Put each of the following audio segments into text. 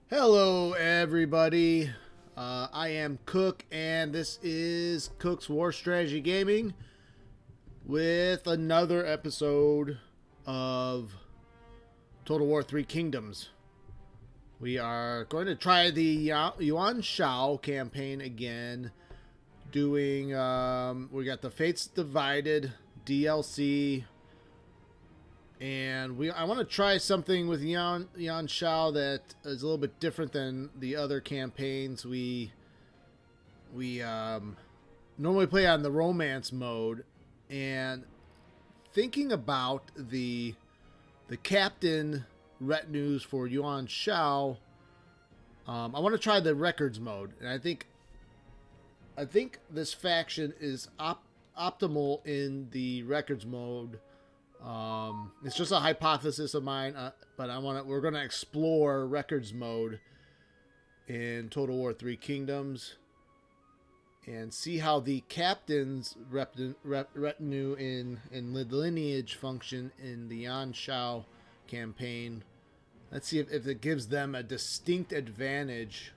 Hello, everybody. I am Cook, and this is Cook's War Strategy Gaming with another episode of Total War Three Kingdoms. We are going to try the Yuan Shao campaign again. Doing, we got the Fates Divided DLC. And I want to try something with Yuan Shao that is a little bit different than the other campaigns. We normally play on the romance mode, and thinking about the captain retinues for Yuan Shao, I want to try the records mode, and I think this faction is optimal in the records mode. It's just a hypothesis of mine, but we're gonna explore records mode in Total War Three Kingdoms and see how the captain's retinue in the Lineage function in the Yuan Shao campaign. Let's see if it gives them a distinct advantage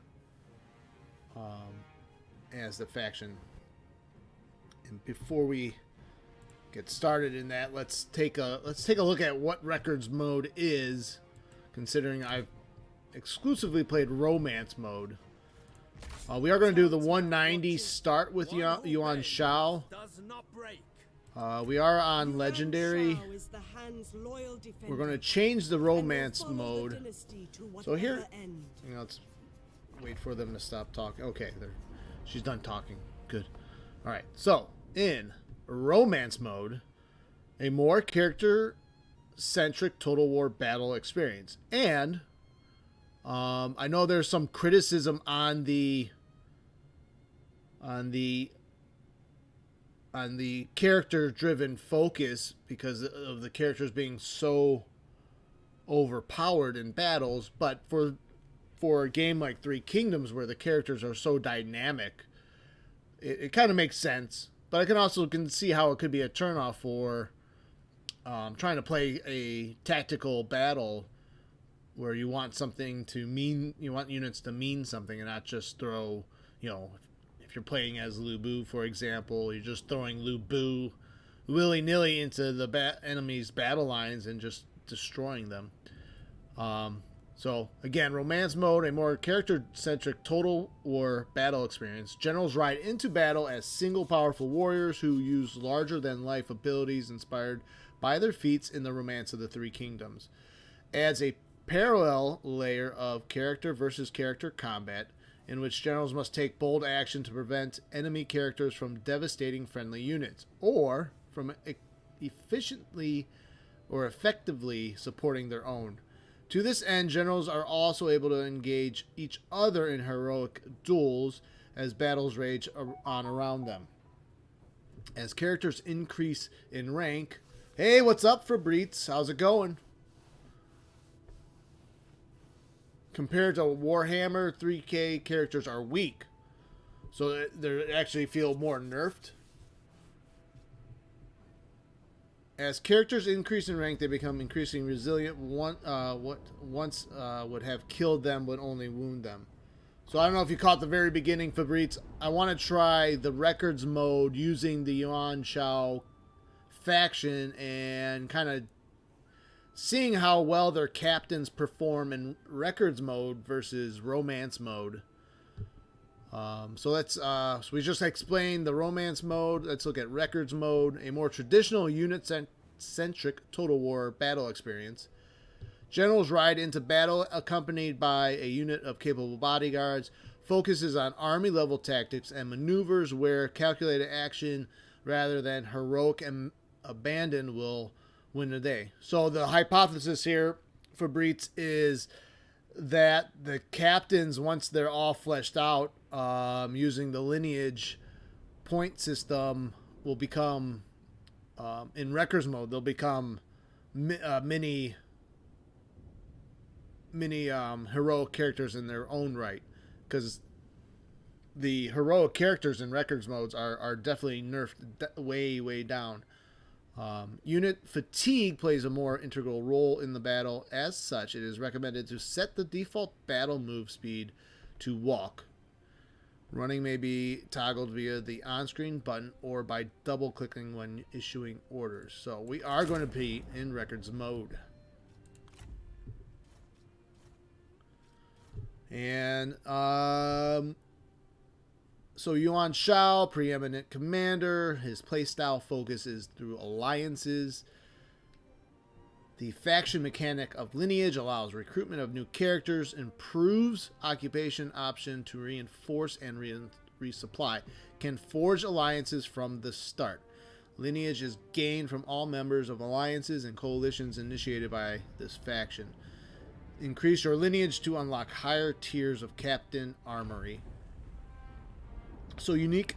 as the faction. And before we get started in that, let's take a look at what records mode is, considering I've exclusively played romance mode. We are going to do the 190 start with Yuan Shao. We are on legendary. We're going to change the romance mode. So here, let's wait for them to stop talking. Okay, she's done talking. Good. All right. So in romance mode, a more character-centric Total War battle experience. And I know there's some criticism on the character-driven focus because of the characters being so overpowered in battles, but for a game like Three Kingdoms where the characters are so dynamic, it kind of makes sense. But I can see how it could be a turnoff for trying to play a tactical battle where you want you want units to mean something and not just throw, if you're playing as Lu Bu, for example, you're just throwing Lu Bu willy-nilly into the enemy's battle lines and just destroying them. So, again, romance mode, a more character-centric Total War battle experience. Generals ride into battle as single powerful warriors who use larger-than-life abilities inspired by their feats in the Romance of the Three Kingdoms. Adds a parallel layer of character versus character combat, in which generals must take bold action to prevent enemy characters from devastating friendly units, or from efficiently or effectively supporting their own. To this end, generals are also able to engage each other in heroic duels as battles rage on around them. As characters increase in rank... Hey, what's up, Fabrizio? How's it going? Compared to Warhammer, 3K characters are weak. So they actually feel more nerfed. As characters increase in rank, they become increasingly resilient. What once would have killed them would only wound them. So I don't know if you caught the very beginning, Fabrizio. I want to try the records mode using the Yuan Shao faction and kind of seeing how well their captains perform in records mode versus romance mode. So we just explained the romance mode. Let's look at records mode, a more traditional unit-centric Total War battle experience. Generals ride into battle accompanied by a unit of capable bodyguards. Focuses on army-level tactics and maneuvers where calculated action rather than heroic and abandon will win the day. So the hypothesis here, Fabrizio, is that the captains, once they're all fleshed out, using the Lineage point system, will become, in records mode, they'll become mini heroic characters in their own right. Because the heroic characters in records modes are definitely nerfed way down. Unit fatigue plays a more integral role in the battle. As such, it is recommended to set the default battle move speed to walk. Running may be toggled via the on-screen button or by double-clicking when issuing orders. So we are going to be in records mode. And so Yuan Shao, preeminent commander, his playstyle focuses through alliances. The faction mechanic of Lineage allows recruitment of new characters, improves occupation option to reinforce and resupply, can forge alliances from the start. Lineage is gained from all members of alliances and coalitions initiated by this faction. Increase your lineage to unlock higher tiers of Captain Armoury. So unique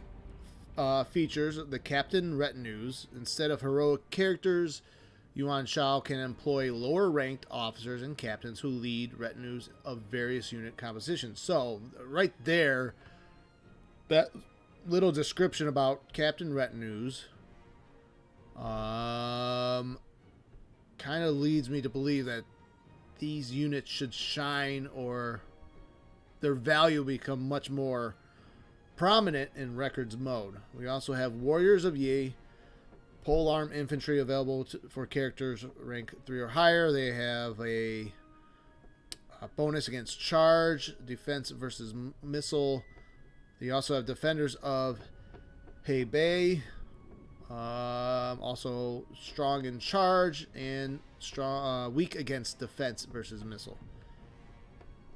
features, the Captain Retinues. Instead of heroic characters, Yuan Shao can employ lower-ranked officers and captains who lead retinues of various unit compositions. So, right there, that little description about Captain Retinues kind of leads me to believe that these units should shine, or their value become much more prominent in records mode. We also have Warriors of Yi, polearm infantry available for characters rank 3 or higher. They have a bonus against charge, defense versus missile. They also have defenders of Hebei, also strong in charge and strong, weak against defense versus missile.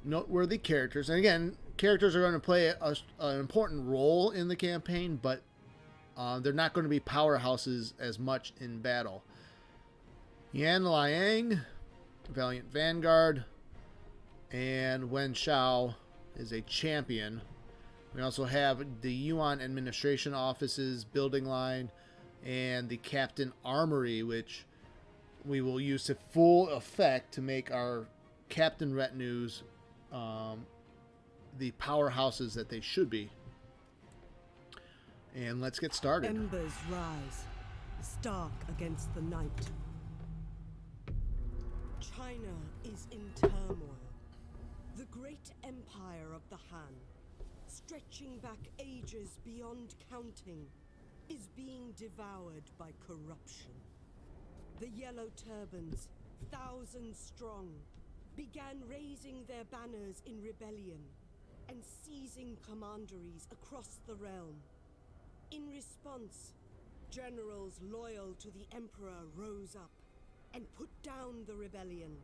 Noteworthy characters, and again, characters are going to play an important role in the campaign, but they're not going to be powerhouses as much in battle. Yan Liang, Valiant Vanguard, and Yuan Shao is a champion. We also have the Yuan Administration Offices building line and the Captain Armoury, which we will use to full effect to make our Captain Retinues the powerhouses that they should be. And let's get started. Embers rise, stark against the night. China is in turmoil. The great empire of the Han, stretching back ages beyond counting, is being devoured by corruption. The Yellow Turbans, thousands strong, began raising their banners in rebellion and seizing commanderies across the realm. In response, generals loyal to the Emperor rose up and put down the rebellion.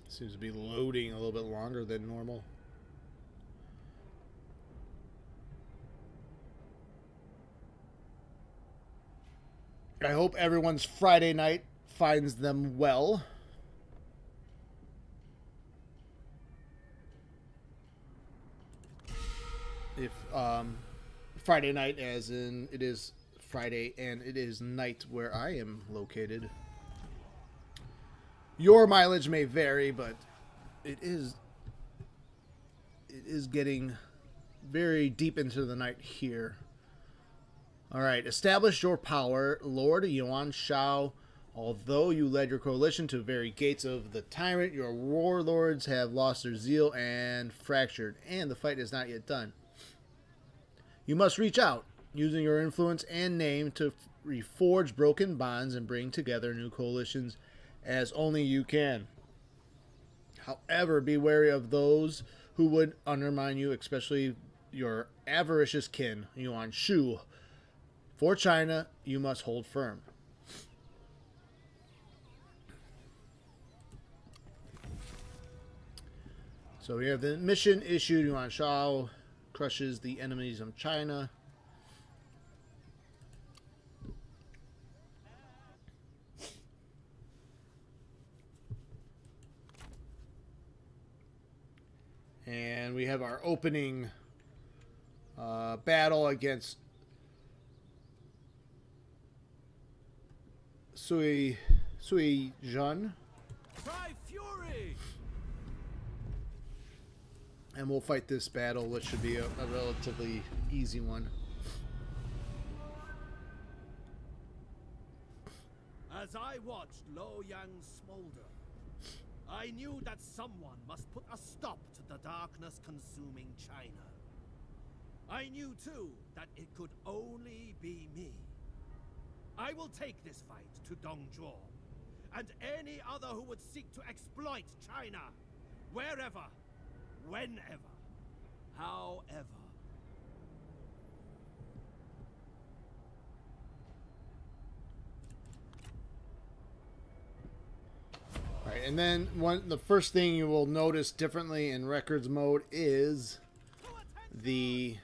Seems to be loading a little bit longer than normal. I hope everyone's Friday night finds them well. If Friday night as in it is Friday and it is night where I am located. Your mileage may vary, but it is getting very deep into the night here. Alright, establish your power, Lord Yuan Shao. Although you led your coalition to the very gates of the tyrant, your warlords have lost their zeal and fractured, and the fight is not yet done. You must reach out, using your influence and name to reforge broken bonds and bring together new coalitions as only you can. However, be wary of those who would undermine you, especially your avaricious kin, Yuan Shao. For China, you must hold firm. So we have the mission issued. Yuan Shao crushes the enemies of China. And we have our opening battle against Sui Jun. Try fury. And we'll fight this battle, which should be a relatively easy one. As I watched Luoyang smolder, I knew that someone must put a stop to the darkness-consuming China. I knew, too, that it could only be me. I will take this fight to Dongzhuo, and any other who would seek to exploit China, wherever, whenever, however. All right, and then the first thing you will notice differently in records mode is the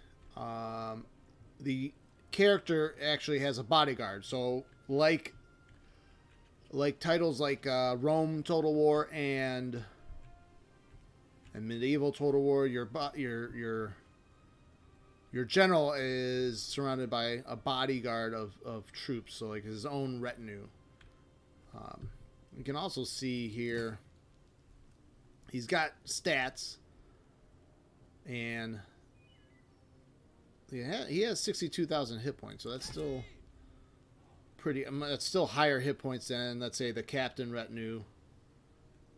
character actually has a bodyguard. So like titles like Rome Total War and Medieval Total War, your general is surrounded by a bodyguard of troops, so like his own retinue. You can also see here he's got stats, and yeah, he has 62,000 hit points, so that's still pretty. That's still higher hit points than, let's say, the captain retinue.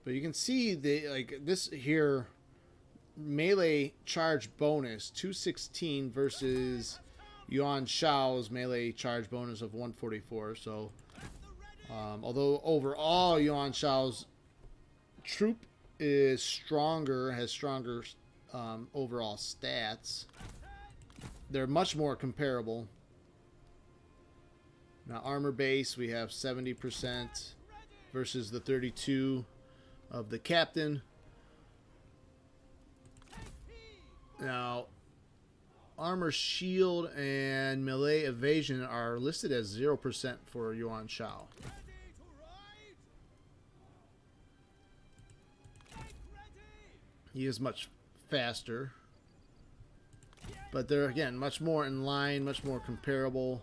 But you can see this here melee charge bonus 216 versus Yuan Shao's melee charge bonus of 144. So although overall Yuan Shao's troop is stronger, has stronger overall stats, they're much more comparable. Now armor base, we have 70% versus the 32 of the captain. Now armor, shield, and melee evasion are listed as 0% for Yuan Shao. He is much faster, but they're again much more in line, much more comparable.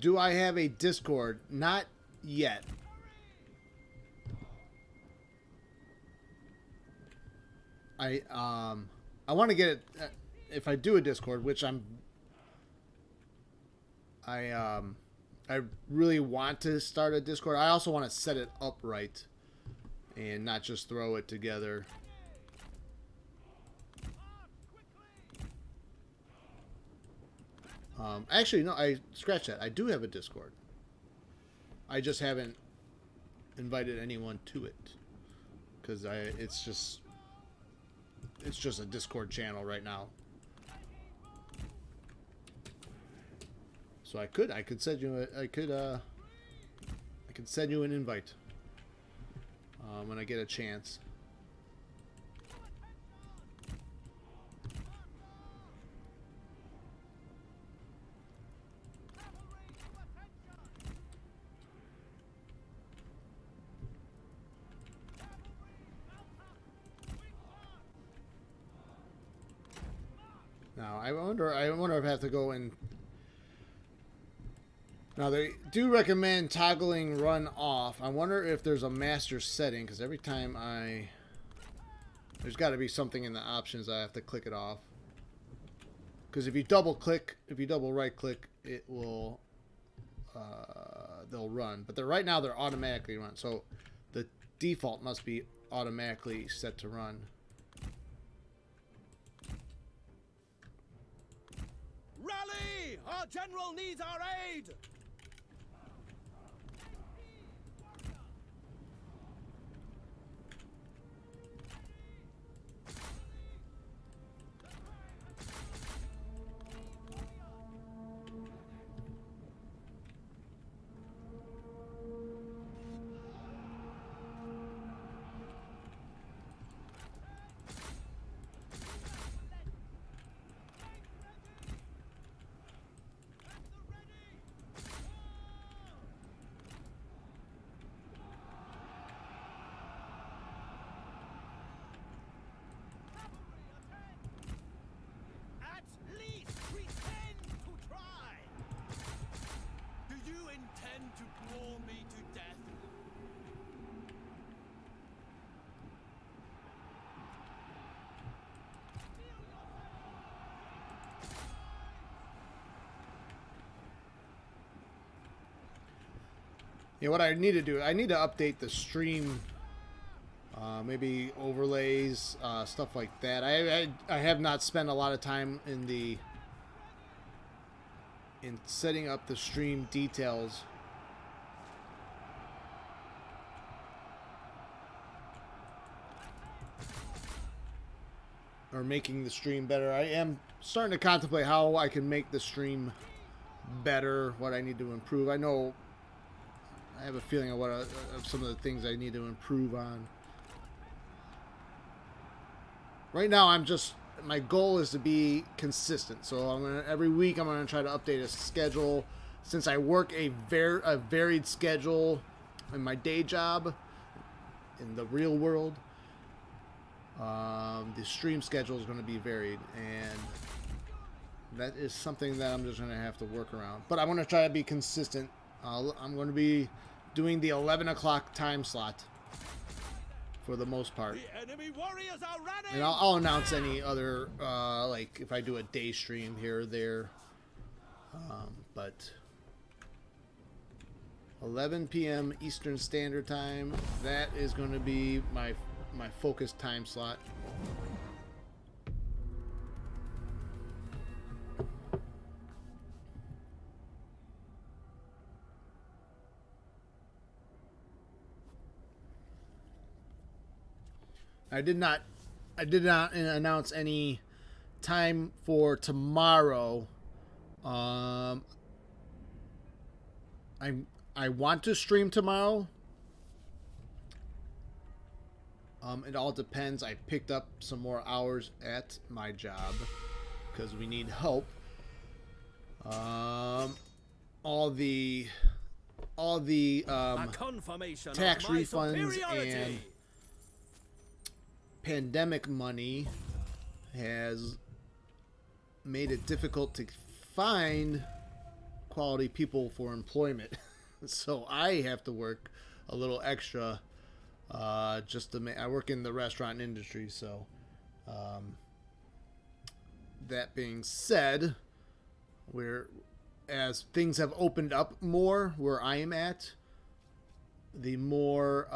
Do I have a Discord? Not yet. I want to get it if I do a Discord, which I really want to start a Discord. I also want to set it up right and not just throw it together. Actually, no, I scratched that. I do have a Discord. I just haven't invited anyone to it because it's just a Discord channel right now. So I could send you I could send you an invite when I get a chance. Now I wonder if I have to go in. Now they do recommend toggling run off. I wonder if there's a master setting, because every time there's got to be something in the options I have to click it off. Because if you double right click, it will they'll run. But right now they're automatically run. So the default must be automatically set to run. Rally! Our general needs our aid! Yeah, what I need to do, I need to update the stream, maybe overlays, stuff like that. I have not spent a lot of time in setting up the stream details. Or making the stream better. I am starting to contemplate how I can make the stream better, what I need to improve. I know I have a feeling of of some of the things I need to improve on. Right now, my goal is to be consistent. So every week I'm gonna try to update a schedule. Since I work a varied schedule in my day job, in the real world, the stream schedule is going to be varied, and that is something that I'm just going to have to work around. But I want to try to be consistent. I'm going to be doing the 11 o'clock time slot for the most part. The enemy warriors are running! And I'll announce any other, like if I do a day stream here or there. But 11 p.m. Eastern Standard Time, that is going to be my focused time slot. I did not announce any time for tomorrow. I want to stream tomorrow. It all depends. I picked up some more hours at my job because we need help. All the tax refunds and pandemic money has made it difficult to find quality people for employment. So I have to work a little extra just to I work in the restaurant industry, so that being said, as things have opened up more where I am at, the more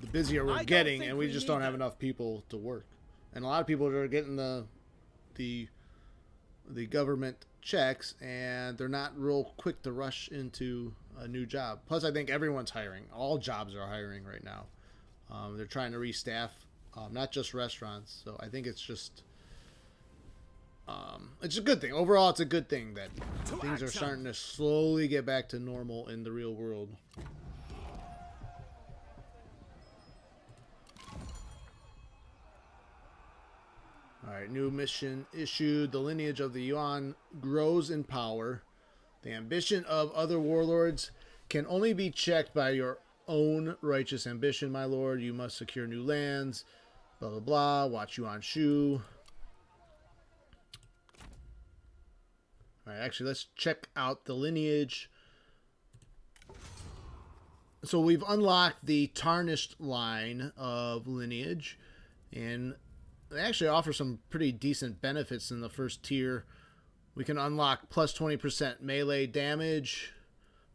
the busier we're getting, and we just don't have enough people to work. And a lot of people are getting the government checks, and they're not real quick to rush into a new job. Plus, I think everyone's hiring. All jobs are hiring right now. They're trying to restaff, not just restaurants. So I think it's just it's a good thing. Overall, it's a good thing that things are starting to slowly get back to normal in the real world. Alright, new mission issued. The lineage of the Yuan grows in power. The ambition of other warlords can only be checked by your own righteous ambition, my lord. You must secure new lands. Blah, blah, blah. Watch Yuan Shao. Alright, actually, let's check out the lineage. So we've unlocked the tarnished line of lineage. And they actually offer some pretty decent benefits in the first tier. We can unlock plus 20% melee damage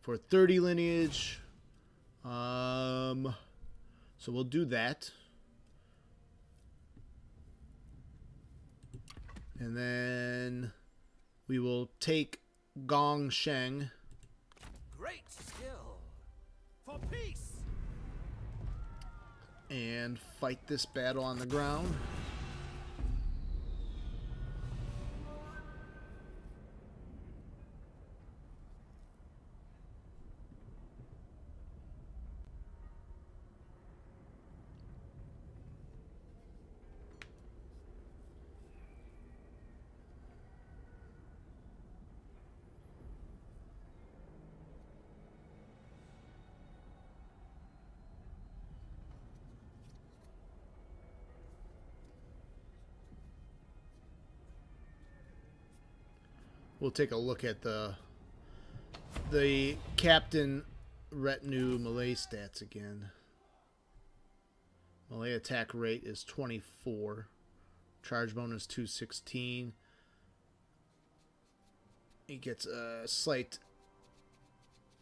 for 30 lineage. So we'll do that. And then we will take Gongsan. Great skill for peace. And fight this battle on the ground. We'll take a look at the captain retinue melee stats again. Melee attack rate is 24. Charge bonus 216. He gets a slight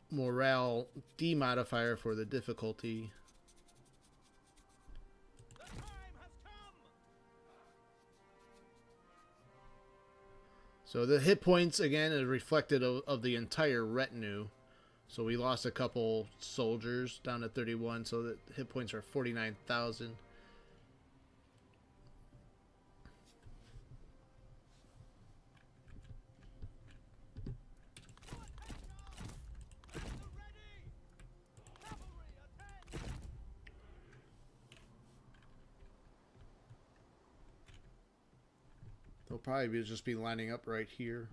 morale demodifier for the difficulty. So the hit points, again, is reflected of the entire retinue. So we lost a couple soldiers down to 31, so the hit points are 49,000. They'll probably just be lining up right here.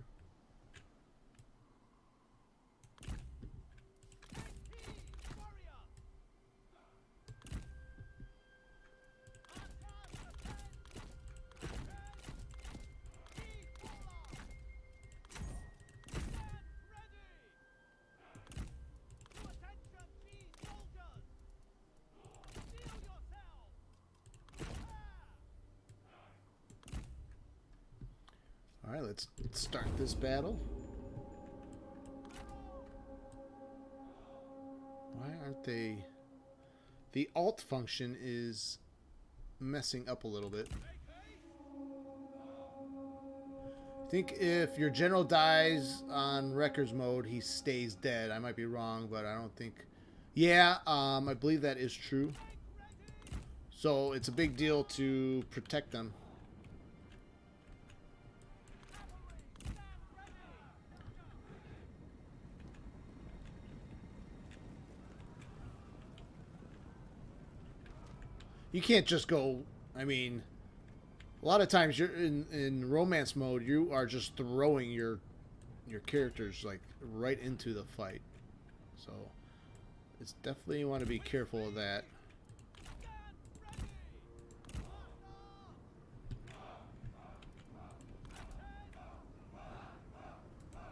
Alright, let's start this battle. Why aren't they... The alt function is messing up a little bit. I think if your general dies on records mode, he stays dead. I might be wrong, but I don't think... Yeah, I believe that is true. So it's a big deal to protect them. You can't just go, I mean, a lot of times you're in romance mode, you are just throwing your characters like right into the fight. So it's definitely, you want to be careful of that.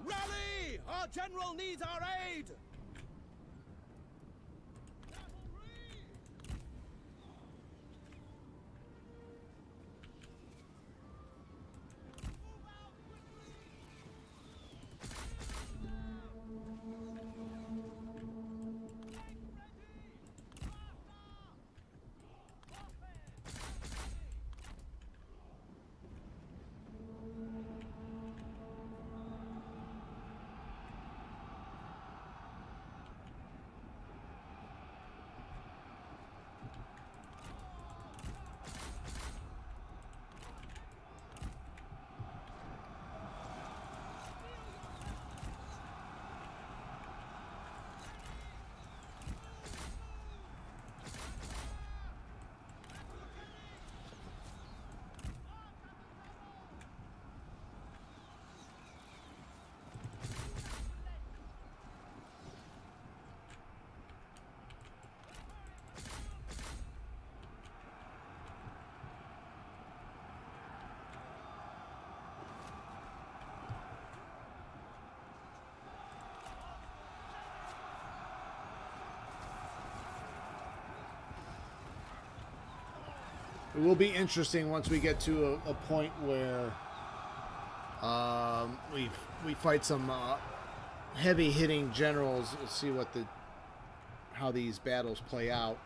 Rally! Our general needs our aid! It will be interesting once we get to a point where we fight some heavy hitting generals. Let's see how these battles play out.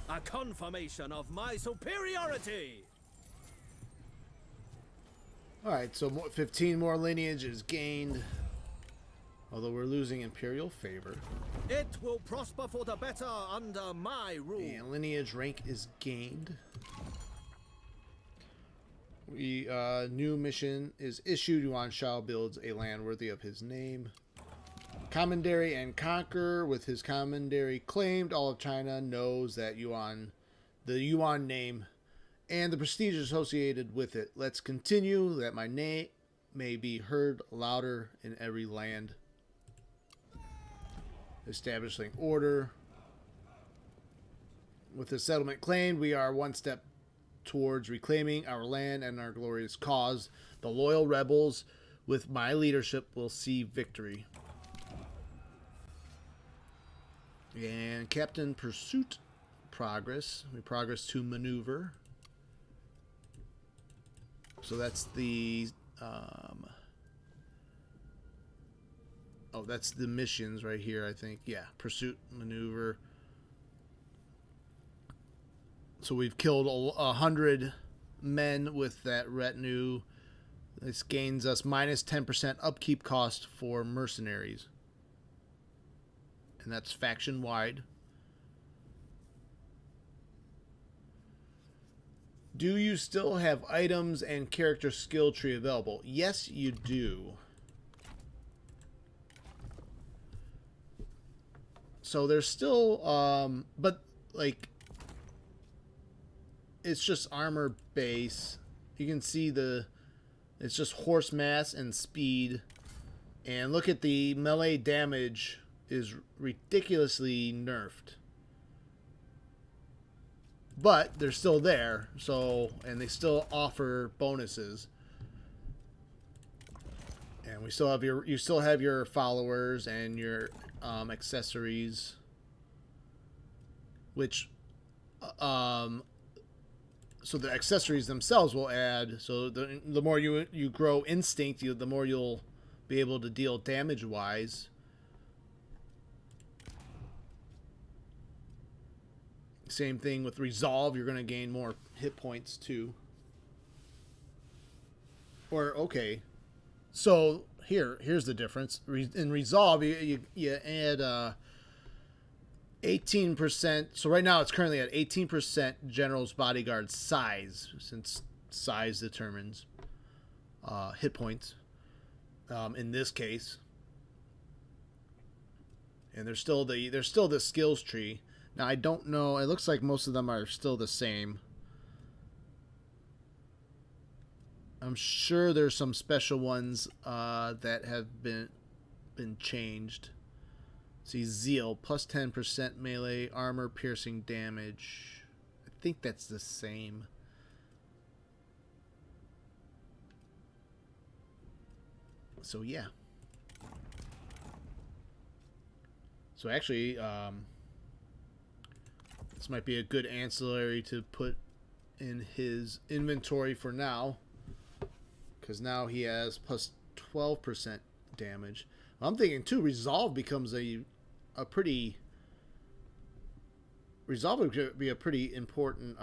A confirmation of my superiority! Alright, so 15 more lineage is gained. Although we're losing imperial favor. It will prosper for the better under my rule. And lineage rank is gained. New mission is issued. Yuan Shao builds a land worthy of his name. Commandery and conquer. With his commandery claimed, all of China knows that the Yuan name and the prestige associated with it. Let's continue, that my name may be heard louder in every land. Establishing order. With the settlement claimed, we are one step towards reclaiming our land and our glorious cause. The loyal rebels, with my leadership, will see victory. And Captain Pursuit progress. We progress to maneuver. So that's the that's the missions right here, I think. Yeah, pursuit maneuver. So we've killed 100 men with that retinue. This gains us minus 10% upkeep cost for mercenaries. And that's faction wide. Do you still have items and character skill tree available? Yes, you do. So there's still, but like, it's just armor base. You can see it's just horse mass and speed. And look at the melee damage is ridiculously nerfed. But they're still there, so, and they still offer bonuses. And we still have you still have your followers and your accessories, which so the accessories themselves will add. So the more you grow instinct, the more you'll be able to deal damage wise. Same thing with resolve. You're going to gain more hit points too. Or okay, so here's the difference. In resolve, you add 18%. So right now it's currently at 18% general's bodyguard size, since size determines hit points. In this case, and there's still the skills tree. Now I don't know. It looks like most of them are still the same. I'm sure there's some special ones that have been changed. See, Zeal, plus 10% melee armor piercing damage. I think that's the same. So yeah. So actually, this might be a good ancillary to put in his inventory for now, because now he has plus 12% damage. I'm thinking too, resolve becomes resolve would be a pretty important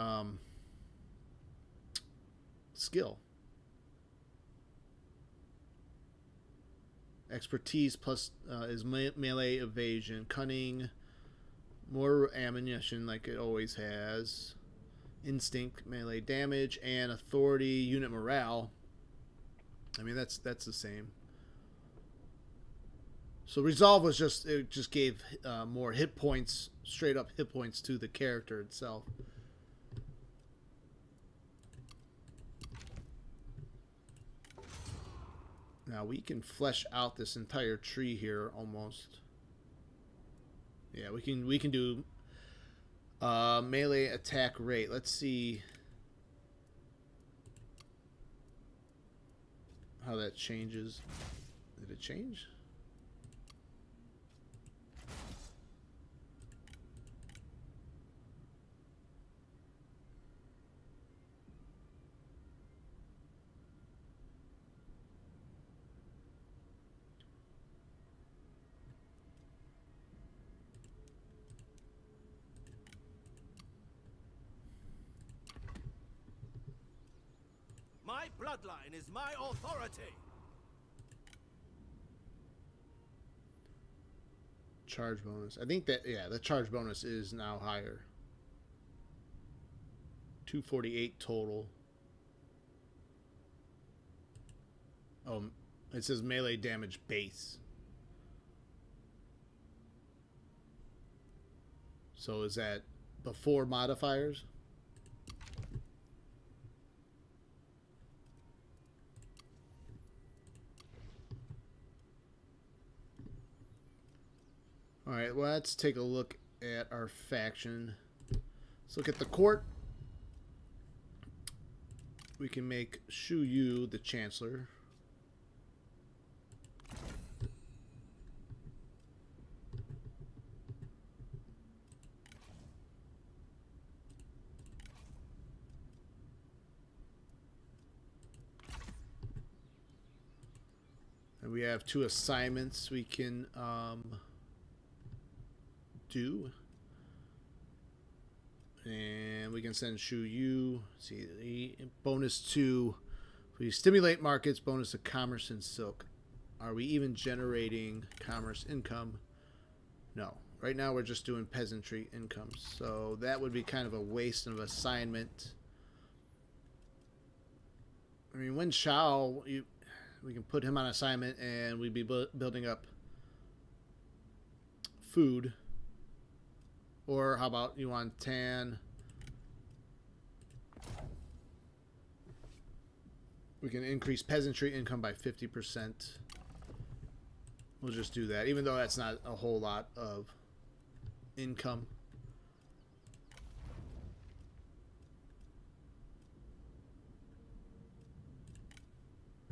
skill. Expertise plus is melee evasion, cunning, more ammunition like it always has, instinct, melee damage, and authority, unit morale. I mean, that's the same. So resolve was just, it just gave more hit points, straight up hit points to the character itself. Now we can flesh out this entire tree here almost. Yeah, we can do melee attack rate. Let's see how that changes. Did it change? My bloodline is my authority. Charge bonus. I think that, yeah, the charge bonus is now higher. 248 total. Oh, it says melee damage base. So is that before modifiers? Alright, well, let's take a look at our faction. Let's look at the court. We can make Shu Yu the Chancellor. And we have 2 assignments we can do, and we can send Shu Yu. See, bonus to, we stimulate markets, bonus to commerce and silk. Are we even generating commerce income? No. Right now we're just doing peasantry income, so that would be kind of a waste of assignment. I mean, Yuan Shao, we can put him on assignment and we'd be building up food. Or how about Yuan Tan? We can increase peasantry income by 50%. We'll just do that, even though that's not a whole lot of income.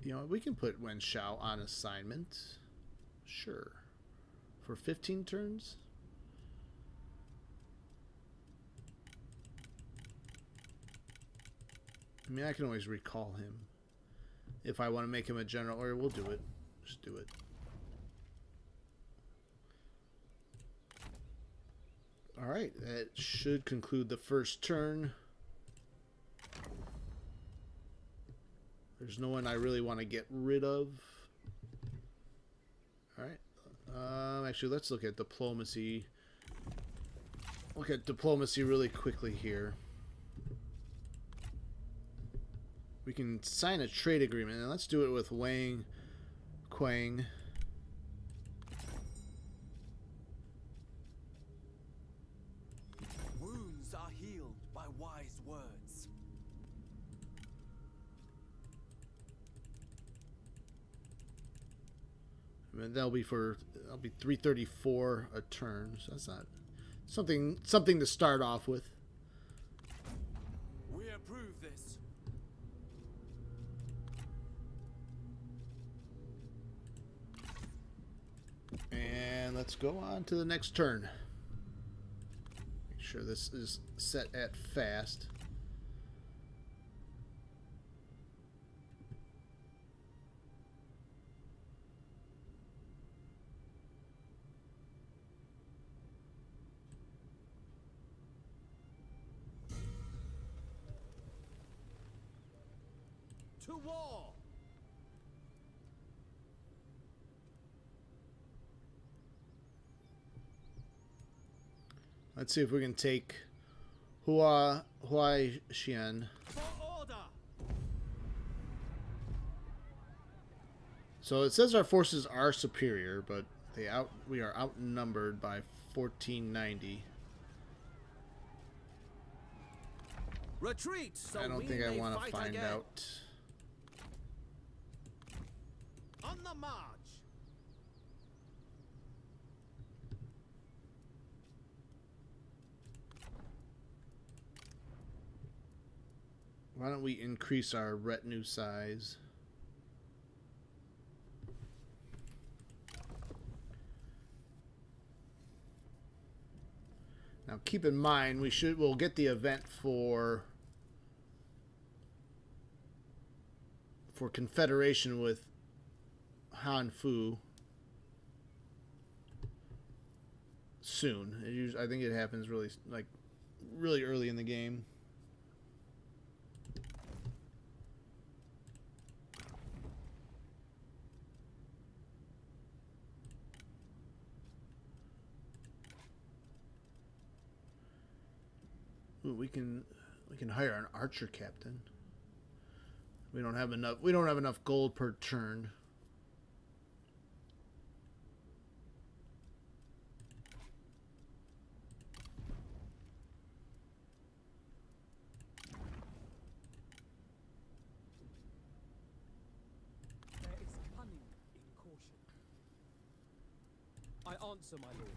You know, we can put Yuan Shao on assignment. Sure. For 15 turns? I mean, I can always recall him if I want to make him a general, or we'll do it. Just do it. Alright, that should conclude the first turn. There's no one I really want to get rid of. Alright. Actually, let's look at diplomacy. Look at diplomacy really quickly here. We can sign a trade agreement, and let's do it with Wang Quang. Wounds are healed by wise words. I mean, that'll be 334 a turn, so that's not something to start off with. We approve this. And let's go on to the next turn. Make sure this is set at fast. To war! Let's see if we can take Huai Xian. For order! So it says our forces are superior, but We are outnumbered by 1490. Retreat, so I don't we think I may want to fight find again. out. On the march. Why don't we increase our retinue size? Now keep in mind we'll get the event for Confederation with Han Fu soon. I think it happens really early in the game. Ooh, we can hire an archer captain. We don't have enough gold per turn. There is cunning in caution. I answer, my lord.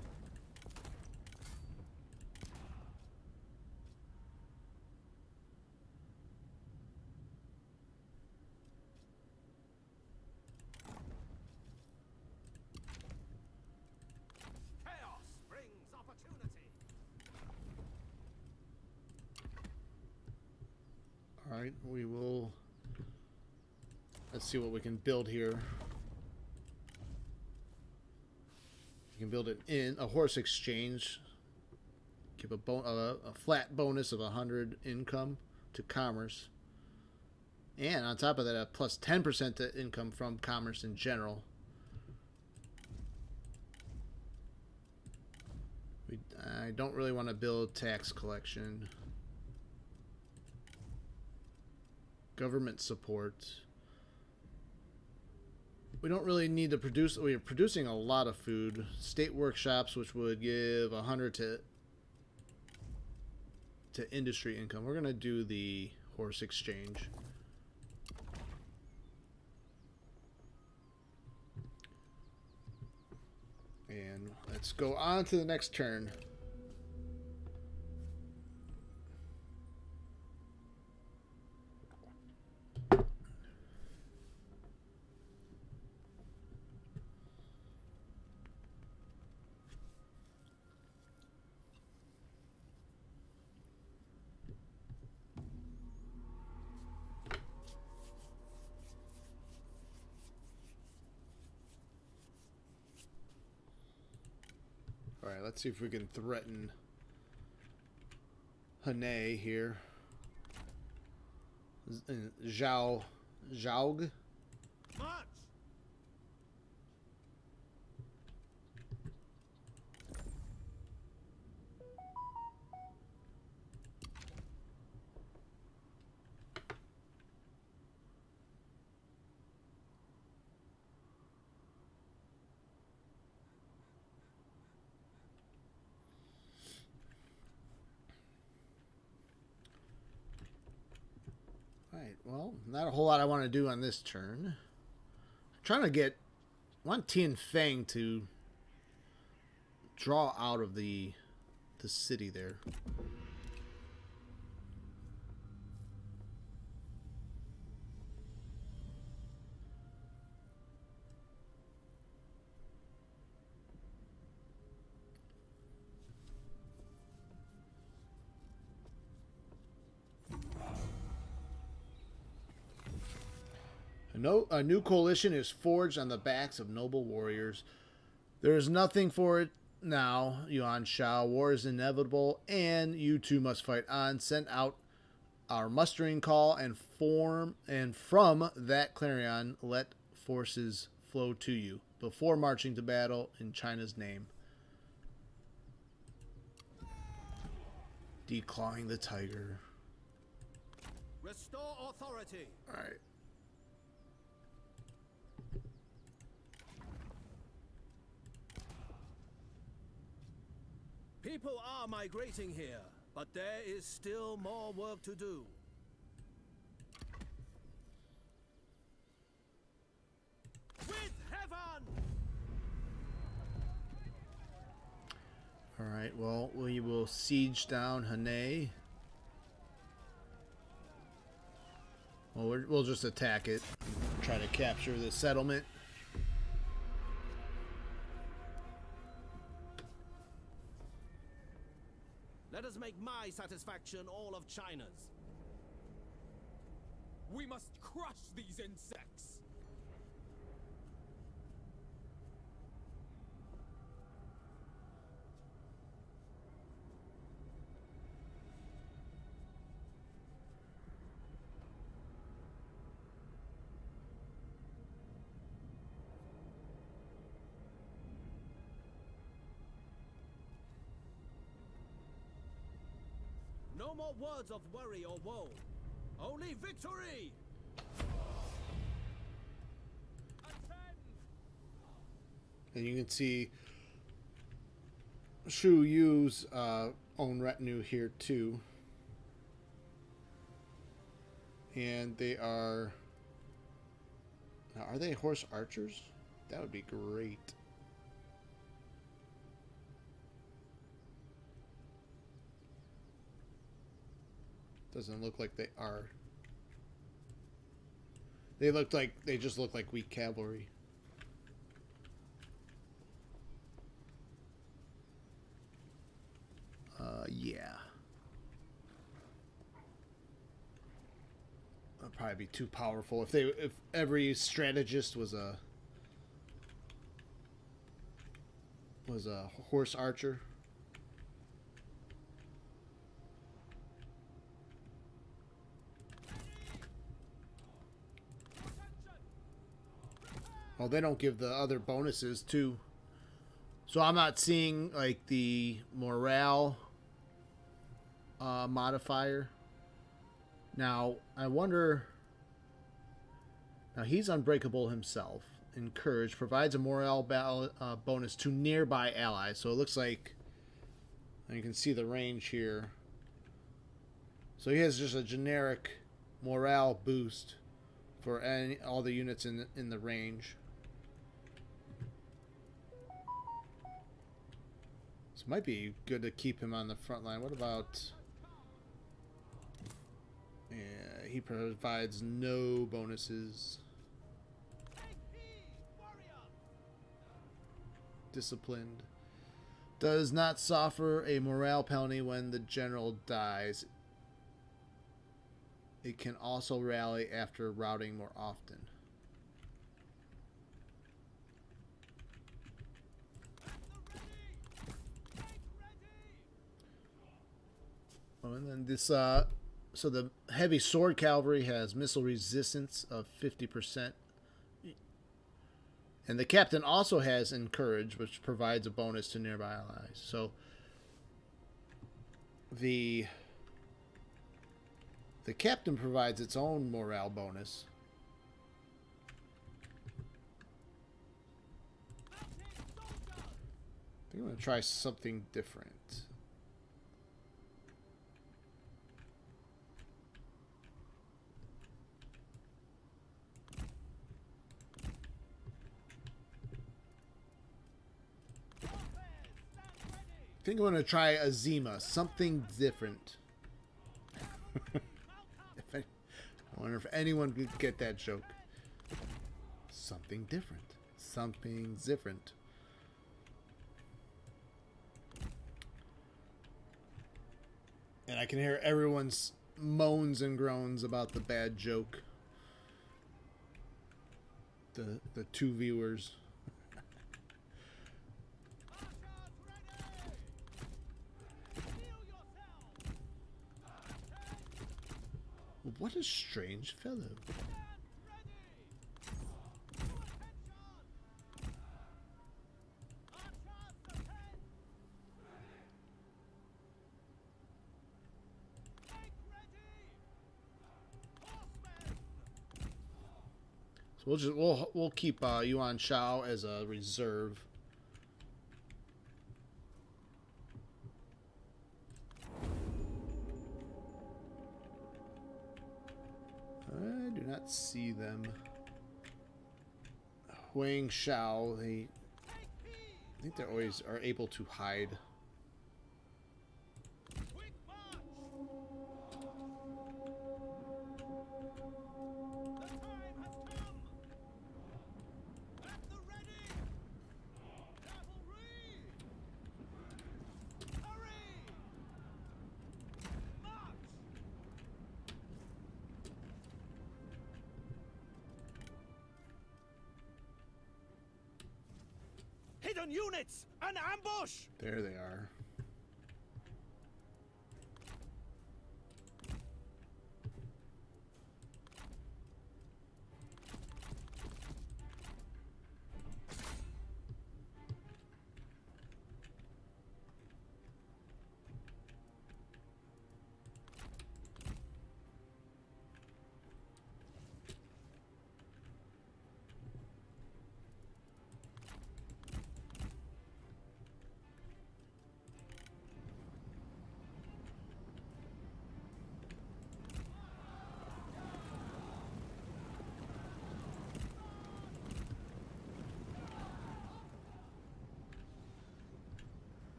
Chaos brings opportunity. All right, we will. Let's see what we can build here. You can build a horse exchange. Give a flat bonus of 100 income to commerce, and on top of that, a plus 10% to income from commerce in general. I don't really want to build tax collection. Government support. We don't really need to produce. We are producing a lot of food. State workshops, which would give 100 to industry income. We're gonna do the horse exchange. And let's go on to the next turn. Alright, let's see if we can threaten Hane here. Zhaog. March. Alright, well, not a whole lot I want to do on this turn. I'm trying to I want Tian Feng to draw out of the city there. A new coalition is forged on the backs of noble warriors. There is nothing for it now, Yuan Shao. War is inevitable, and you two must fight on. Send out our mustering call, and from that clarion, let forces flow to you before marching to battle in China's name. Declawing the tiger. Restore authority. All right. People are migrating here, but there is still more work to do. With heaven! Alright, well, we will siege down Hanei. Well, we'll just attack it. Try to capture the settlement. Let us make my satisfaction all of China's. We must crush these insects. No more words of worry or woe. Only victory! And you can see Shu Yu's own retinue here too. And they are... Now, are they horse archers? That would be great. Doesn't look like they are. They just look like weak cavalry. Yeah. That'd probably be too powerful if every strategist was a horse archer. Well, they don't give the other bonuses too. So I'm not seeing like the morale modifier. Now, I wonder... Now, he's unbreakable himself. Encourage provides a morale bonus to nearby allies. So it looks like... You can see the range here. So he has just a generic morale boost for all the units in the range. So it might be good to keep him on the front line. What about... Yeah, he provides no bonuses. Disciplined. Does not suffer a morale penalty when the general dies. It can also rally after routing more often. Oh, and then this, so the heavy sword cavalry has missile resistance of 50%. And the captain also has encourage, which provides a bonus to nearby allies. So the captain provides its own morale bonus. I think I'm going to try something different. I think I'm going to try Azima. Something different. I wonder if anyone could get that joke. Something different. Something different. And I can hear everyone's moans and groans about the bad joke. The two viewers. What a strange fellow. So we'll keep Yuan Shao as a reserve. I do not see them. Yuan Shao, I think they always are able to hide. Quick march! The time has come! At the ready! Cavalry! Hurry! March! Hidden units! An ambush! There they are.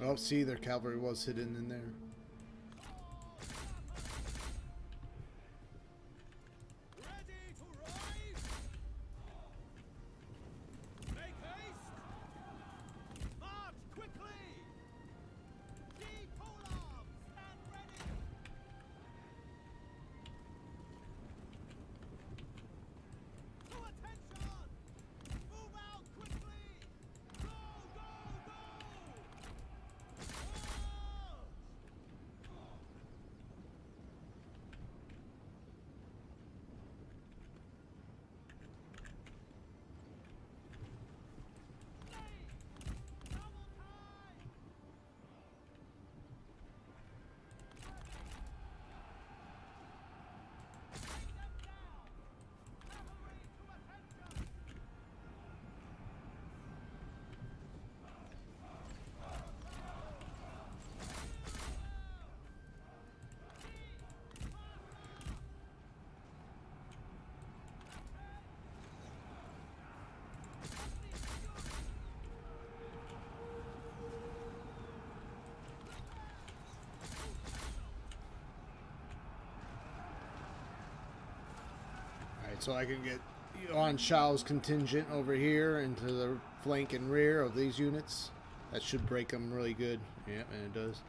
Oh, see, their cavalry was hidden in there. Ready to rise! Make haste! March quickly! Keep polearms! Stand ready! To attention! Move out quickly! Go, go, go! Alright, so I can get Yuan Shao's contingent over here into the flank and rear of these units. That should break them really good. Yeah, and it does.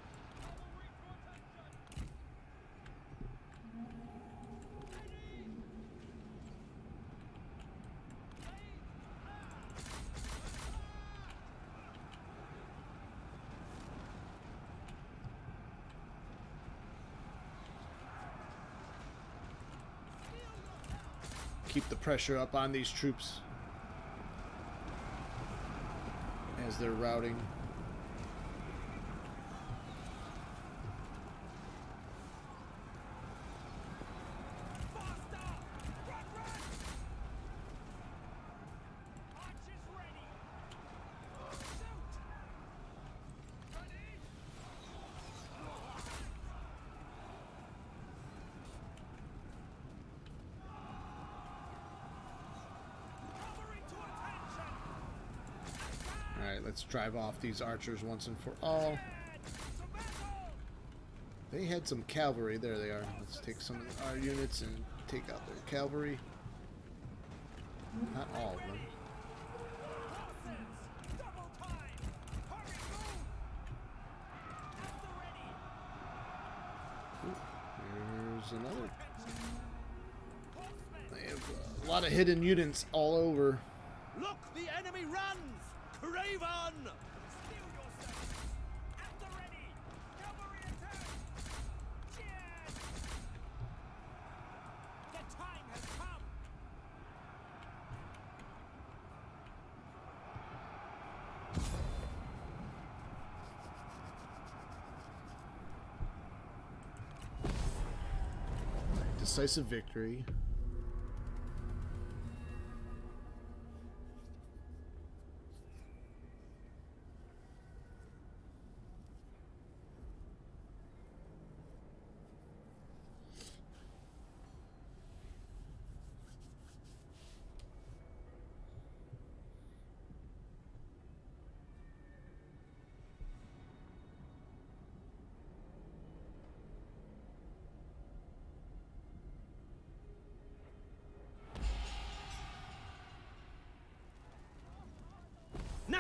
Keep the pressure up on these troops as they're routing. Alright, let's drive off these archers once and for all. They had some cavalry. There they are. Let's take some of our units and take out their cavalry. Not all of them. Ooh, there's another. They have a lot of hidden units all over. Look, the enemy runs! Craven! Steel yourselves! At the ready! Cavalry attack! Cheers! The time has come! Decisive victory.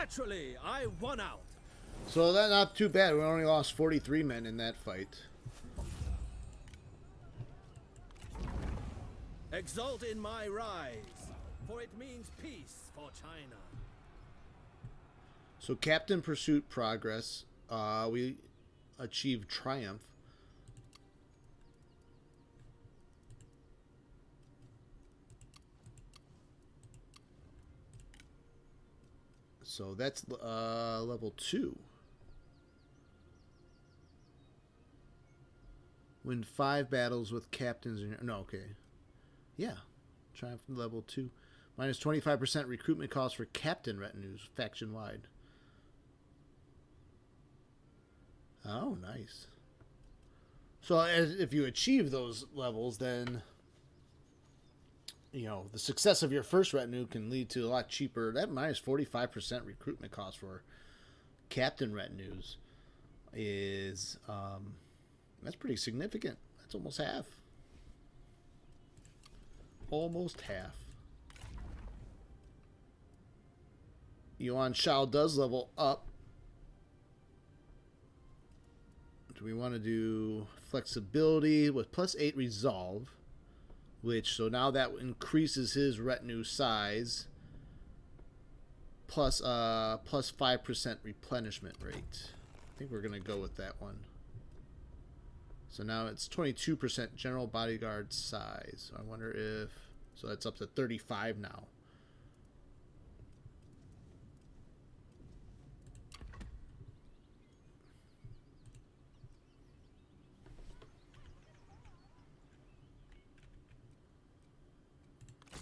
Naturally, I won out. So that's not too bad. We only lost 43 men in that fight. Exult in my rise, for it means peace for China. So Captain Pursuit progress. We achieved triumph. So that's level 2. Win 5 battles with captains. No, okay. Yeah. Triumph level 2. Minus 25% recruitment cost for captain retinues, faction-wide. Oh, nice. So if you achieve those levels, then, you know, the success of your first retinue can lead to a lot cheaper. That minus 45% recruitment cost for captain retinues is, that's pretty significant. That's almost half. Almost half. Yuan Shao does level up. Do we want to do flexibility with plus 8 resolve, which, so now that increases his retinue size, plus 5% replenishment rate. I think we're going to go with that one. So now it's 22% general bodyguard size. So I wonder if, so that's up to 35 now.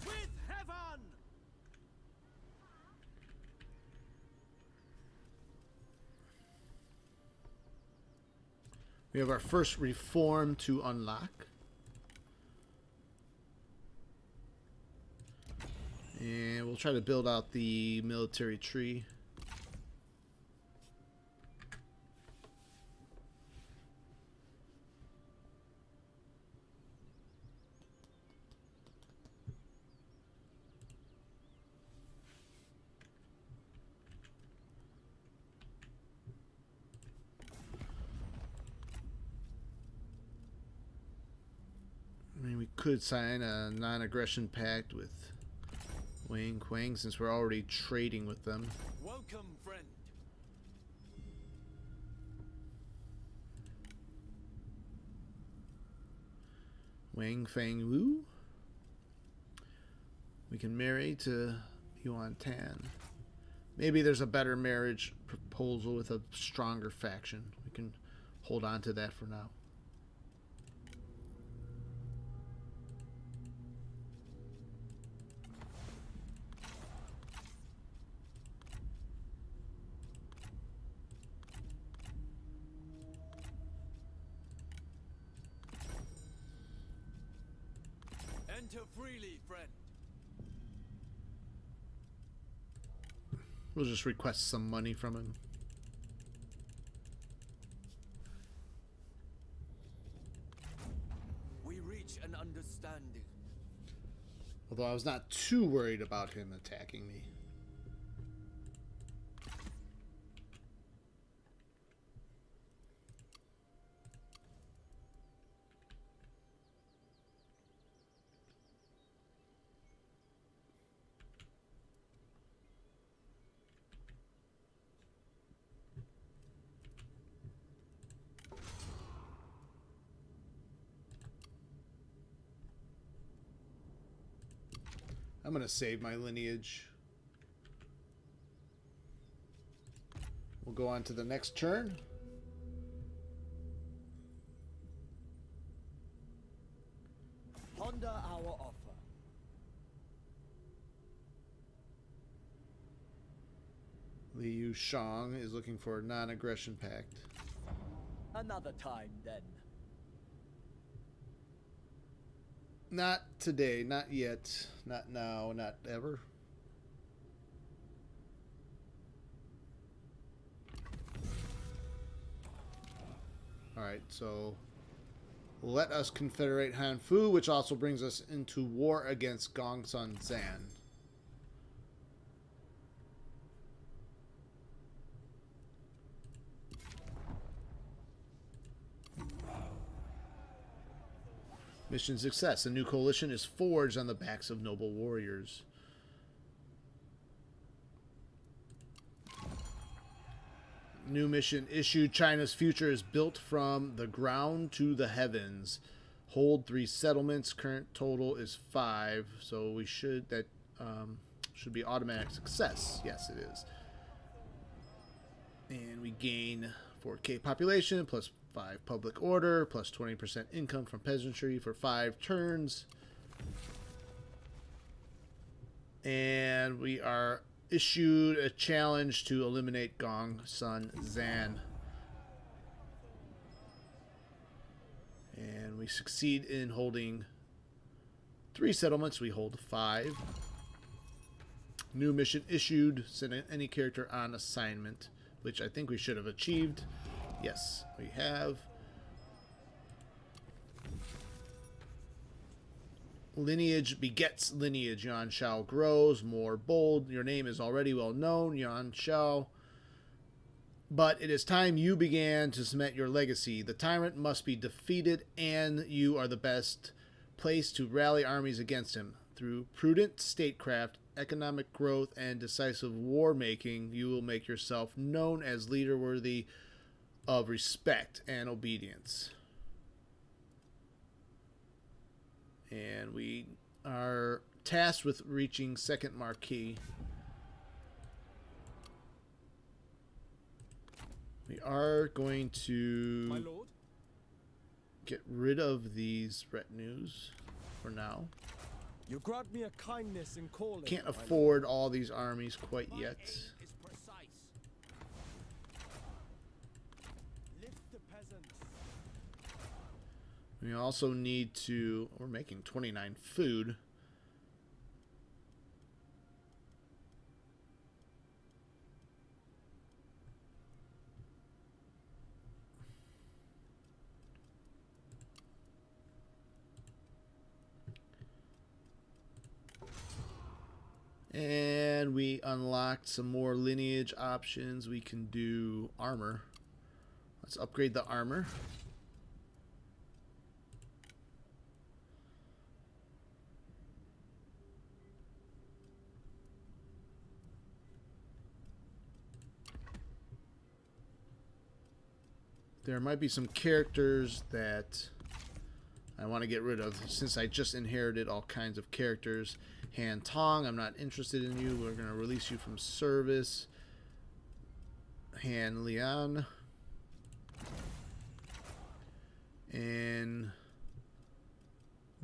With heaven! We have our first reform to unlock. And we'll try to build out the military tree. I mean, we could sign a non-aggression pact with Wang Quang since we're already trading with them. Welcome, friend. Wang Fang Wu. We can marry to Yuan Tan. Maybe there's a better marriage proposal with a stronger faction. We can hold on to that for now. Enter freely, friend. We'll just request some money from him. We reach an understanding. Although I was not too worried about him attacking me. I'm going to save my lineage. We'll go on to the next turn. Ponder our offer. Liu Shang is looking for a non-aggression pact. Another time, then. Not today, not yet, not now, not ever. Alright, so let us confederate Hanfu, which also brings us into war against Gongsun Zan. Mission success. A new coalition is forged on the backs of noble warriors. New mission issued. China's future is built from the ground to the heavens. Hold 3 settlements. Current total is 5. So we should should be automatic success. Yes, it is. And we gain 4K population plus 5 public order plus 20% income from peasantry for 5 turns. And we are issued a challenge to eliminate Gongsun Zan. And we succeed in holding 3 settlements. We hold 5. New mission issued. Send any character on assignment, which I think we should have achieved. Yes, we have. Lineage begets lineage. Yuan Shao grows more bold. Your name is already well known, Yuan Shao. But it is time you began to cement your legacy. The tyrant must be defeated, and you are the best place to rally armies against him. Through prudent statecraft, economic growth, and decisive war making, you will make yourself known as leader worthy of respect and obedience. And we are tasked with reaching second marquee. We are going to My lord? get rid of these retinues for now. You grant me a kindness in calling. Can't afford all these armies quite yet. Is precise. Lift the peasants. We also need to... We're making 29 food. And we unlocked some more lineage options. We can do armor. Let's upgrade the armor. There might be some characters that I want to get rid of since I just inherited all kinds of characters. Han Tong, I'm not interested in you. We're going to release you from service. Han Lian. And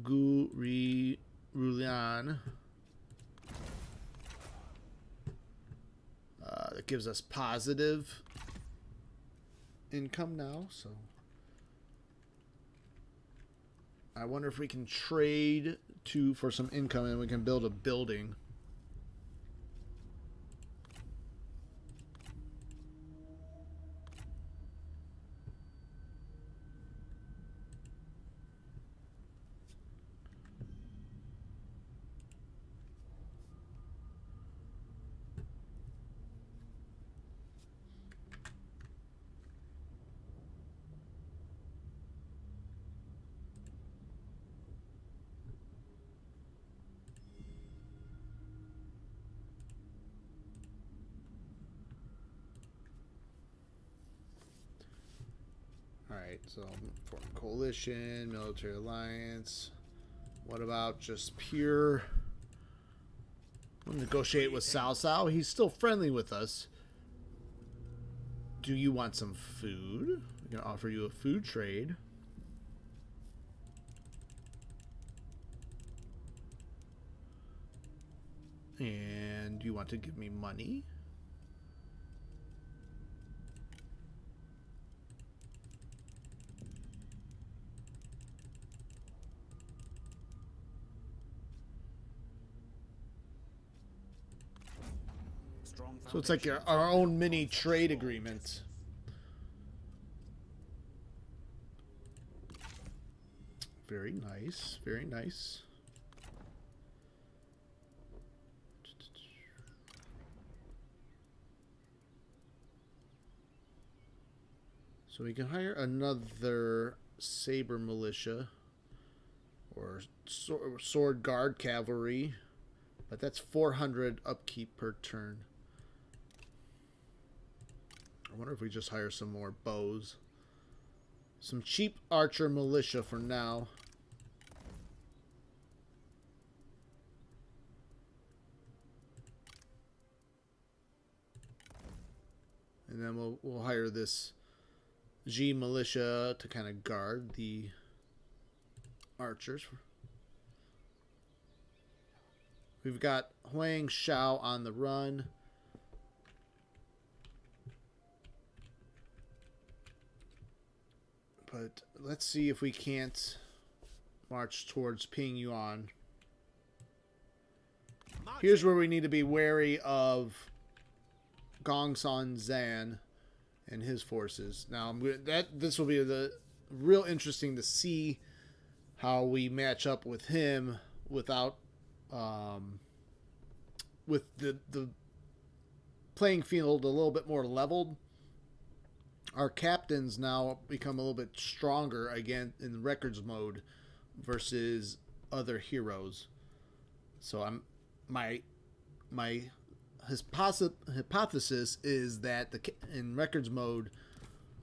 Gu Ri Rulian. That gives us positive income now, so I wonder if we can trade for some income and we can build a building. Alright, so foreign coalition, military alliance. What about just pure... We'll negotiate with Cao Cao. He's still friendly with us. Do you want some food? We're going to offer you a food trade. And you want to give me money? So it's like our own mini trade agreement. Very nice, very nice. So we can hire another saber militia. or sword guard cavalry, but that's 400 upkeep per turn. I wonder if we just hire some more bows. Some cheap archer militia for now. And then we'll hire this G militia to kind of guard the archers. We've got Yuan Shao on the run. But let's see if we can't march towards Ping Yuan. Here's where we need to be wary of Gongsun Zan and his forces. Now, this will be the real interesting to see how we match up with him without with the playing field a little bit more leveled. Our captains now become a little bit stronger again in records mode versus other heroes. So my hypothesis is that in records mode,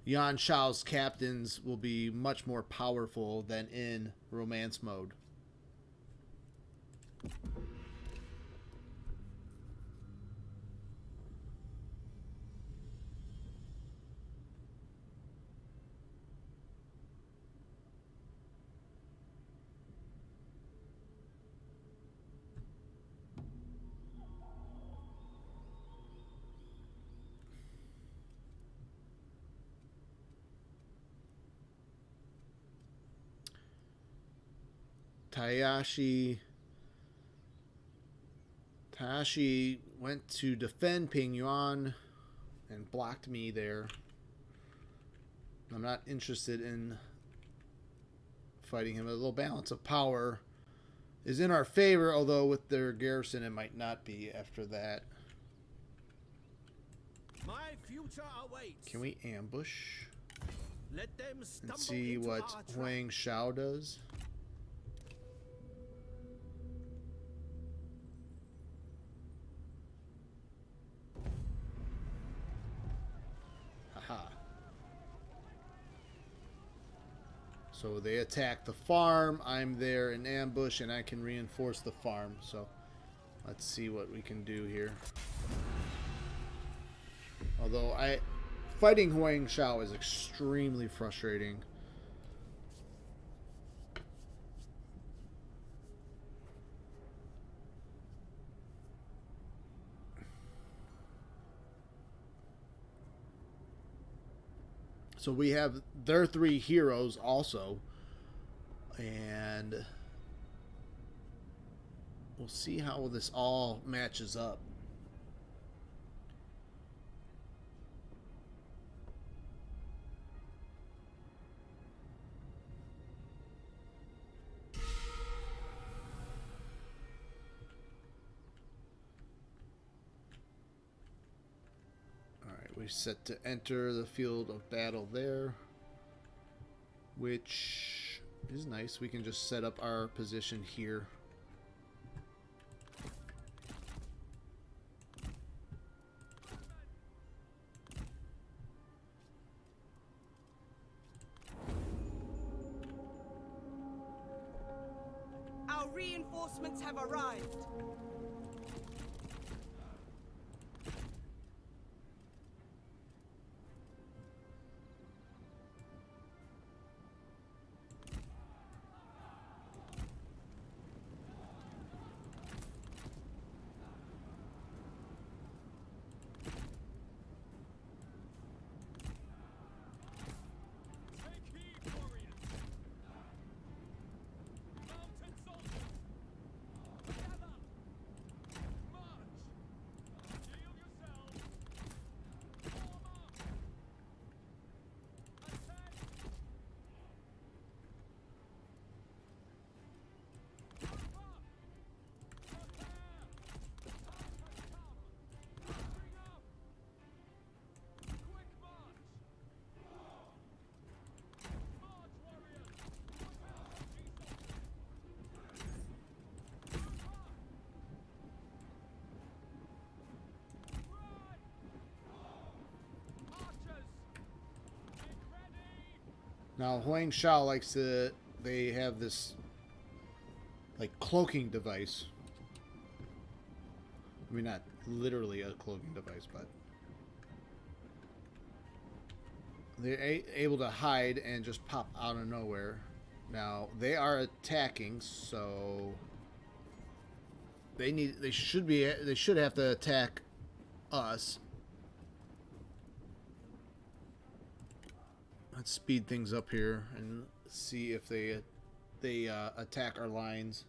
Yuan Shao's captains will be much more powerful than in romance mode. Tayashi went to defend Ping Yuan and blocked me there. I'm not interested in fighting him. A little balance of power is in our favor, although with their garrison it might not be after that. My future awaits. Can we ambush Let them and see into what our trap. Yuan Shao does? So they attack the farm. I'm there in ambush, and I can reinforce the farm. So let's see what we can do here. Although fighting Yuan Shao is extremely frustrating. So we have their three heroes also, and we'll see how this all matches up. We're set to enter the field of battle there, which is nice. We can just set up our position here. Our reinforcements have arrived. Now, Yuan Shao likes to... They have this, like, cloaking device. I mean, not literally a cloaking device, but... They're able to hide and just pop out of nowhere. Now, they are attacking, so... They should have to attack us. Let's speed things up here and see if they attack our lines.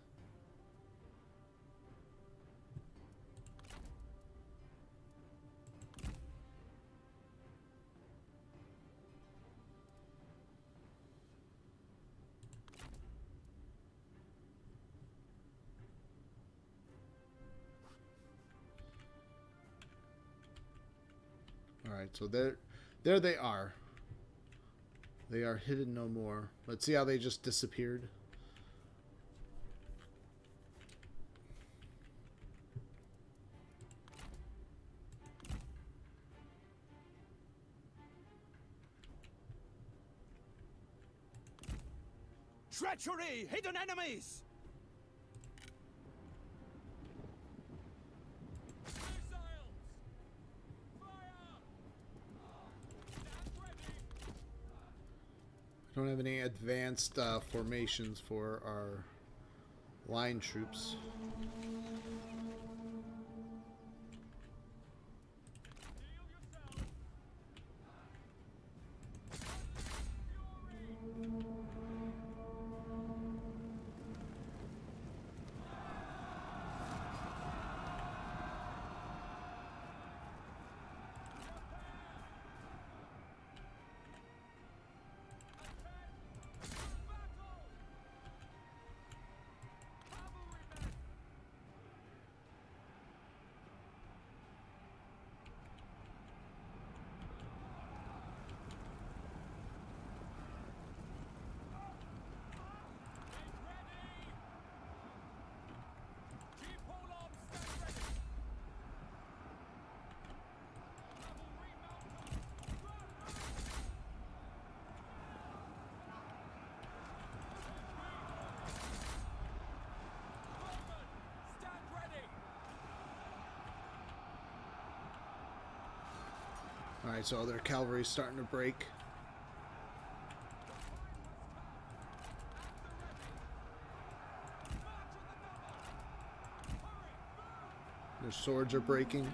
All right, so there they are. They are hidden no more. Let's see how they just disappeared. Treachery! Hidden enemies! Don't have any advanced formations for our line troops. Alright, so their cavalry's starting to break. Their swords are breaking.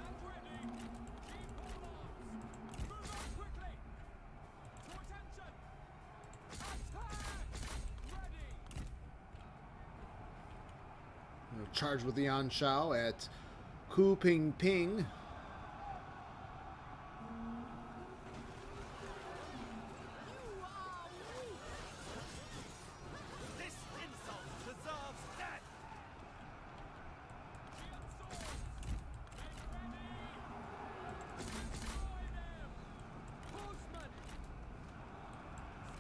They'll charge with the Yuan Shao at Ku Ping Ping.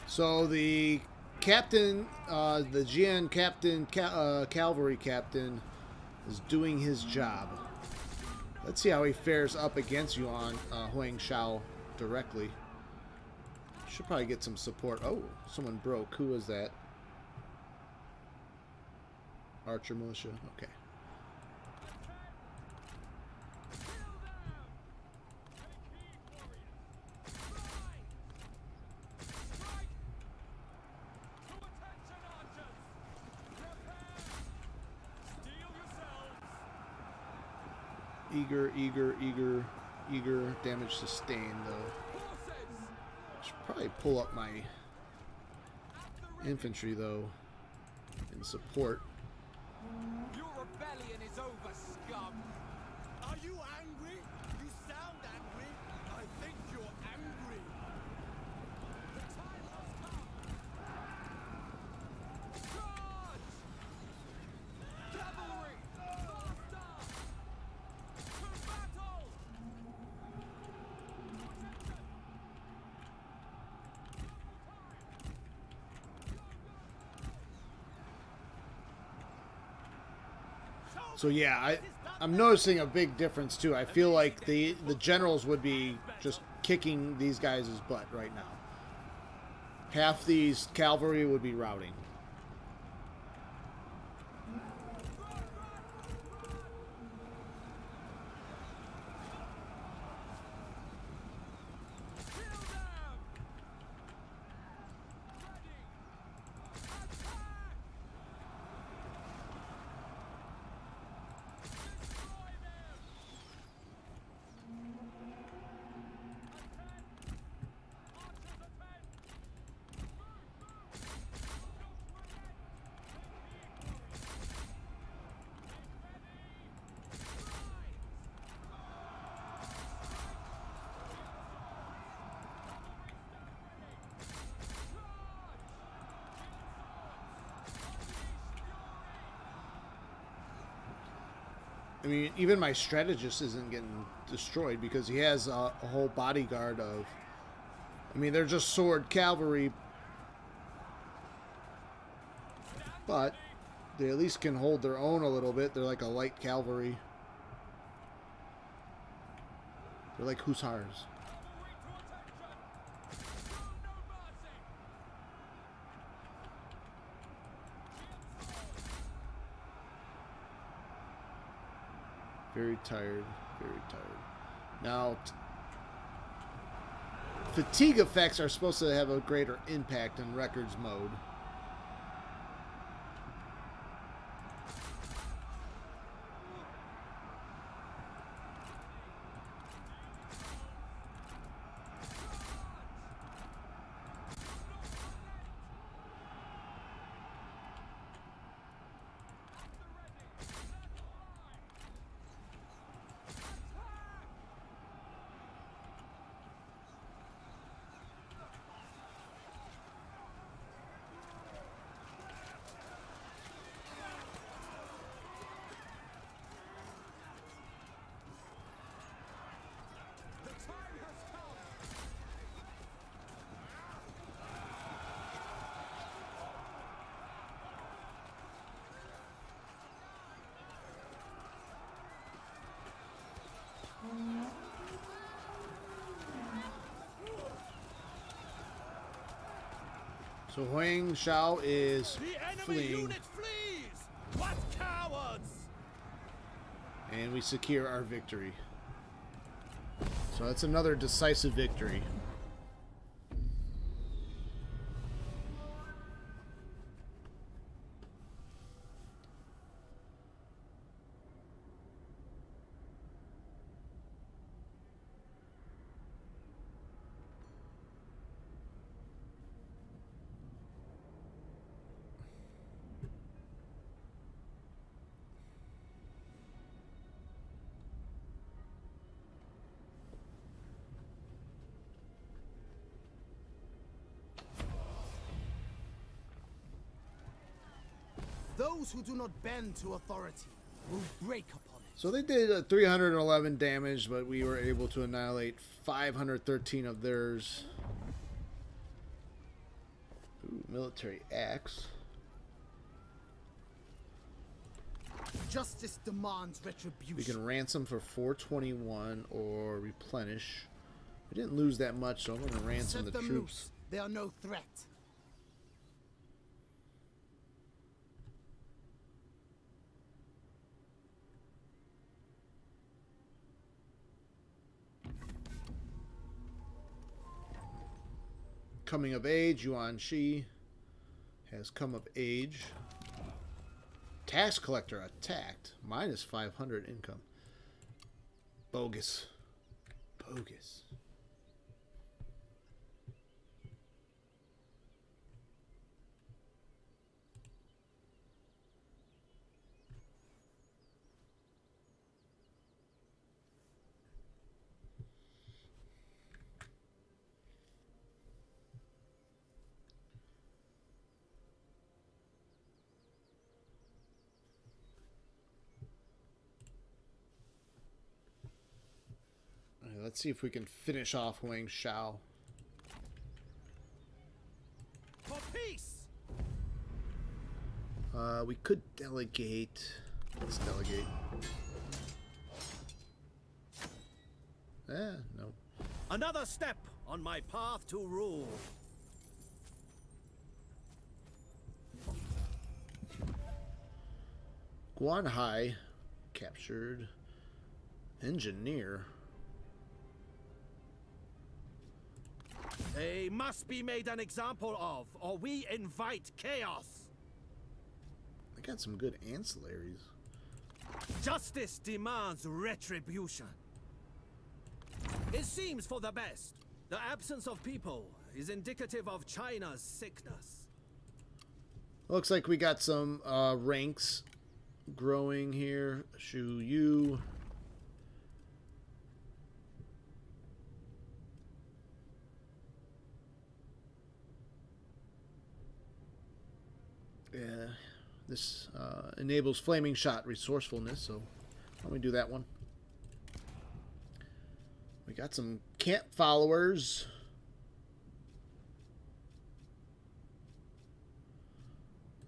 So the captain, the Jian captain, cavalry captain, is doing his job. Let's see how he fares up against Yuan Shao directly. Should probably get some support. Oh, someone broke. Who was that? Archer militia. Okay. Eager. Damage sustained, though. Should probably pull up my infantry, though, in support. Your rebellion is over, scum! Are you angry? You sound angry. I think you're angry. The time has come. Charge! Cavalry! Faster! To battle! So yeah, I'm noticing a big difference too. I feel like the generals would be just kicking these guys' butt right now. half these cavalry would be routing. I mean, even my strategist isn't getting destroyed because he has a whole bodyguard of... I mean, they're just sword cavalry. But they at least can hold their own a little bit. They're like a light cavalry. They're like hussars. Very tired, very tired. Now, fatigue effects are supposed to have a greater impact in records mode. So Yuan Shao is fleeing, flees! What cowards! and we secure our victory. So that's another decisive victory. Those who do not bend to authority will break upon it. So they did 311 damage, but we were able to annihilate 513 of theirs. Ooh, military axe. Justice demands retribution. We can ransom for 421 or replenish. We didn't lose that much, so I'm going to ransom the Set them troops. loose. They are no threat. Coming of age, Yuan Shi has come of age. Tax collector attacked. Minus 500 income. Bogus. Bogus. Let's see if we can finish off Yuan Shao. For peace. We could delegate. Let's delegate. No. Another step on my path to rule. Guanhai captured. Engineer. They must be made an example of, or we invite chaos. I got some good ancillaries. Justice demands retribution. It seems for the best. The absence of people is indicative of China's sickness. Looks like we got some ranks growing here. Shu Yu. Yeah, this enables flaming shot resourcefulness, so why don't we do that one? We got some camp followers.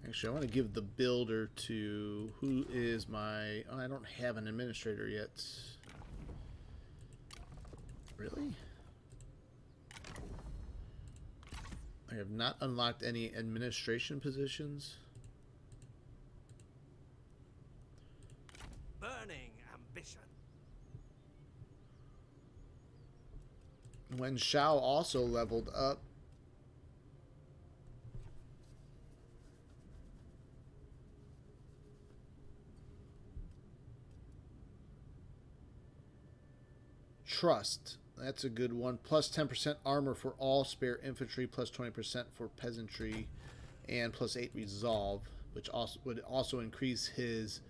Actually, I want to give the builder to who is my... Oh, I don't have an administrator yet. Really? I have not unlocked any administration positions. Burning ambition. Yuan Shao also leveled up. Trust. That's a good one. Plus 10% armor for all spare infantry, plus 20% for peasantry, and plus 8 resolve, which also would also increase his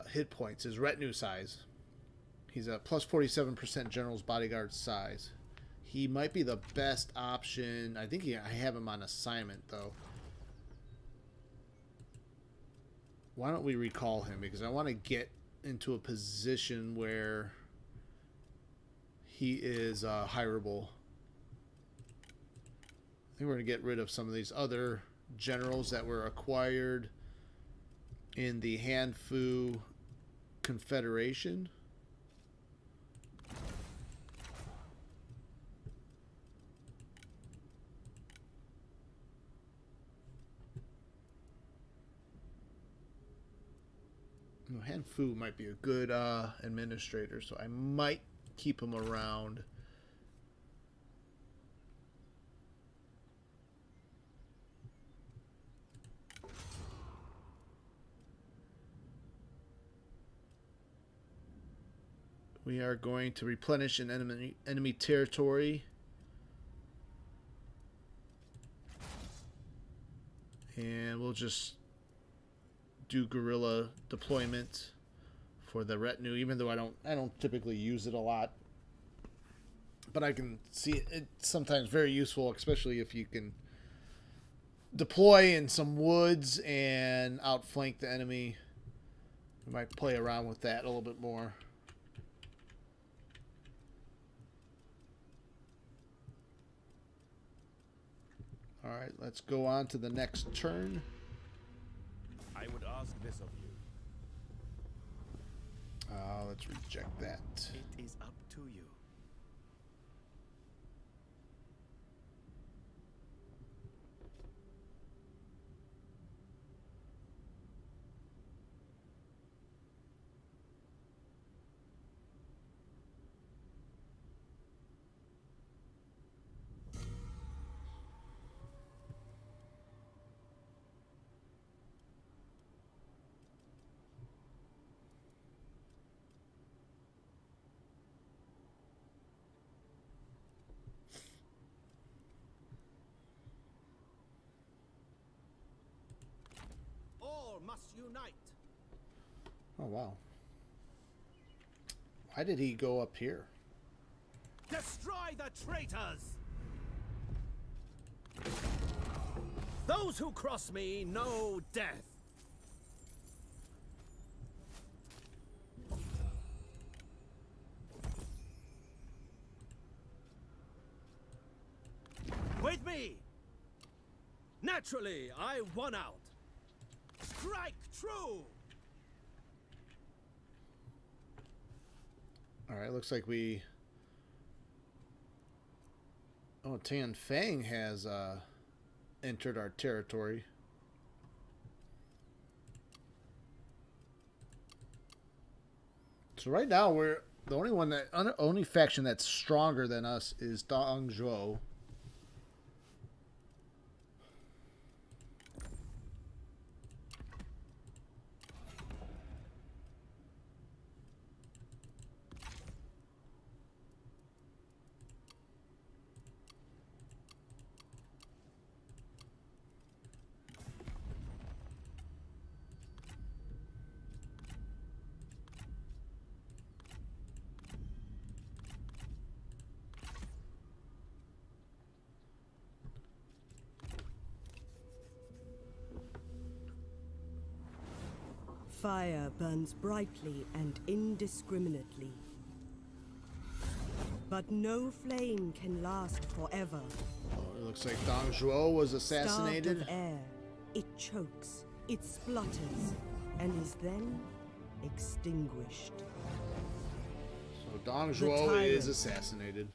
hit points, his retinue size. He's a plus 47% general's bodyguard size. He might be the best option. I think I have him on assignment, though. Why don't we recall him? Because I want to get into a position where he is hireable. I think we're going to get rid of some of these other generals that were acquired in the Hanfu Confederation. Hanfu might be a good administrator, so I might keep him around. We are going to replenish an enemy territory. And we'll just do guerrilla deployment for the retinue, even though I don't typically use it a lot, but I can see it's sometimes very useful, especially if you can deploy in some woods and outflank the enemy. We might play around with that a little bit more. All right, let's go on to the next turn. I would ask this of you. Let's reject that. It is up to you. Must unite. Oh, wow. Why did he go up here? Destroy the traitors. Those who cross me know death. With me. Naturally, I won out. Strike true! Alright, looks like we... Oh, Tan Fang has entered our territory. So right now we're the only one that only faction that's stronger than us is Dongzhuo. Fire burns brightly and indiscriminately. But no flame can last forever. Oh, it looks like Dongzhuo was assassinated. Starved of air, it chokes, it splutters, and is then extinguished. So Dongzhuo is assassinated.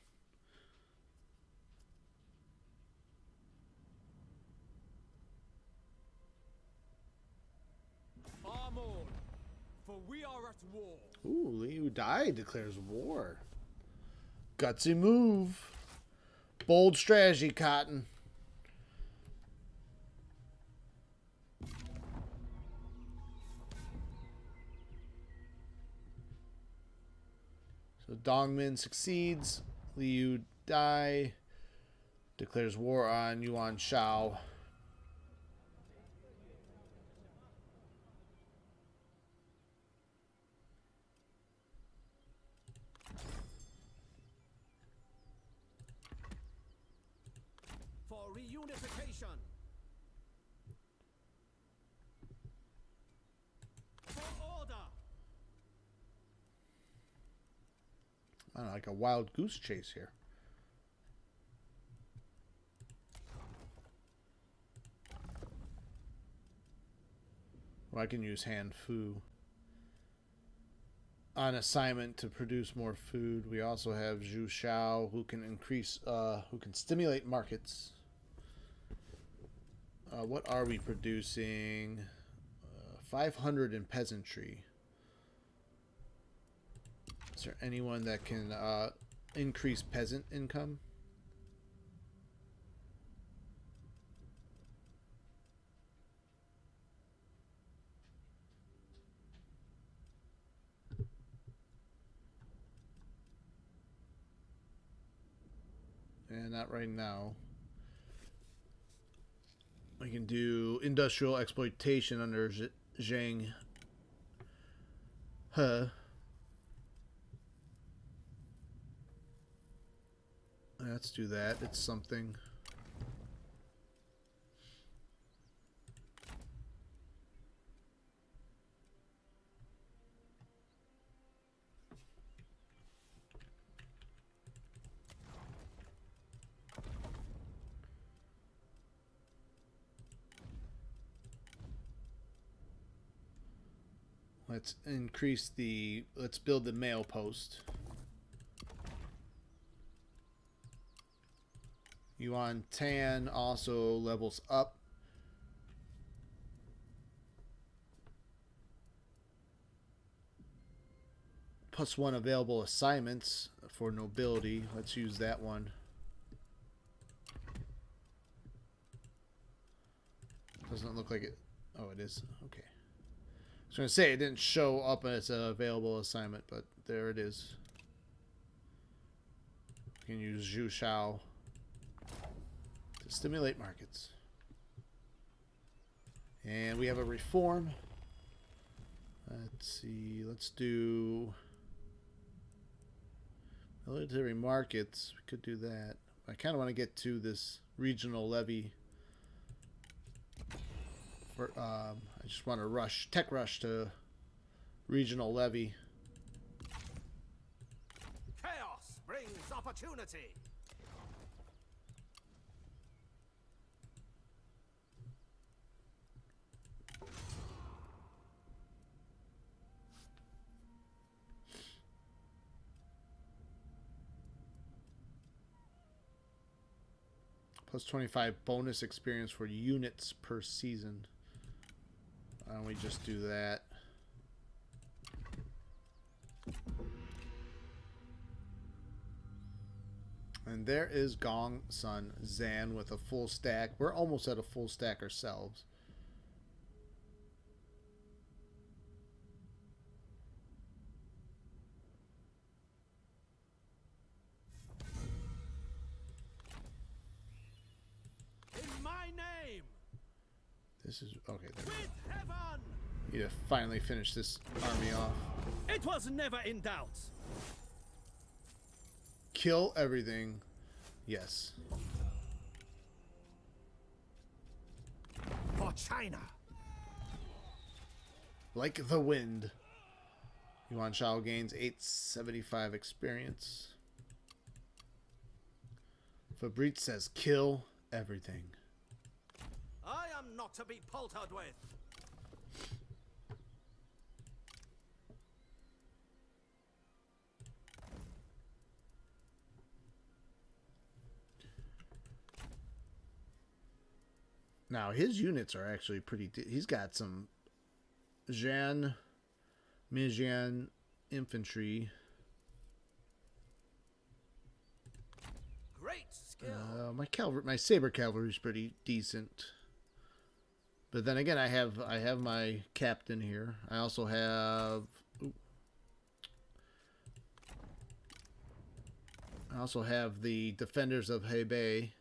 Armoury, for we are at war. Ooh, Liu Dai declares war. Gutsy move. Bold strategy, Cotton. So Dongmin succeeds. Liu Dai declares war on Yuan Shao. For reunification. For order. I don't know, like a wild goose chase here. Well, I can use Han Fu. On assignment to produce more food. We also have Zhu Shao, who can increase, who can stimulate markets. What are we producing? 500 in peasantry. Is there anyone that can increase peasant income? And not right now. I can do industrial exploitation under Zhang He. Let's do that. It's something. Let's increase the, let's build the mail post. Yuan Tan also levels up. +1 available assignments for nobility. Let's use that one. Doesn't look like it. Oh, it is. Okay. I was going to say it didn't show up as an available assignment, but there it is. You can use Zhu Shao to stimulate markets. And we have a reform. Let's see. Let's do military markets. We could do that. I kind of want to get to this regional levy. For, I just want to tech rush to regional levy. Chaos brings opportunity. +25 bonus experience for units per season. Why don't we just do that? And there is Gongsun Zan with a full stack. We're almost at a full stack ourselves. In my name. This is okay. There With heaven. we need to finally finish this army off. It was never in doubt. Kill everything. Yes. For China. Like the wind. Yuan Shao gains 875 experience. Fabrice says kill everything. I am not to be paltered with. Now his units are actually pretty. He's got some Mijian infantry. Great skill. My saber cavalry is pretty decent. But then again, I have my captain here. I also have. I also have the defenders of Hebei.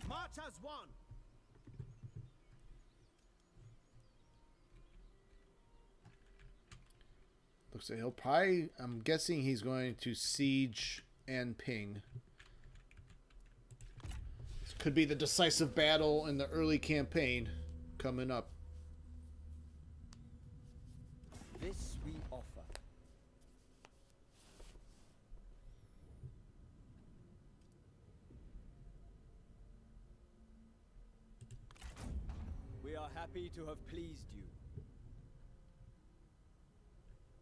March as one. Looks like he'll probably. I'm guessing he's going to siege and ping. This could be the decisive battle in the early campaign coming up. This we offer. We are happy to have pleased you.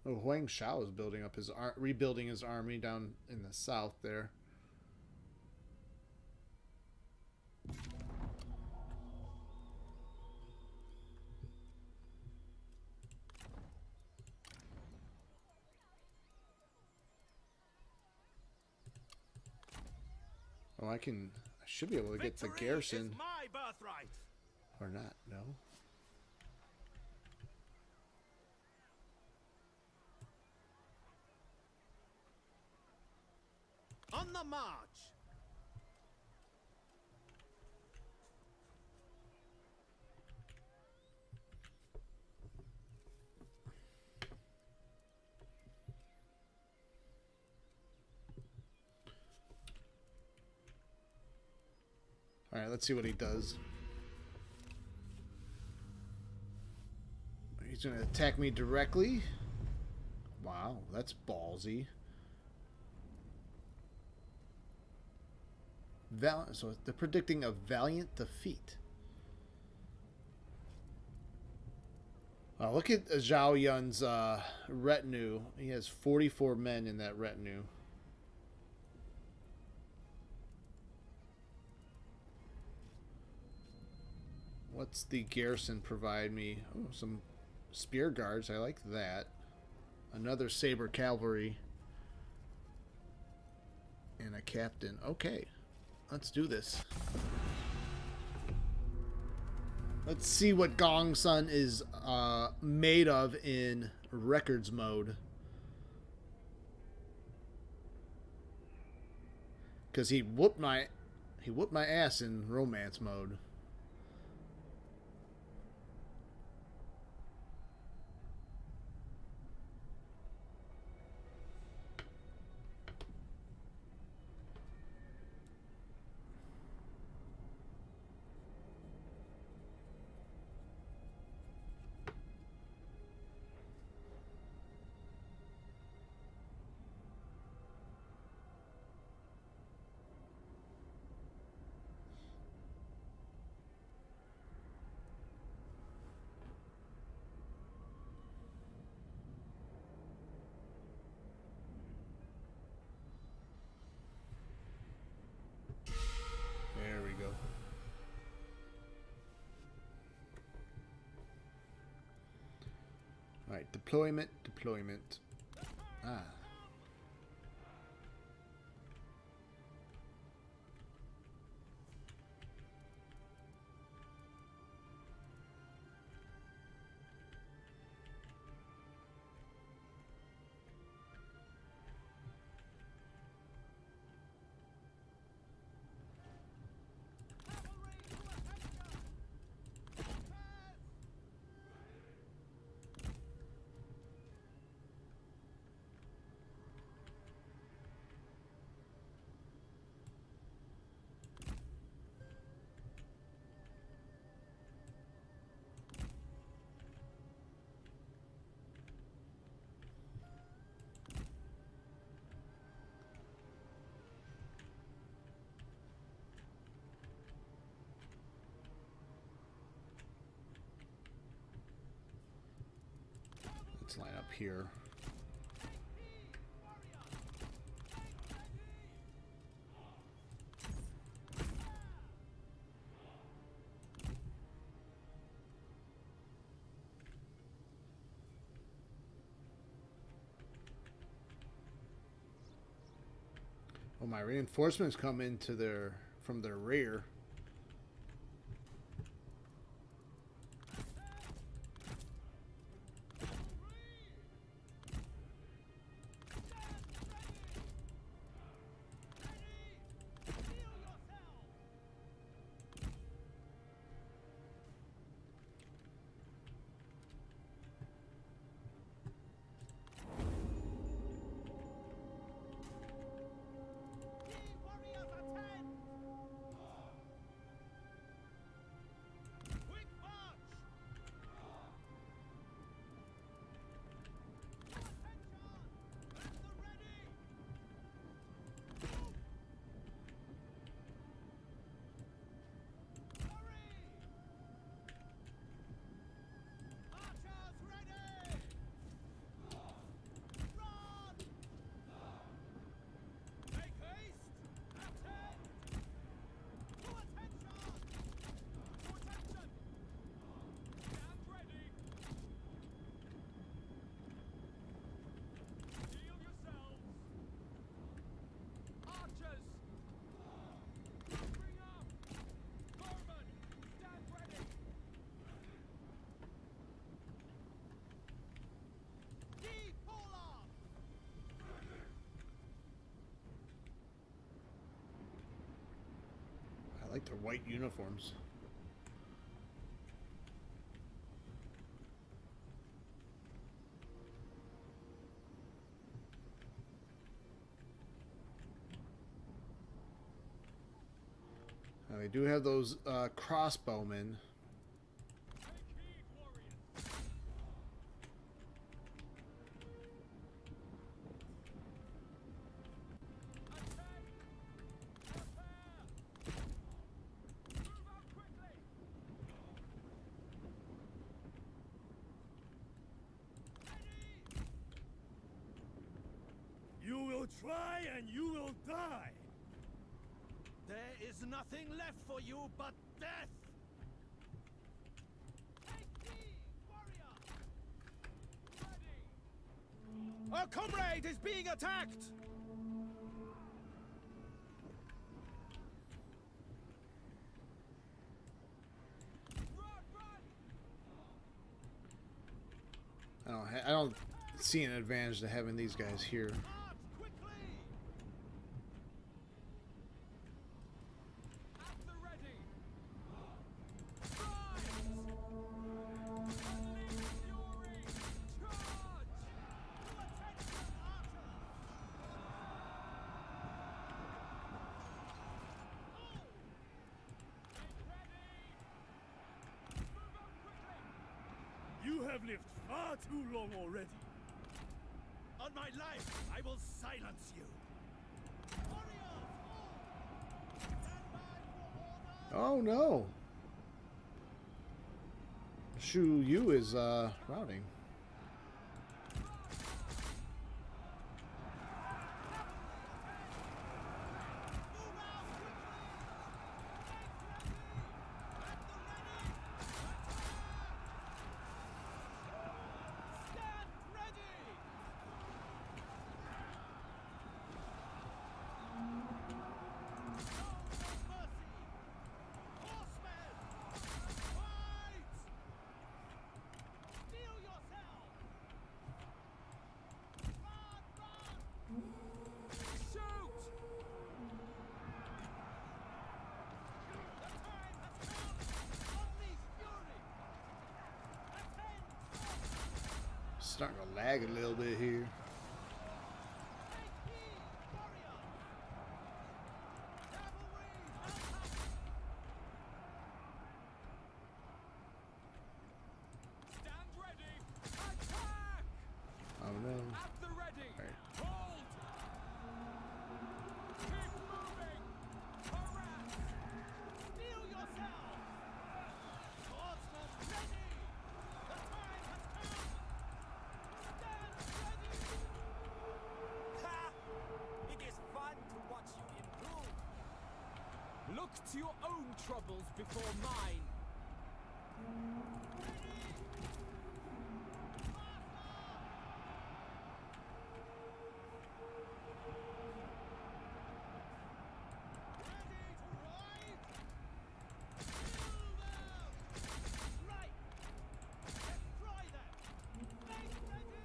Oh, Yuan Shao is building up his rebuilding his army down in the south there. Oh, I should be able to get the Victory garrison. is my birthright. Or not, no. On the march. Alright, let's see what he does. He's going to attack me directly. Wow, that's ballsy. So they're predicting a valiant defeat. Look at Zhao Yun's retinue. He has 44 men in that retinue. What's the garrison provide me? Oh, some spear guards. I like that. Another saber cavalry. And a captain. Okay. Let's do this. Let's see what Gongsun is made of in records mode. Because he whooped my ass in romance mode. Alright, deployment, deployment. Ah. Let's line up here. Well, my reinforcements come into from their rear. I like their white uniforms. Now, they do have those crossbowmen. You will try and you will die. There is nothing left for you but death. Our comrade is being attacked. I don't see an advantage to having these guys here. You have lived far too long already. On my life, I will silence you. Oh no! Shu Yu is routing. starting to lag a little bit here. Stand ready. Attack! Oh no. At the ready. Right. Hold. Keep moving. Harass. Steel yourself! Swordsman ready! The time has come! Stand ready! Ha! It is fun to watch you improve. Look to your own troubles before mine. Ready to rise? Kill them! Right! Destroy them! Make ready!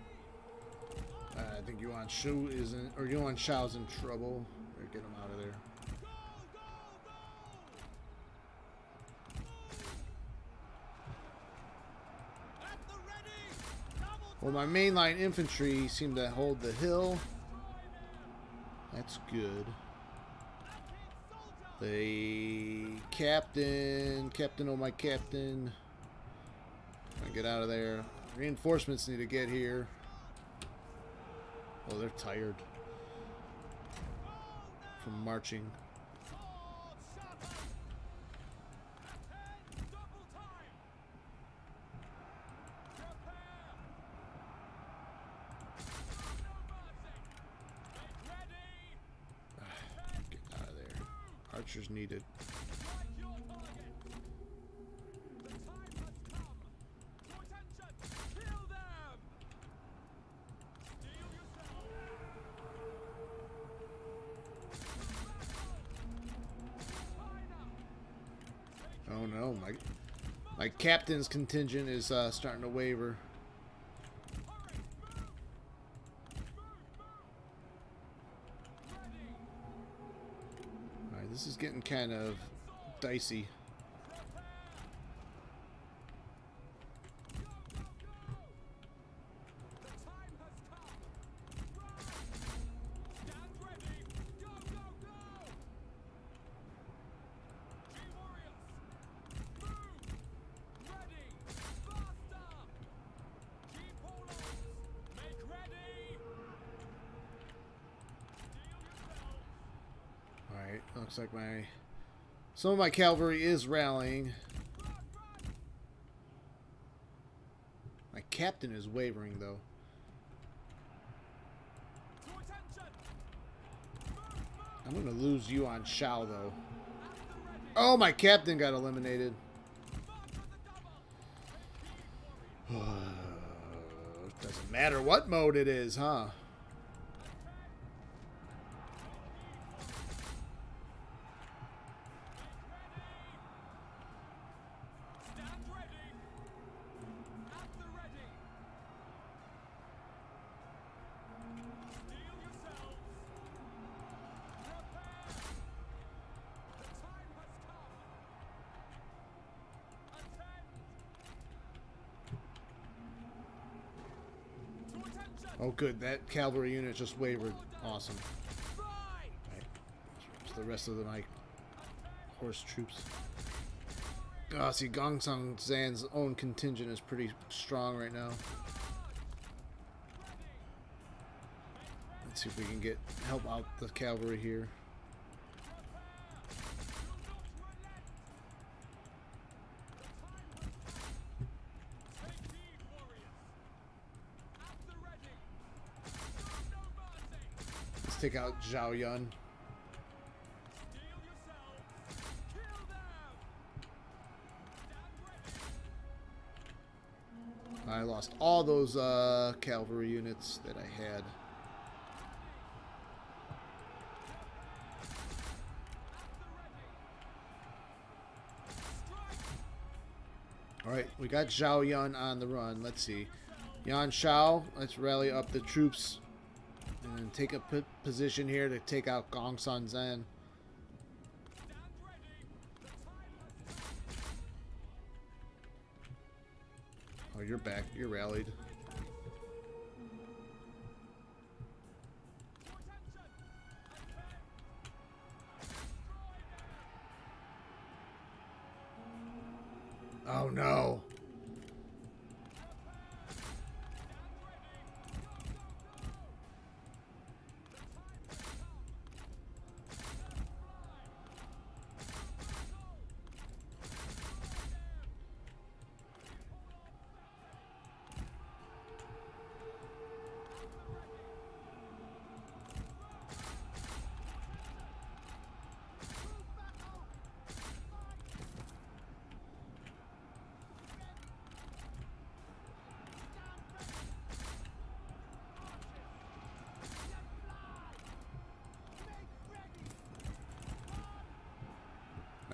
I think Yuan Shao is in, or Yuan Shao's in trouble. Or get him out of there. Go, go, go! At the ready! Double Well, my mainline infantry seem to hold the hill. That's good. The captain, oh my captain. I get out of there. Reinforcements need to get here. Oh, they're tired from marching. sword sharpened! Attend! Double time. Prepare. No mercy. Make ready. Get out of there. Archers needed. Strike your target. The time has come. To attention. Kill them. Steel yourself. Oh no, my captain's contingent is starting to waver. Hurry. Move. Ready. All right, this is getting kind of dicey. Go, go, go. The time has come. Run. Stand ready. Go, go, go. G-Warriors. Move. Ready. Faster. G-Polos. Make ready. Steel yourselves. All right, looks like some of my cavalry is rallying. Run, run. My captain is wavering though. To attention. Move, move. I'm gonna lose Yuan Shao though. At the ready. Oh, my captain got eliminated. March on the double. Take heed, warriors. Doesn't matter what mode it is, huh? Stand ready. At the ready. Steel yourselves. Prepare. The time has come. Attend. To attention. Oh, good. That cavalry unit just wavered. Awesome. Fight. Right. So the rest of my horse troops. Oh, see, Gongsan Zan's own contingent is pretty strong right now. Let's see if we can help out the cavalry here. Take heed, warriors. At the ready. No mercy. Let's take out Zhao Yun. Steel yourselves. Kill them. Stand ready. I lost all those cavalry units that I had. All right, we got Zhao Yun on the run. Let's see. Yuan Shao, let's rally up the troops and take a position here to take out Gongsan Zan. Stand ready. The time has come. Oh, you're back. You're rallied.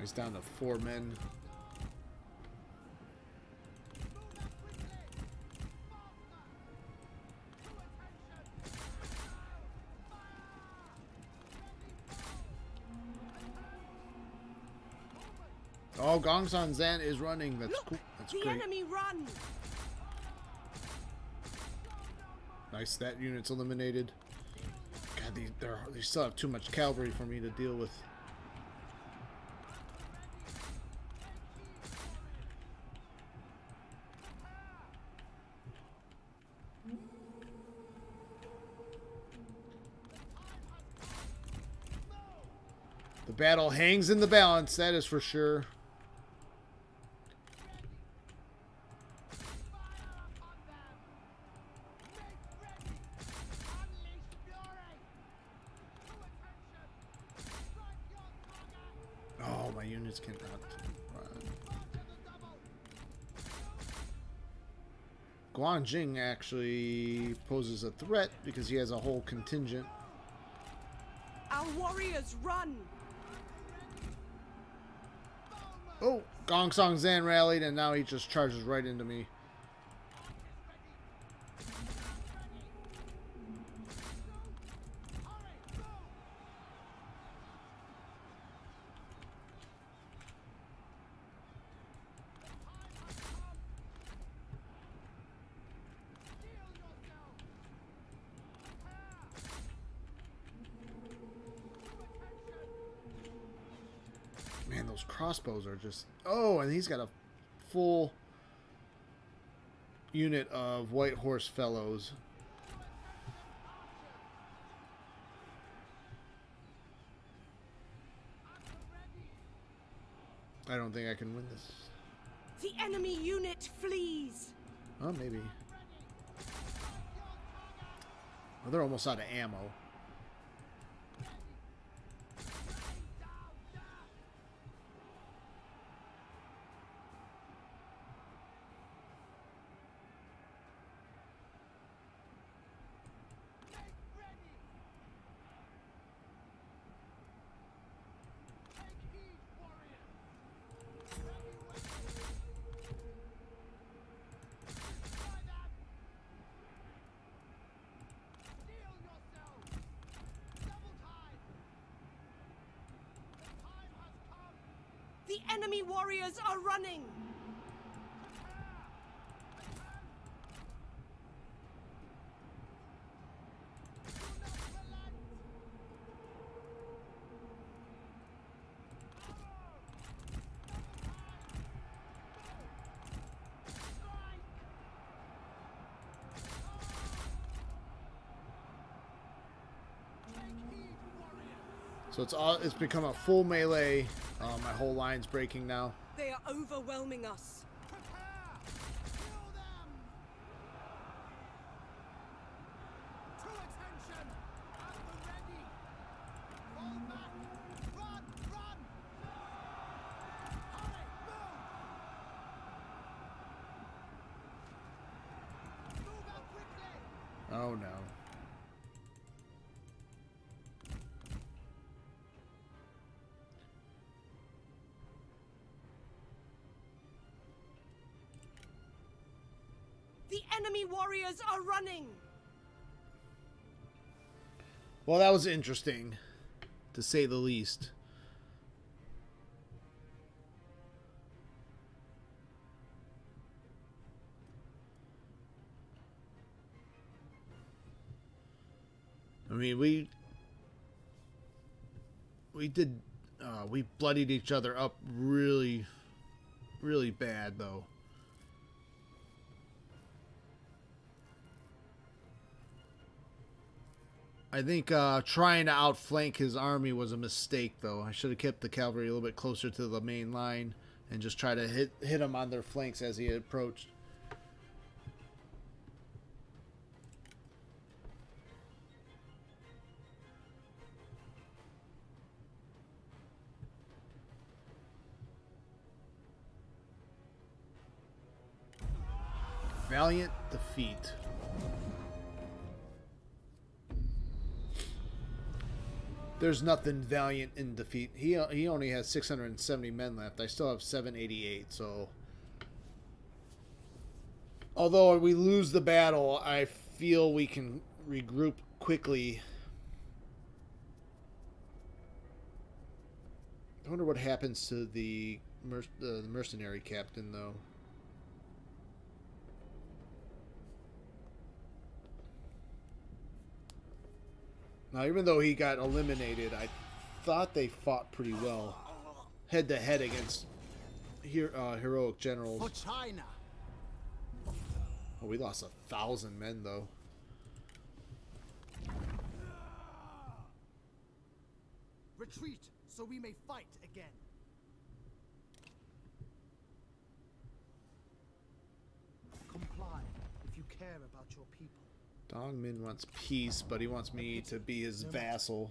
He's down to 4 men. Oh, Gongsan Zan is running. That's Look, cool. That's the great. enemy run. Nice, that unit's eliminated. God, they still have too much cavalry for me to deal with. The battle hangs in the balance, that is for sure. Oh, my units cannot run. Guanjing actually poses a threat because he has a whole contingent. Our warriors run. Oh, Gongsan Zan rallied and now he just charges right into me. Man, those crossbows are just... Oh, and he's got a full unit of White Horse Fellows. I don't think I can win this. The enemy unit flees. Oh, maybe. Well, they're almost out of ammo. The enemy warriors are running. So it's become a full melee. My whole line's breaking now. They are overwhelming us. Oh no. The enemy warriors are running. Well, that was interesting, to say the least. I mean, we bloodied each other up really, really bad, though. I think trying to outflank his army was a mistake, though. I should have kept the cavalry a little bit closer to the main line and just try to hit them on their flanks as he approached. Valiant defeat. There's nothing valiant in defeat. He only has 670 men left. I still have 788, so... Although we lose the battle, I feel we can regroup quickly. I wonder what happens to the mercenary captain, though. Now, even though he got eliminated, I thought they fought pretty well, head to head against heroic generals. For China. Oh, we lost 1,000 men, though. Retreat, so we may fight again. Comply if you care about your people. Dongmin wants peace, but he wants me to be his vassal.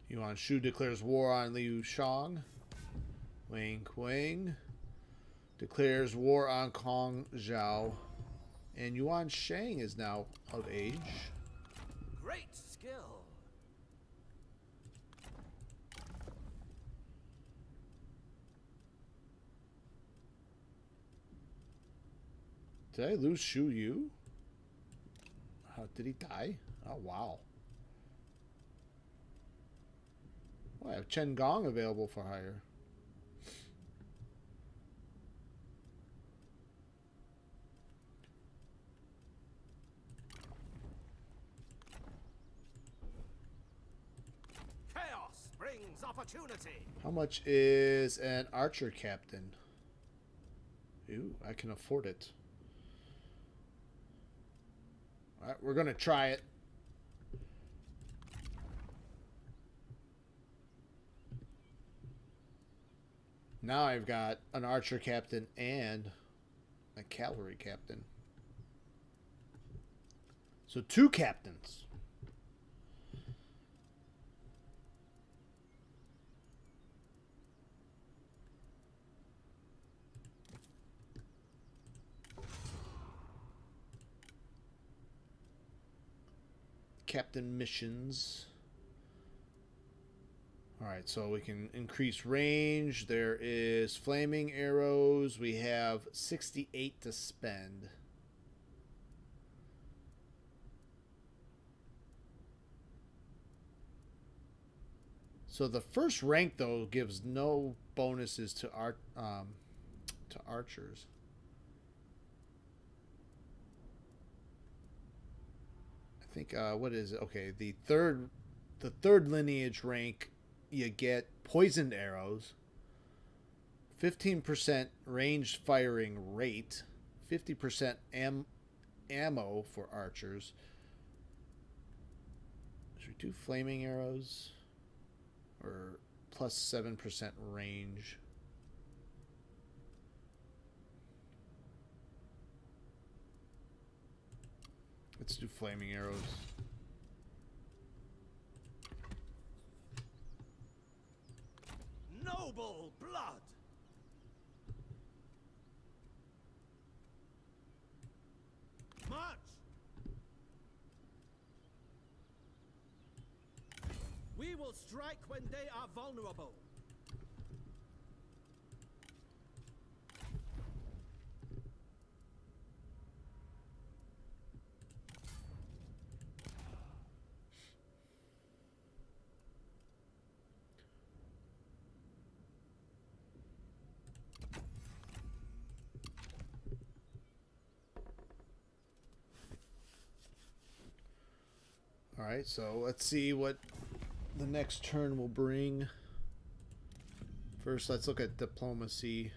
Yuan Shao declares war on Liu Shang. Wang Kuang declares war on Cao Cao. And Yuan Shang is now of age. Great skill. Did I lose Shu Yu? Did he die? Oh, wow. Well, I have Chen Gong available for hire. Chaos brings opportunity. How much is an archer captain? Ooh, I can afford it. Alright, we're going to try it. Now I've got an archer captain and a cavalry captain. So 2 captains. Captain missions. Alright, so we can increase range. There is flaming arrows. We have 68 to spend. So the first rank, though, gives no bonuses to archers. I think what is it? Okay, the third lineage rank, you get poisoned arrows, 15% ranged firing rate, 50% ammo for archers. Should we do flaming arrows? Or plus 7% range? Let's do flaming arrows. Noble blood. March. We will strike when they are vulnerable. Alright, so let's see what the next turn will bring. First, let's look at diplomacy.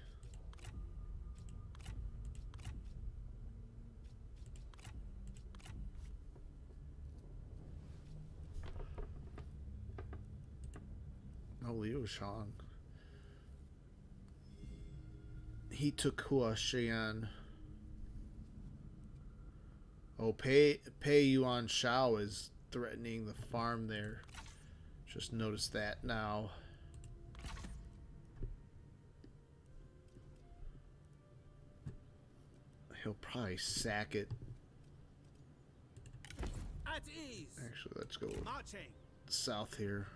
Oh, Liu Shang. He took Hua Xian. Oh, Pei Yuan Shao is threatening the farm there. Just noticed that now. He'll probably sack it. At ease. Actually, let's go Marching. south here.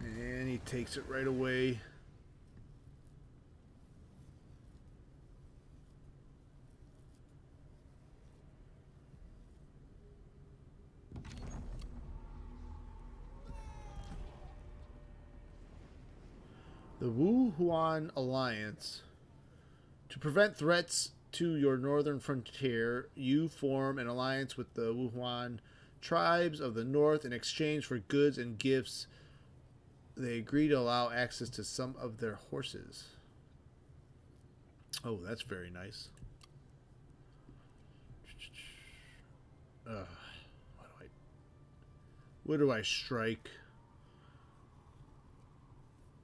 And he takes it right away. The Wuhuan Alliance. To prevent threats to your northern frontier, you form an alliance with the Wuhuan tribes of the north in exchange for goods and gifts. They agree to allow access to some of their horses. Oh, that's very nice. What do I strike?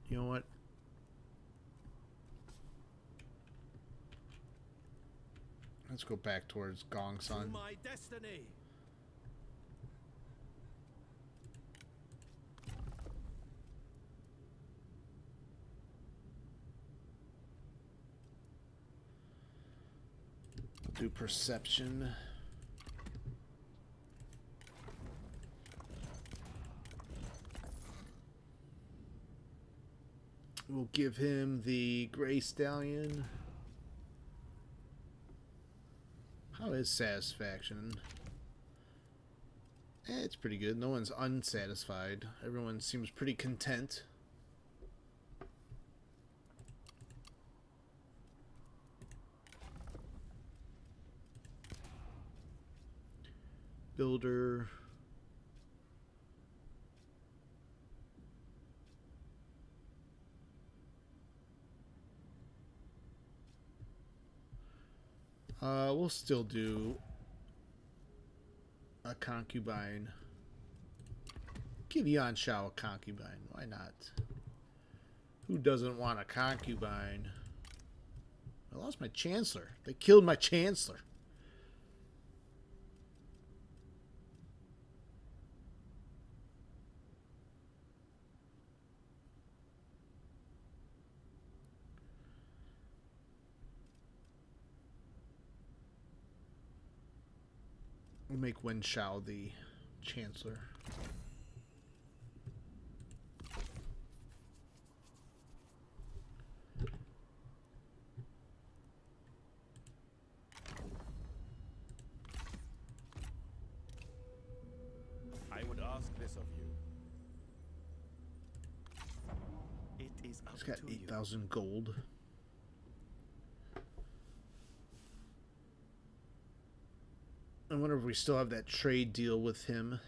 You know what? Let's go back towards Gongsun. To my destiny. Do perception. We'll give him the Gray Stallion. How is satisfaction? It's pretty good. No one's unsatisfied. Everyone seems pretty content. Builder. We'll still do a concubine. Give Yuan Shao a concubine. Why not? Who doesn't want a concubine? I lost my chancellor. They killed my chancellor. We'll make Yuan Shao the chancellor. I would ask this of you. It is up He's got to you. 8,000 gold. I wonder if we still have that trade deal with him.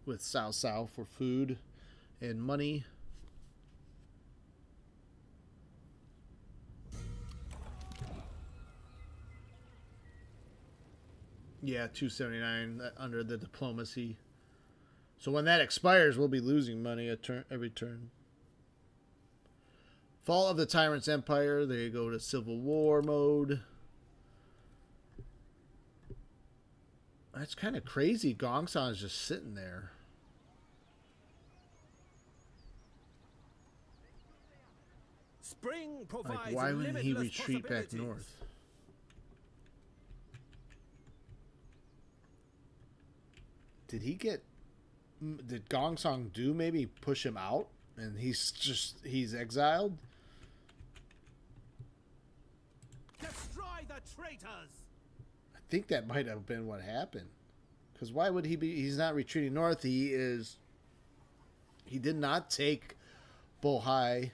With Cao Cao for food and money. Yeah, 279 under the diplomacy. So when that expires, we'll be losing money every turn. Fall of the Tyrant's Empire. There you go to Civil War mode. That's kind of crazy. Gongsan is just sitting there. Spring provides Like, why wouldn't he limitless retreat back possibilities. north? Did he get... Did Gongsan do maybe push him out? And he's exiled? Destroy the traitors. I think that might have been what happened. Because why would he be... He's not retreating north. He did not take Bohai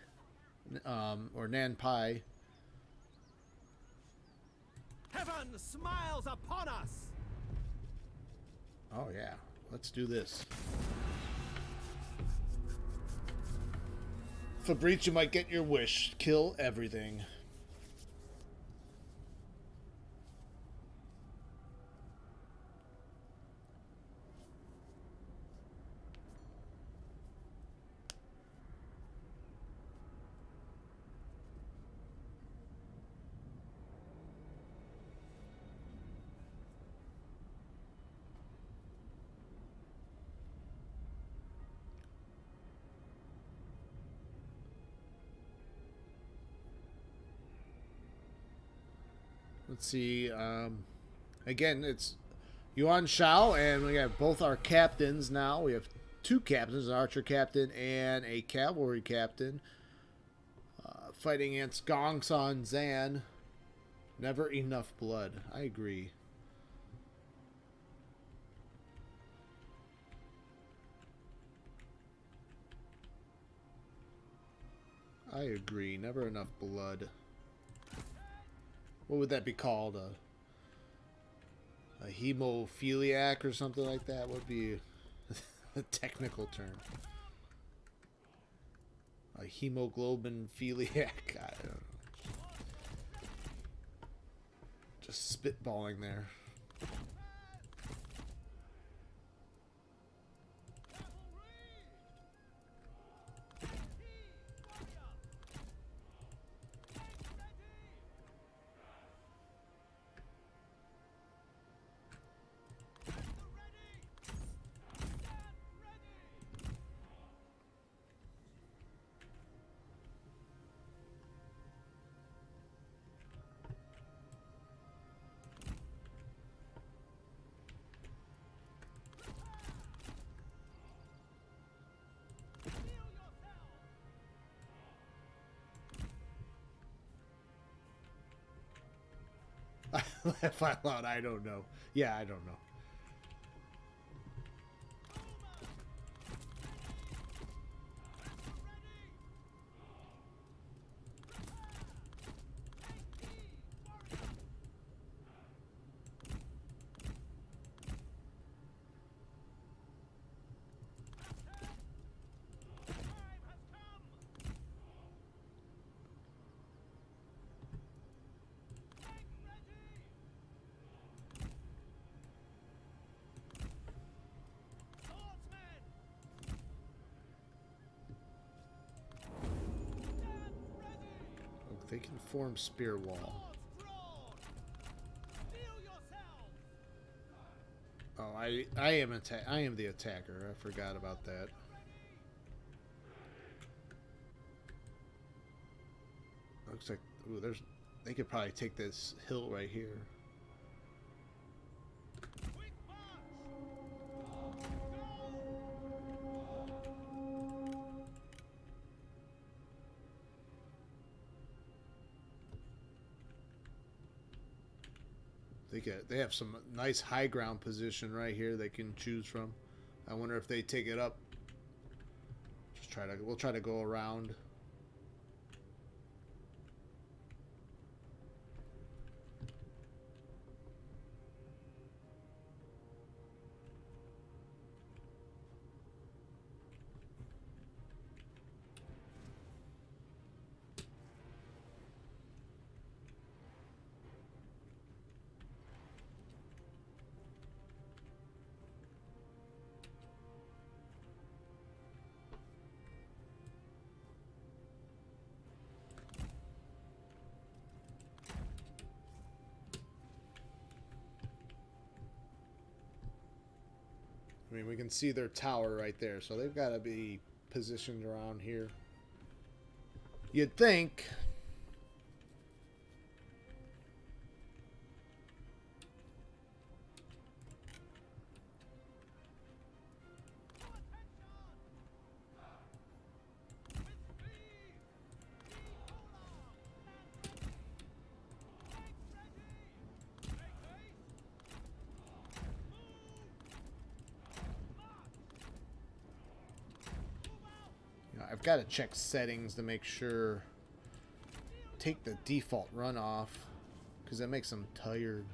or Nanpai. Heaven smiles upon us. Oh, yeah. Let's do this. Fabrice, you might get your wish. Kill everything. Let's see. Again, it's Yuan Shao, and we have both our captains now. We have two captains, an archer captain and a cavalry captain, fighting against Gongsan Zan. Never enough blood. I agree. I agree. Never enough blood. What would that be called? A hemophiliac or something like that would be a technical term. A hemoglobin philiac. I don't know. Just spitballing there. Laugh out loud. I don't know. Yeah, I don't know. They can form spear wall. Oh, I am the attacker. I forgot about that. Looks like they could probably take this hill right here. They have some nice high ground position right here they can choose from. I wonder if they take it up. We'll try to go around. I mean, we can see their tower right there, so they've got to be positioned around here. You'd think. I've got to check settings to make sure. Take the default run off, because that makes them tired.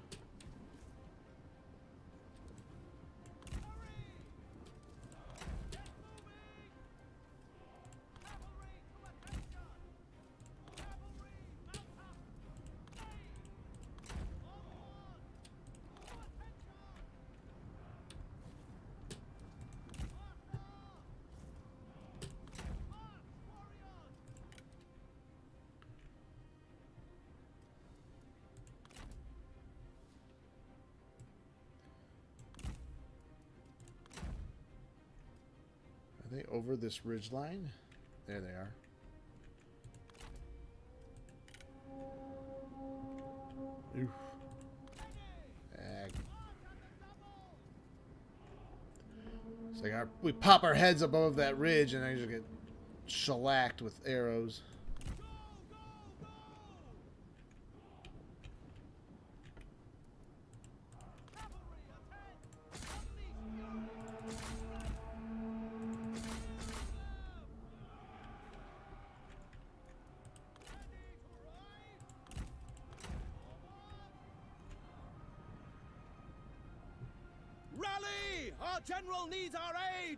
they over this ridge line? There they are. Oof. It's like we pop our heads above that ridge and I just get shellacked with arrows. Rally! Our general needs our aid!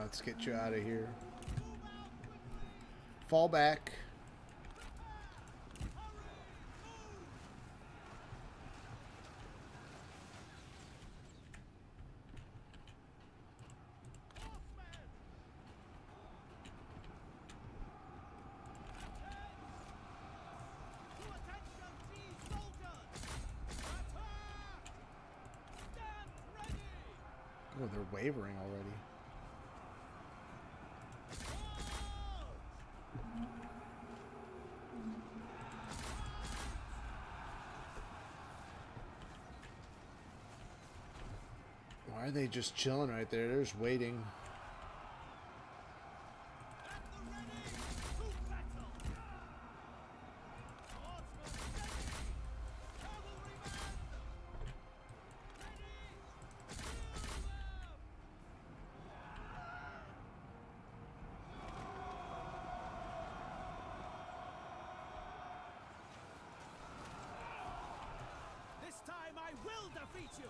Let's get you out of here. Fall back. Oh, they're wavering already. Why are they just chilling right there? They're just waiting. This time I will defeat you!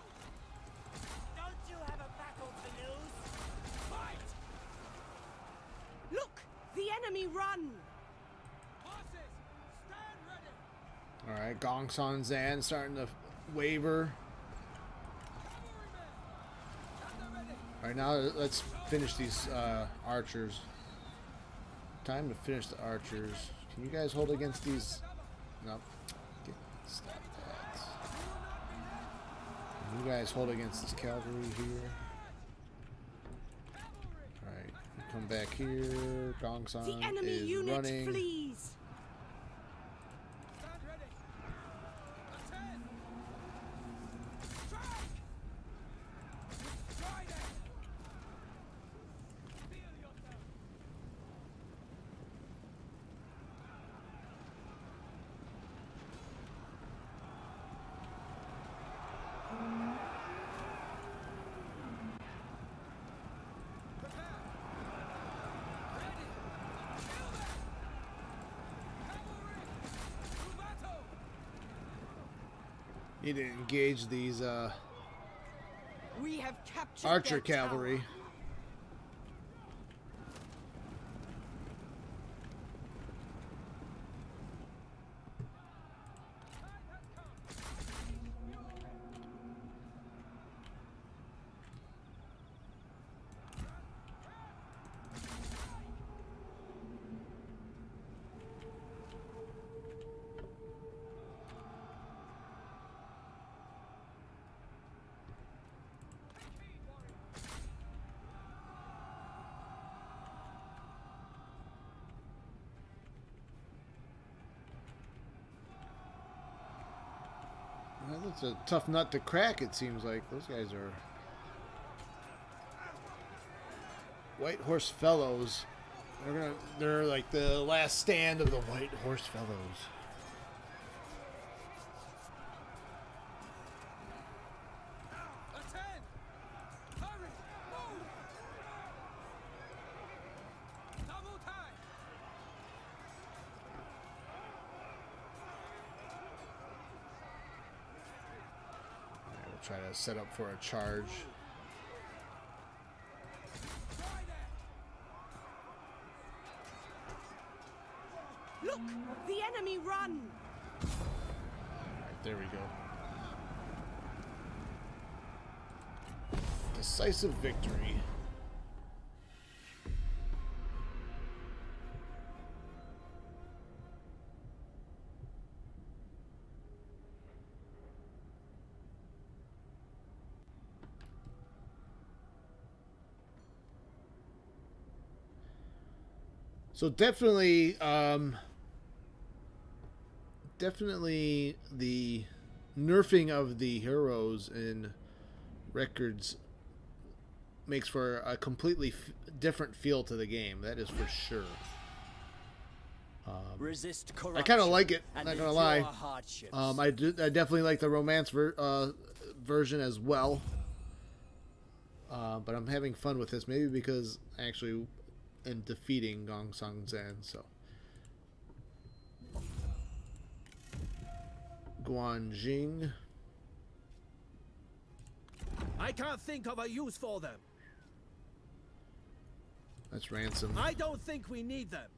Don't you have a battle to lose? Fight! Look! The enemy run! Horses, stand ready. Alright, Gongsan Zan starting to waver. Alright, now let's finish these archers. Time to finish the archers. Can you guys hold against these? Nope. Stop that. Can you guys hold against this cavalry here? Alright, come back here. Gongsan The enemy is unit running. flees! Stand ready. Attend. Strike! Destroy them. Feel yourself. Prepare. Ready. Kill them. Cavalry. To battle. Need to engage these We have captured archer their cavalry. tower. It's a tough nut to crack, it seems like. Those guys are White Horse Fellows. They're like the last stand of the White Horse Fellows. Attend! Hurry! Move! Double time! Alright, we'll try to set up for a charge. Try that! Look! The enemy run! Alright, there we go. Decisive victory. So definitely, definitely the nerfing of the heroes in Records makes for a completely different feel to the game. That is for sure. Resist corruption. I kind of like it. and Not gonna endure lie. hardships. I definitely like the romance version as well. But I'm having fun with this, maybe because I actually am defeating Gongsan. So Guanjing. I can't think of a use for them. That's ransom. I don't think we need them.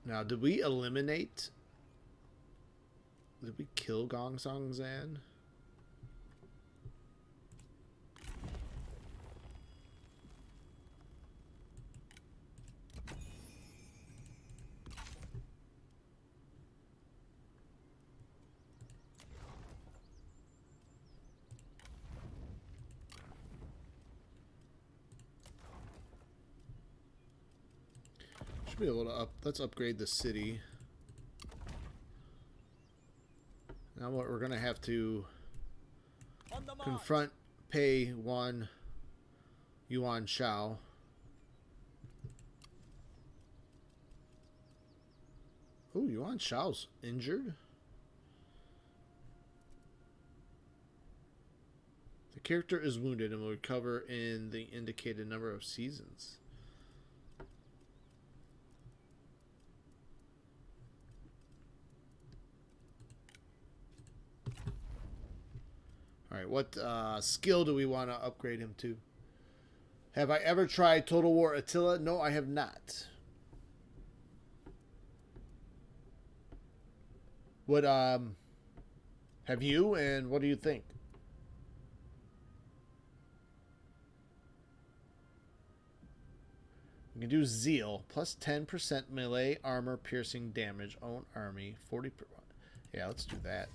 Now, did we eliminate? Did we kill Gongsan? Should be able to let's upgrade the city. Now what we're gonna have to On the march. confront pay one Yuan Shao. Oh, Yuan Shao's injured. The character is wounded and will recover in the indicated number of seasons. Alright, what skill do we want to upgrade him to? Have I ever tried Total War Attila? No, I have not. What, have you, and what do you think? We can do Zeal, plus 10% melee armor piercing damage, own army, 40%. Yeah, let's do that.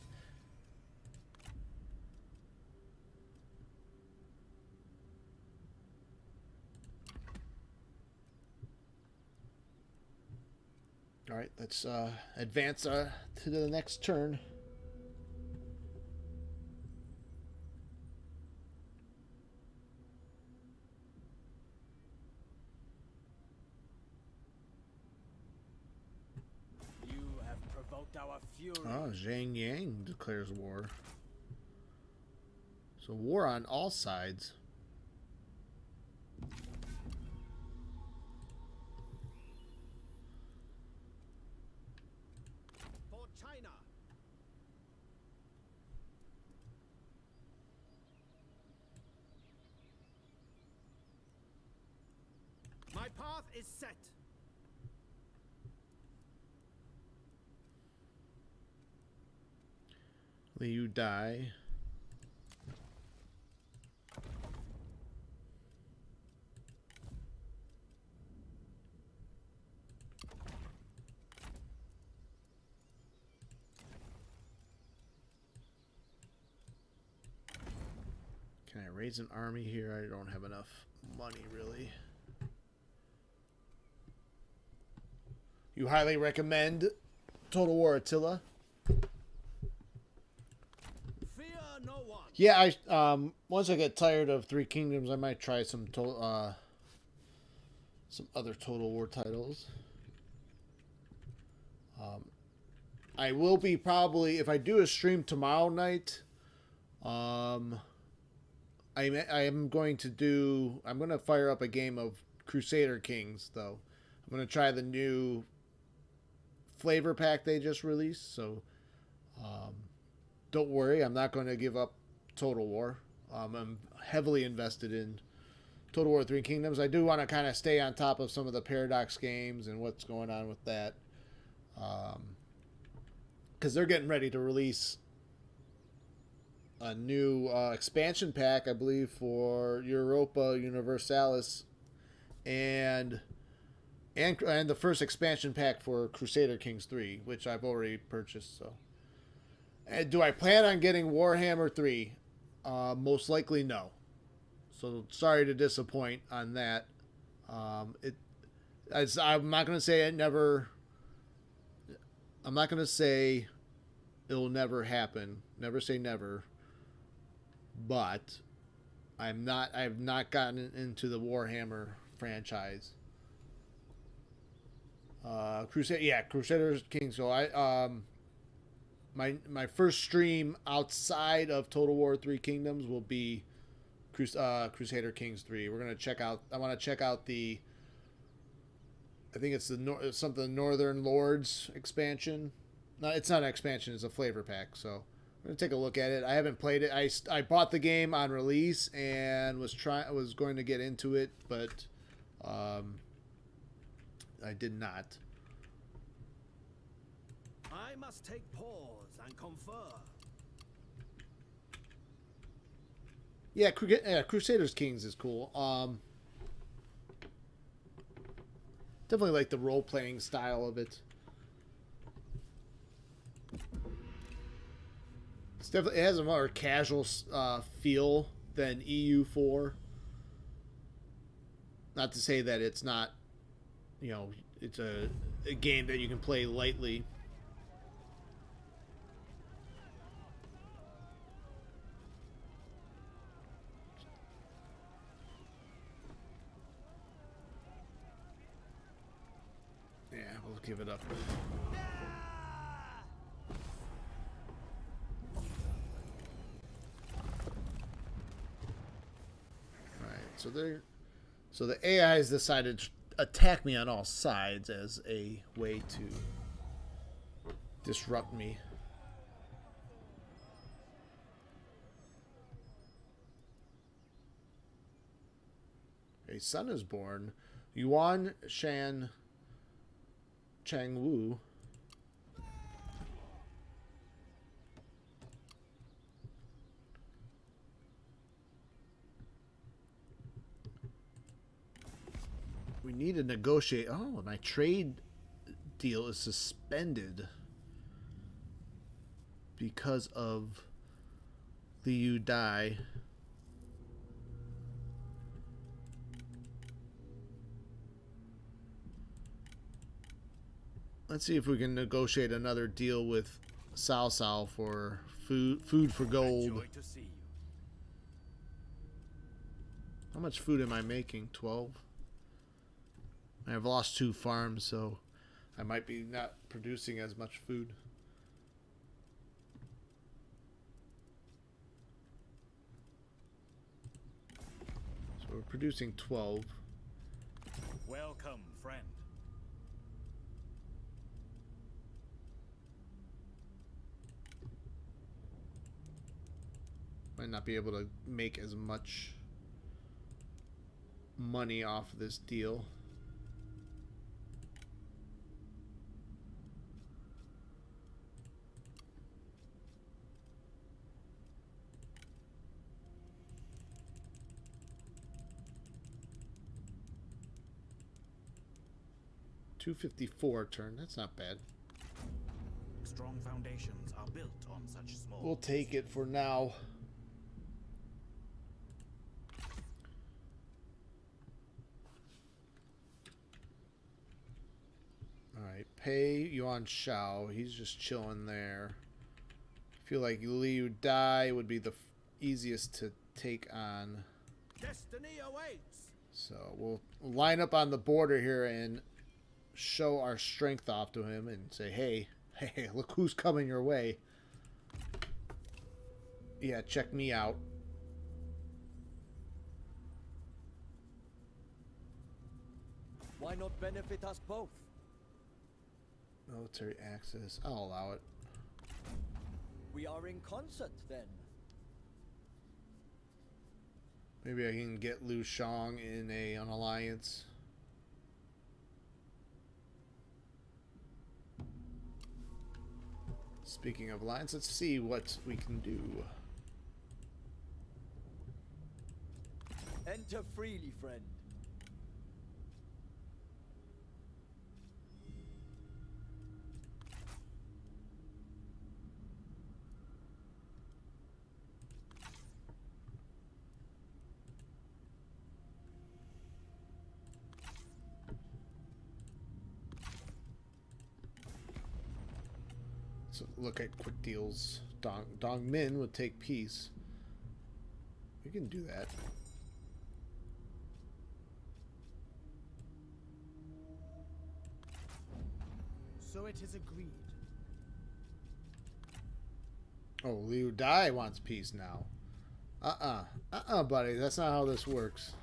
All right, let's advance to the next turn. You have provoked our fury. Oh, Zhang Yang declares war. So war on all sides. For China. My path is set. Liu die. Can I raise an army here? I don't have enough money, really. You highly recommend Total War Attila? Yeah, I once I get tired of Three Kingdoms, I might try some other Total War titles. I will be probably, if I do a stream tomorrow night, I am going to fire up a game of Crusader Kings though. I'm going to try the new flavor pack they just released, so don't worry, I'm not going to give up Total War. I'm heavily invested in Total War Three Kingdoms. I do want to kind of stay on top of some of the Paradox games and what's going on with that. Because they're getting ready to release a new expansion pack, I believe, for Europa Universalis, and the first expansion pack for Crusader Kings 3, which I've already purchased. So, and do I plan on getting Warhammer 3? Most likely no. So sorry to disappoint on that. I'm not going to say it never. I'm not going to say it'll never happen. Never say never. But I've not gotten into the Warhammer franchise. Crusader Kings. So my first stream outside of Total War Three Kingdoms will be Crusader Kings 3. We're gonna check out. I want to check out the. I think it's something Northern Lords expansion. No, it's not an expansion. It's a flavor pack. So I'm gonna take a look at it. I haven't played it. I bought the game on release and was going to get into it, but I did not. I must take pause and confer. Yeah, Crusaders Kings is cool. Definitely like the role-playing style of it. It has a more casual feel than EU4. Not to say that it's not, it's a game that you can play lightly. Yeah, we'll give it up. So the AI has decided to attack me on all sides as a way to disrupt me. A son is born. Yuan Shan Changwu. We need to negotiate. Oh, my trade deal is suspended because of Liu Dai. Let's see if we can negotiate another deal with Cao Cao for food for gold. Joy to see you. How much food am I making? 12? I've lost 2 farms, so I might be not producing as much food. So we're producing 12. Welcome, friend. Might not be able to make as much money off of this deal. $254 turn. That's not bad. Strong foundations are built on such small. We'll take it for now. Alright, pay Yuan Shao. He's just chilling there. I feel like Liu Dai would be the easiest to take on. Destiny awaits. So we'll line up on the border here and show our strength off to him and say, hey, look who's coming your way. Yeah, check me out. Why not benefit us both? Military access. I'll allow it. We are in concert then. Maybe I can get Liu Shang in an alliance. Speaking of alliance, let's see what we can do. Enter freely, friend. So look at quick deals. Dong Min would take peace. We can do that. So it is agreed. Oh, Liu Dai wants peace now. Buddy. That's not how this works.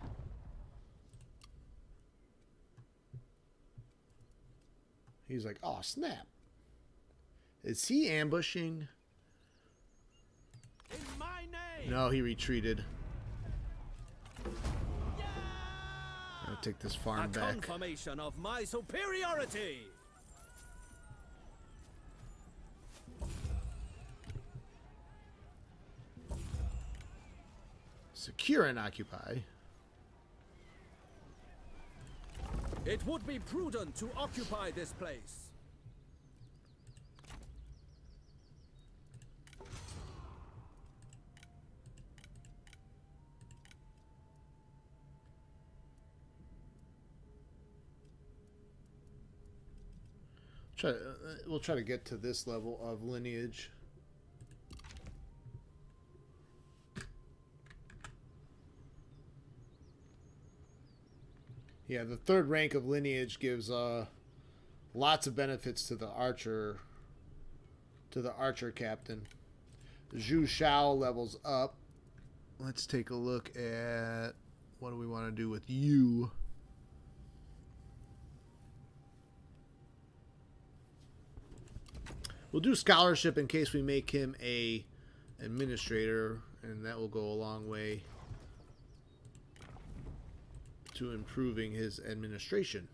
He's like, oh, snap. Is he ambushing? In my name. No, he retreated. I'll take this farm A back. confirmation of my superiority. Secure and occupy. It would be prudent to occupy this place. We'll try to get to this level of lineage. Yeah, the third rank of lineage gives lots of benefits to the archer captain. Zhu Shao levels up. Let's take a look at what do we want to do with you. We'll do scholarship in case we make him a administrator, and that will go a long way to improving his administration.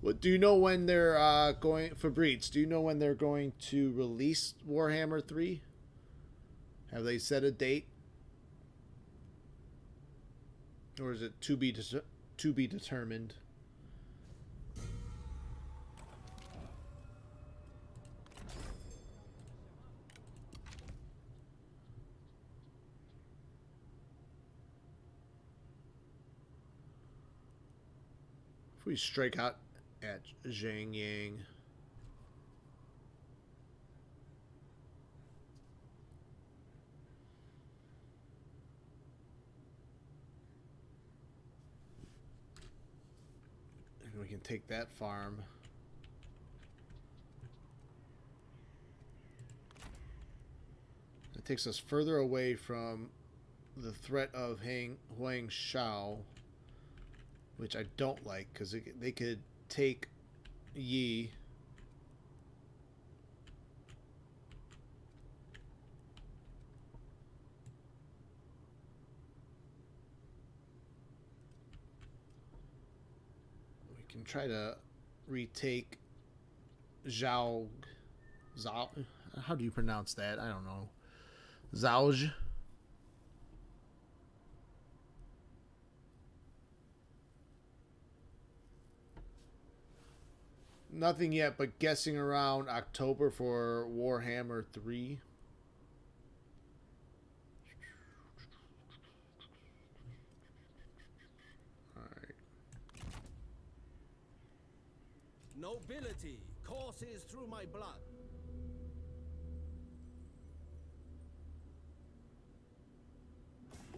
What do you know when they're going, Fabrice? Do you know when they're going to release Warhammer 3? Have they set a date, or is it to be determined? If we strike out at Zhang Yang, and we can take that farm. It takes us further away from the threat of Yuan Shao, which I don't like, because they could take Yi. We can try to retake Zhao. How do you pronounce that? I don't know. Zhao. Nothing yet, but guessing around October for Warhammer 3. Nobility courses through my blood.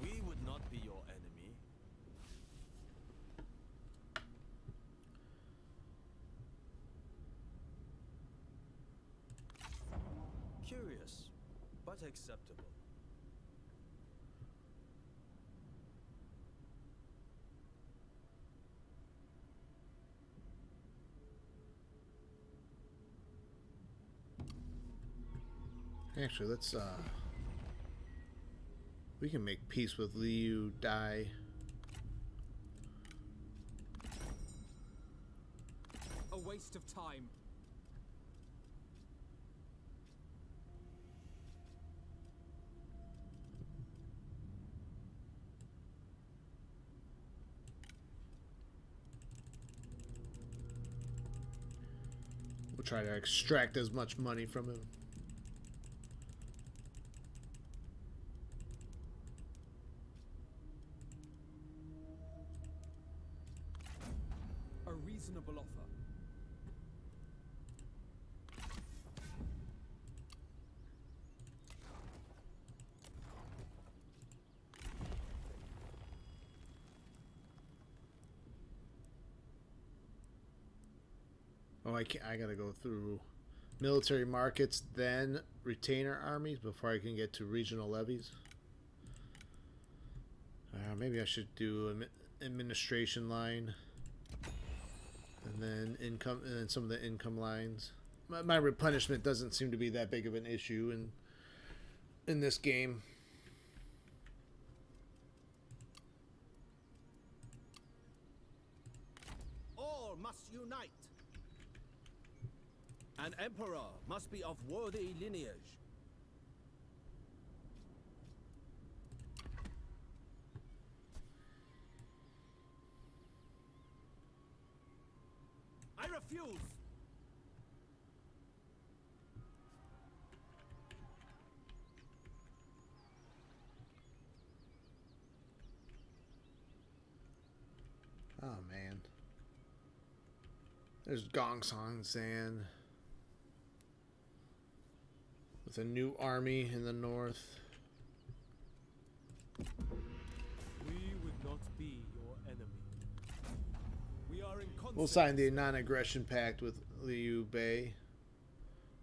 We would not be your enemy. Curious, but acceptable. Actually, let's we can make peace with Liu Dai. A waste of time. We'll try to extract as much money from him. A reasonable offer. Oh, I gotta go through military markets, then retainer armies before I can get to regional levies. Maybe I should do an administration line, and then income, and then some of the income lines. My replenishment doesn't seem to be that big of an issue in this game. All must unite. An emperor must be of worthy lineage. I refuse. Oh man. There's Gongsan with a new army in the north. We would not be your enemy. We are in conflict. We'll sign the non-aggression pact with Liu Bei.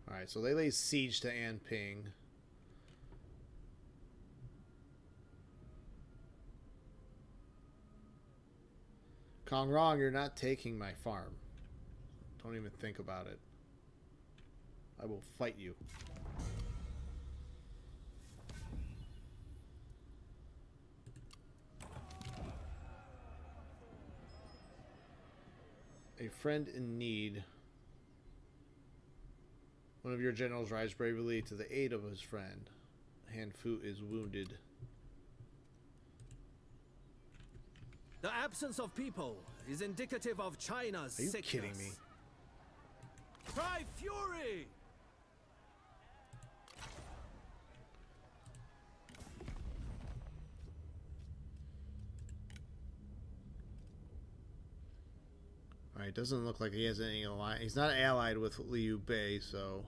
Alright, so they lay siege to Anping. Kong Rong, you're not taking my farm. Don't even think about it. I will fight you. A friend in need. One of your generals rides bravely to the aid of his friend. Han Fu is wounded. The absence of people is indicative of China's Are you sickness. kidding me? Cry fury! Alright, doesn't look like he has any alliance. He's not allied with Liu Bei, so...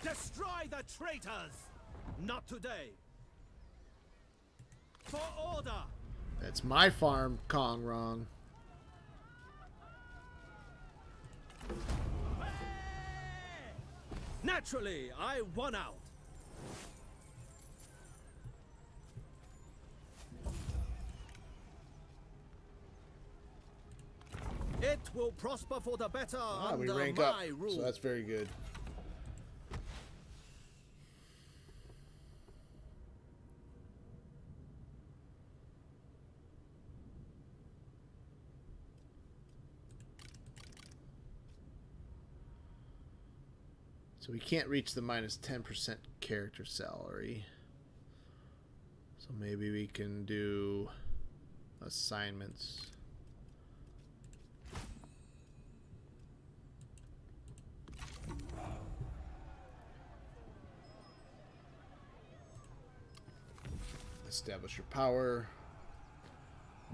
Destroy the traitors! Not today! For order! That's my farm, Kong Rong. Naturally, I won out. It will prosper for the better We under rank my up, rule. so that's very good. So we can't reach the minus 10% character salary. So maybe we can do assignments. Establish your power.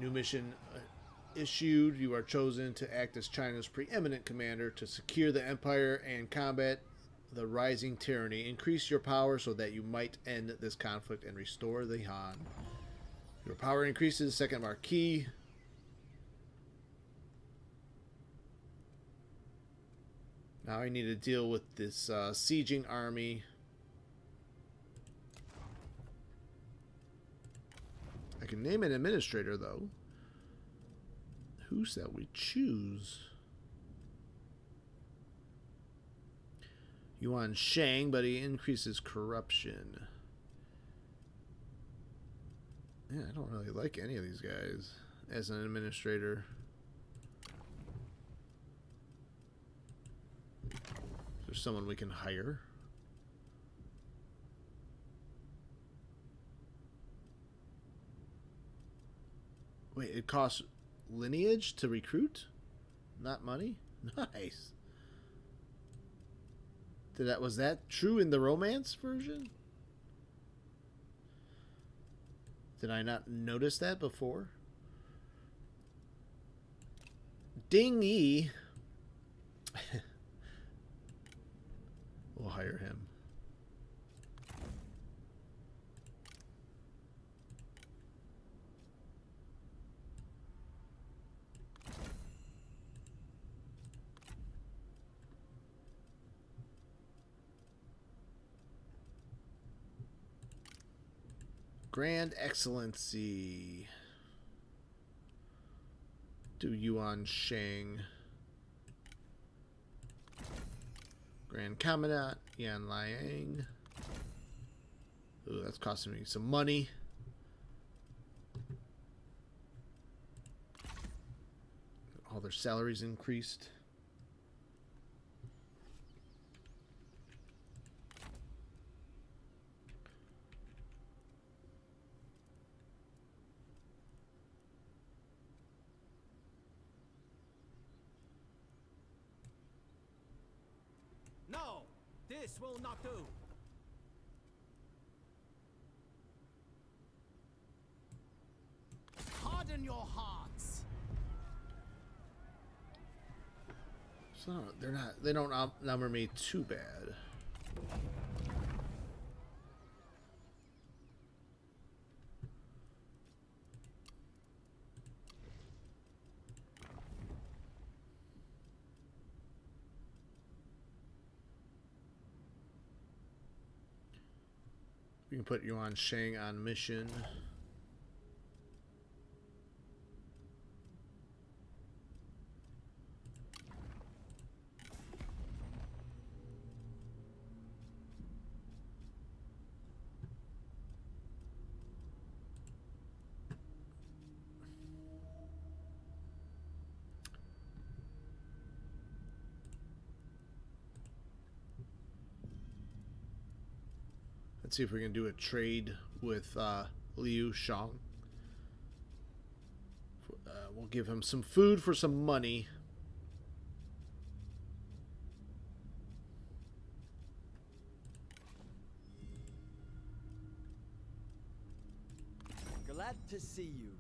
New mission issued. You are chosen to act as China's preeminent commander to secure the empire and combat the rising tyranny. Increase your power so that you might end this conflict and restore the Han. Your power increases. Second marquee. Now I need to deal with this sieging army. I can name an administrator, though. Who shall we choose? Yuan Shao, but he increases corruption. Yeah, I don't really like any of these guys as an administrator. Is there someone we can hire? Wait, it costs Lineage to recruit? Not money? Nice. Was that true in the romance version? Did I not notice that before? Ding Yi. We'll hire him. Grand Excellency. Do Yuan Shao. Grand Commandant Yan Liang. Ooh, that's costing me some money. All their salaries increased. No, this will not do. Harden your hearts. So they don't outnumber me too bad. We can put Yuan Shao on mission. Let's see if we can do a trade with Liu Shang. We'll give him some food for some money. Glad to see you.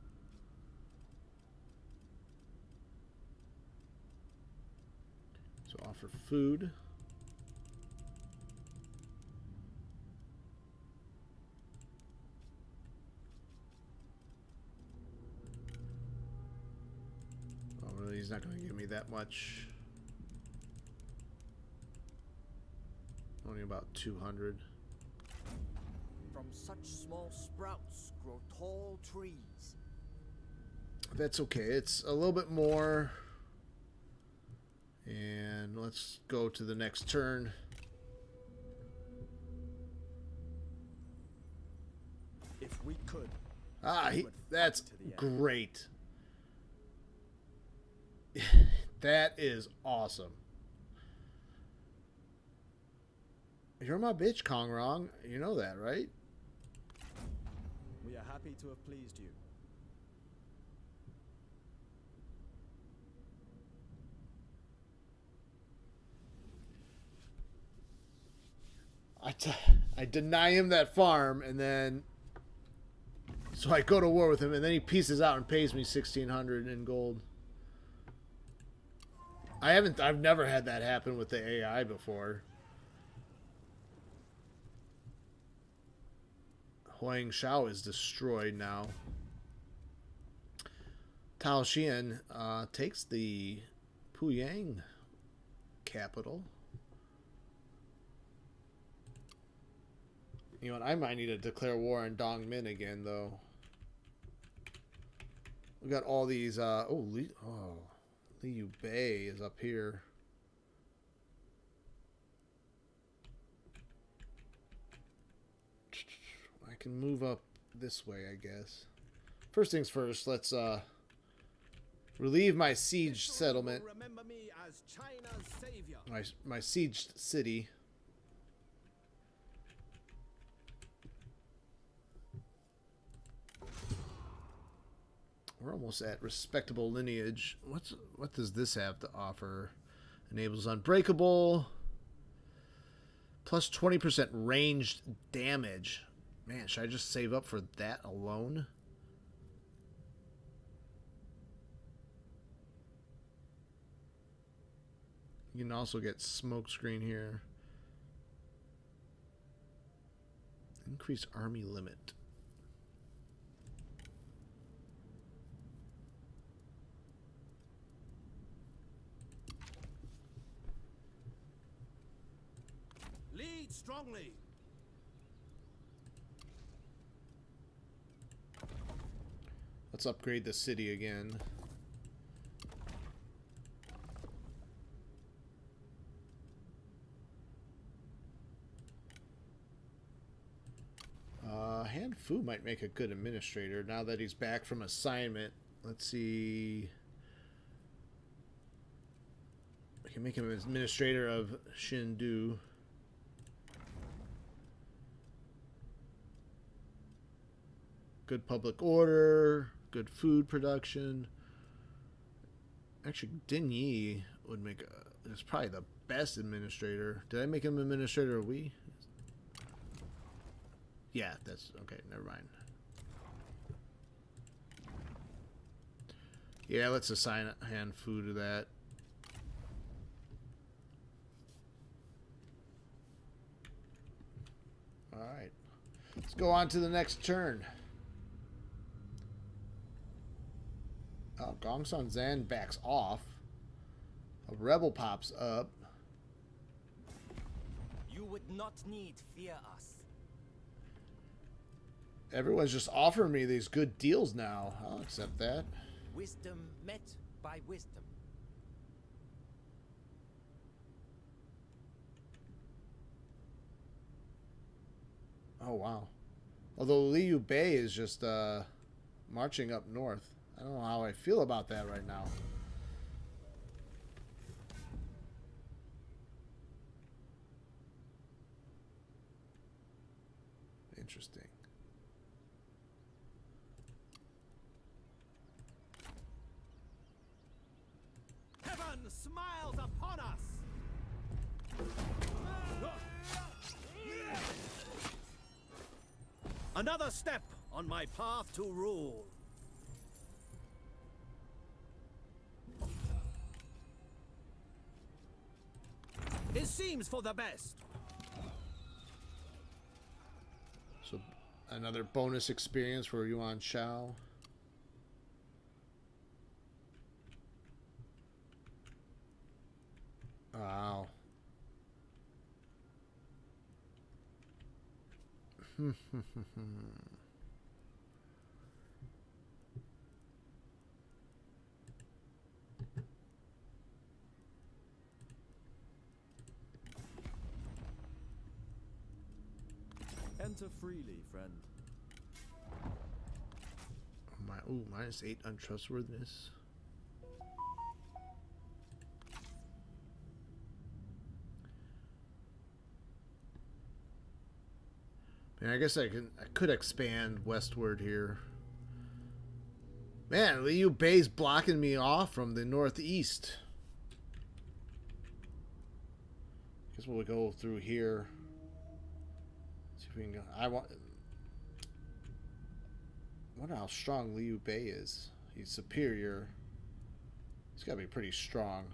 So offer food. He's not going to give me that much. Only about 200. From such small sprouts grow tall trees. That's okay. It's a little bit more. And let's go to the next turn. If we could. That's great. That is awesome. You're my bitch, Kong Rong. You know that, right? We are happy to have pleased you. I deny him that farm, and then So I go to war with him, and then he pieces out and pays me 1,600 in gold. I've never had that happen with the AI before. Yuan Shao is destroyed now. Tao Xian takes the Puyang capital. You know what? I might need to declare war on Dongmin again, though. We got all these. Liu Bei is up here. I can move up this way, I guess. First things first, let's relieve my siege settlement. Remember me as China's savior. My sieged city. We're almost at respectable lineage. What does this have to offer? Enables unbreakable. Plus 20% ranged damage. Man, should I just save up for that alone? You can also get smoke screen here. Increase army limit. Lead strongly. Let's upgrade the city again. Han Fu might make a good administrator now that he's back from assignment. Let's see. I can make him an administrator of Xindu. Good public order, good food production. Actually, Din Yi would make is probably the best administrator. Did I make him administrator or we? Yeah, that's okay. Never mind. Yeah, let's assign Han Fu to that. All right, let's go on to the next turn. Oh, Gongsun Zan backs off. A rebel pops up. You would not need fear us. Everyone's just offering me these good deals now. I'll accept that. Wisdom met by wisdom. Oh, wow. Although Liu Bei is just marching up north. I don't know how I feel about that right now. Interesting. Heaven smiles upon us. Another step on my path to rule. It seems for the best. So, another bonus experience for Yuan Shao. Wow. Enter freely, friend. -8 untrustworthiness. Man, I guess I could expand westward here. Man, Liu Bei's blocking me off from the northeast. Guess we'll go through here. See if we can go. wonder how strong Liu Bei is. He's superior. He's got to be pretty strong.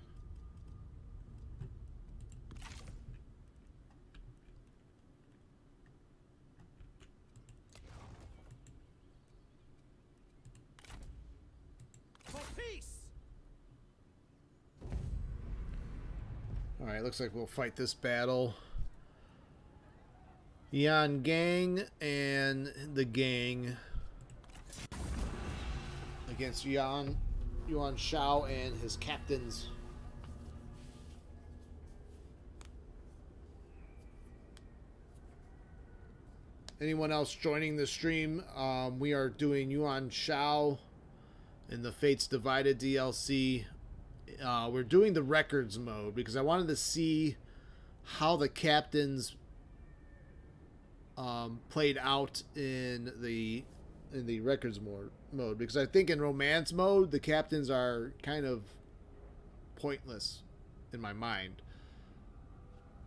For peace! Alright, looks like we'll fight this battle. Yan Gang and the gang against Yuan Shao and his captains. Anyone else joining the stream? We are doing Yuan Shao in the Fates Divided DLC. We're doing the records mode because I wanted to see how the captains played out in the records mode, because I think in romance mode the captains are kind of pointless in my mind.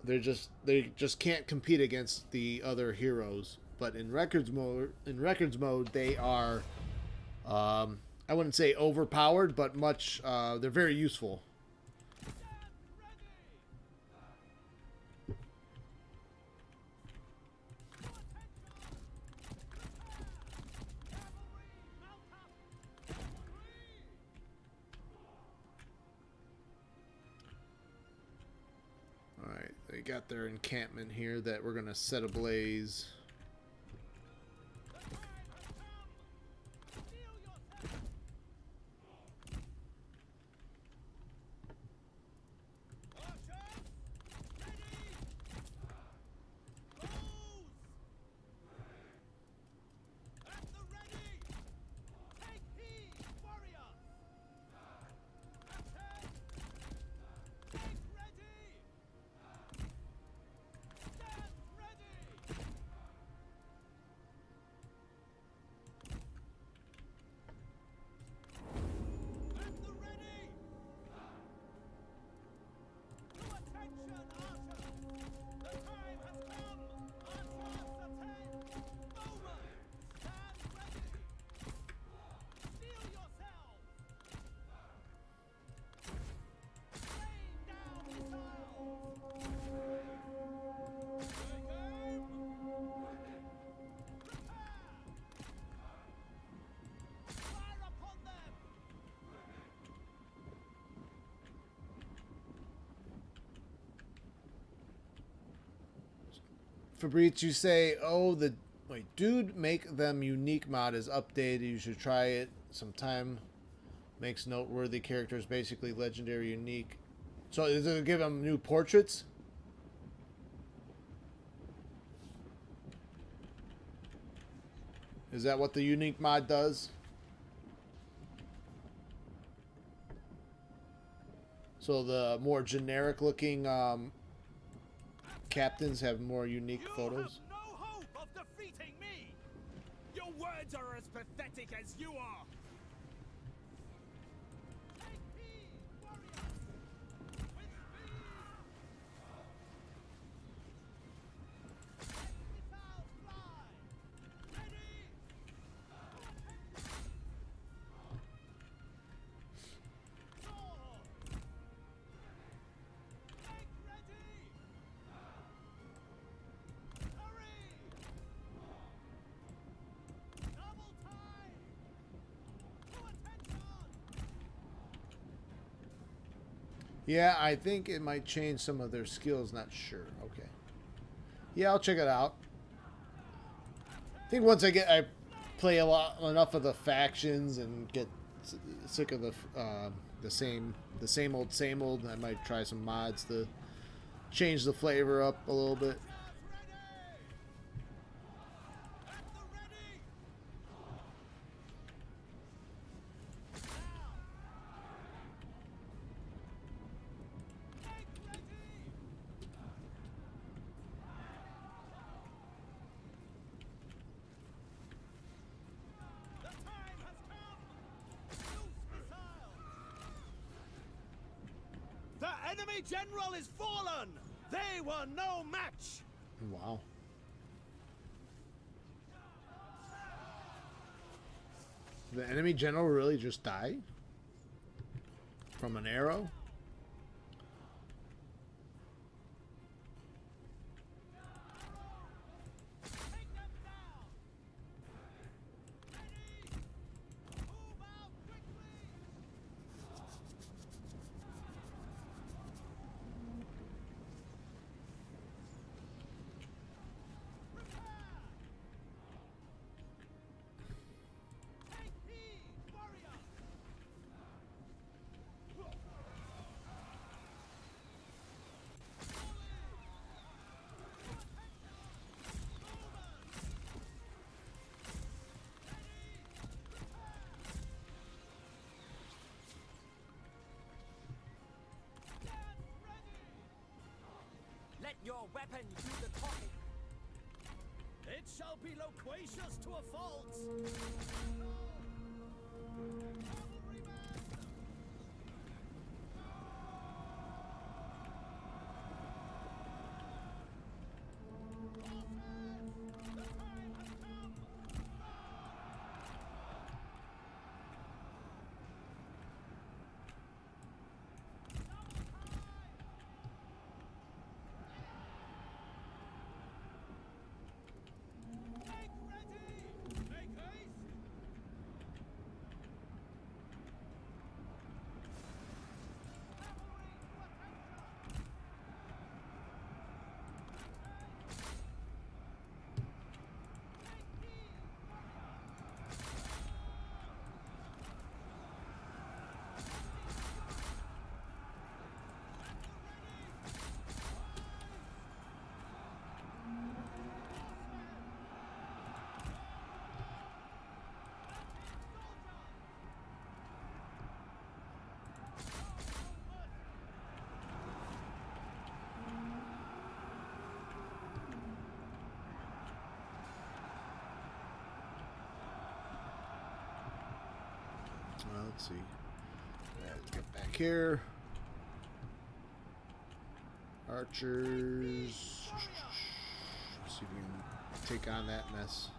They just can't compete against the other heroes. But in records mode they are I wouldn't say overpowered, but much they're very useful. Alright, they got their encampment here that we're gonna set ablaze. Fabrice, you say, oh, the wait, dude, make them unique mod is updated. You should try it sometime. Makes noteworthy characters basically legendary unique. So is it gonna give them new portraits? Is that what the unique mod does? So the more generic looking captains have more unique photos. You have no hope of defeating me. Your words are as pathetic as you are. Take heed, warriors. With speed. Let missiles fly. Ready. Sword. Make ready. Hurry! Double time! To attention! Yeah, I think it might change some of their skills. Not sure. Okay. Yeah, I'll check it out. I think once I play enough of the factions and get sick of the same old, I might try some mods to change the flavor up a little bit. At the ready! Make ready! The time has come! Use missiles! The enemy general is fallen! They were no match! Wow. The enemy general really just died? From an arrow? Let your weapon do the talking. It shall be loquacious to a fault. Let's see. Let's get back here. Archers. Let's see if we can take on that mess.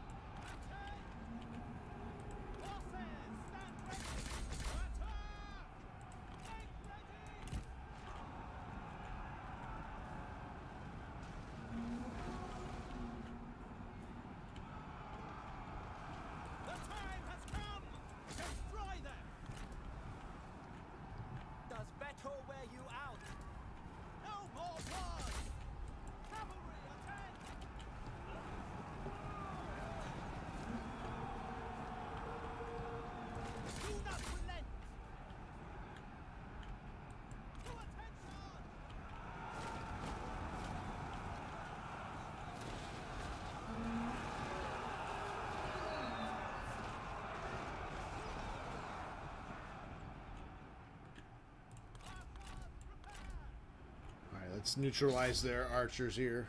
Let's neutralize their archers here.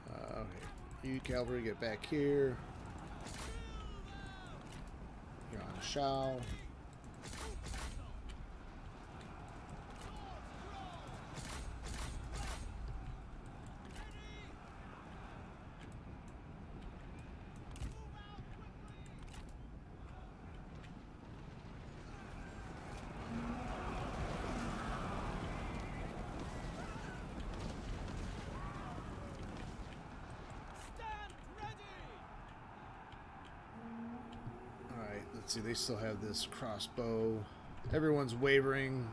Okay, you cavalry get back here. Yuan Shao. Let's see, they still have this crossbow. Everyone's wavering.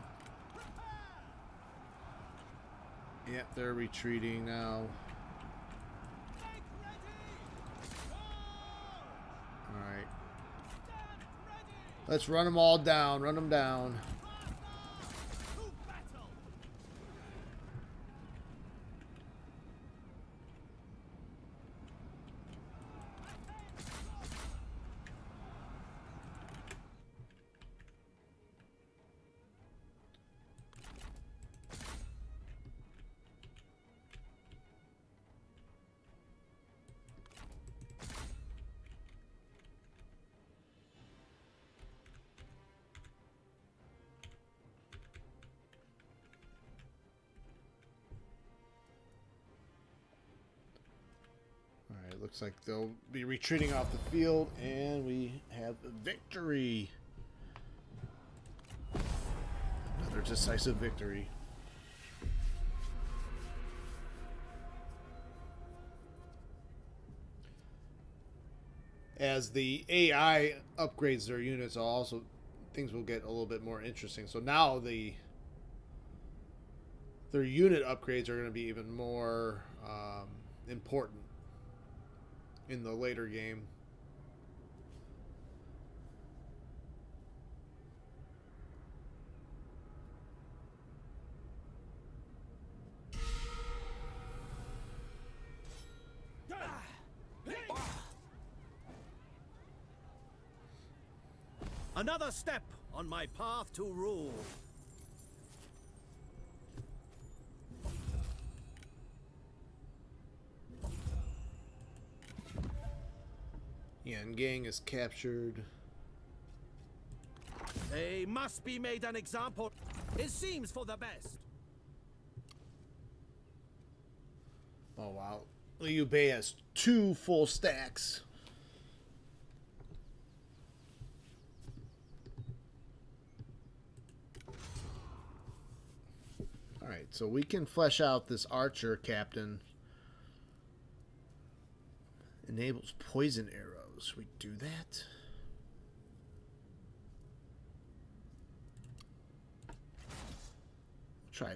Yep, they're retreating now. Alright. Let's run them all down. Run them down. Alright, looks like they'll be retreating off the field, and we have a victory. Another decisive victory. As the AI upgrades their units, also things will get a little bit more interesting. So now their unit upgrades are going to be even more important in the later game. Another step on my path to rule. Yan Gang is captured. They must be made an example. It seems for the best. Oh wow. Liu Bei has 2 full stacks. Alright, so we can flesh out this archer captain. Enables poison arrows. We do that?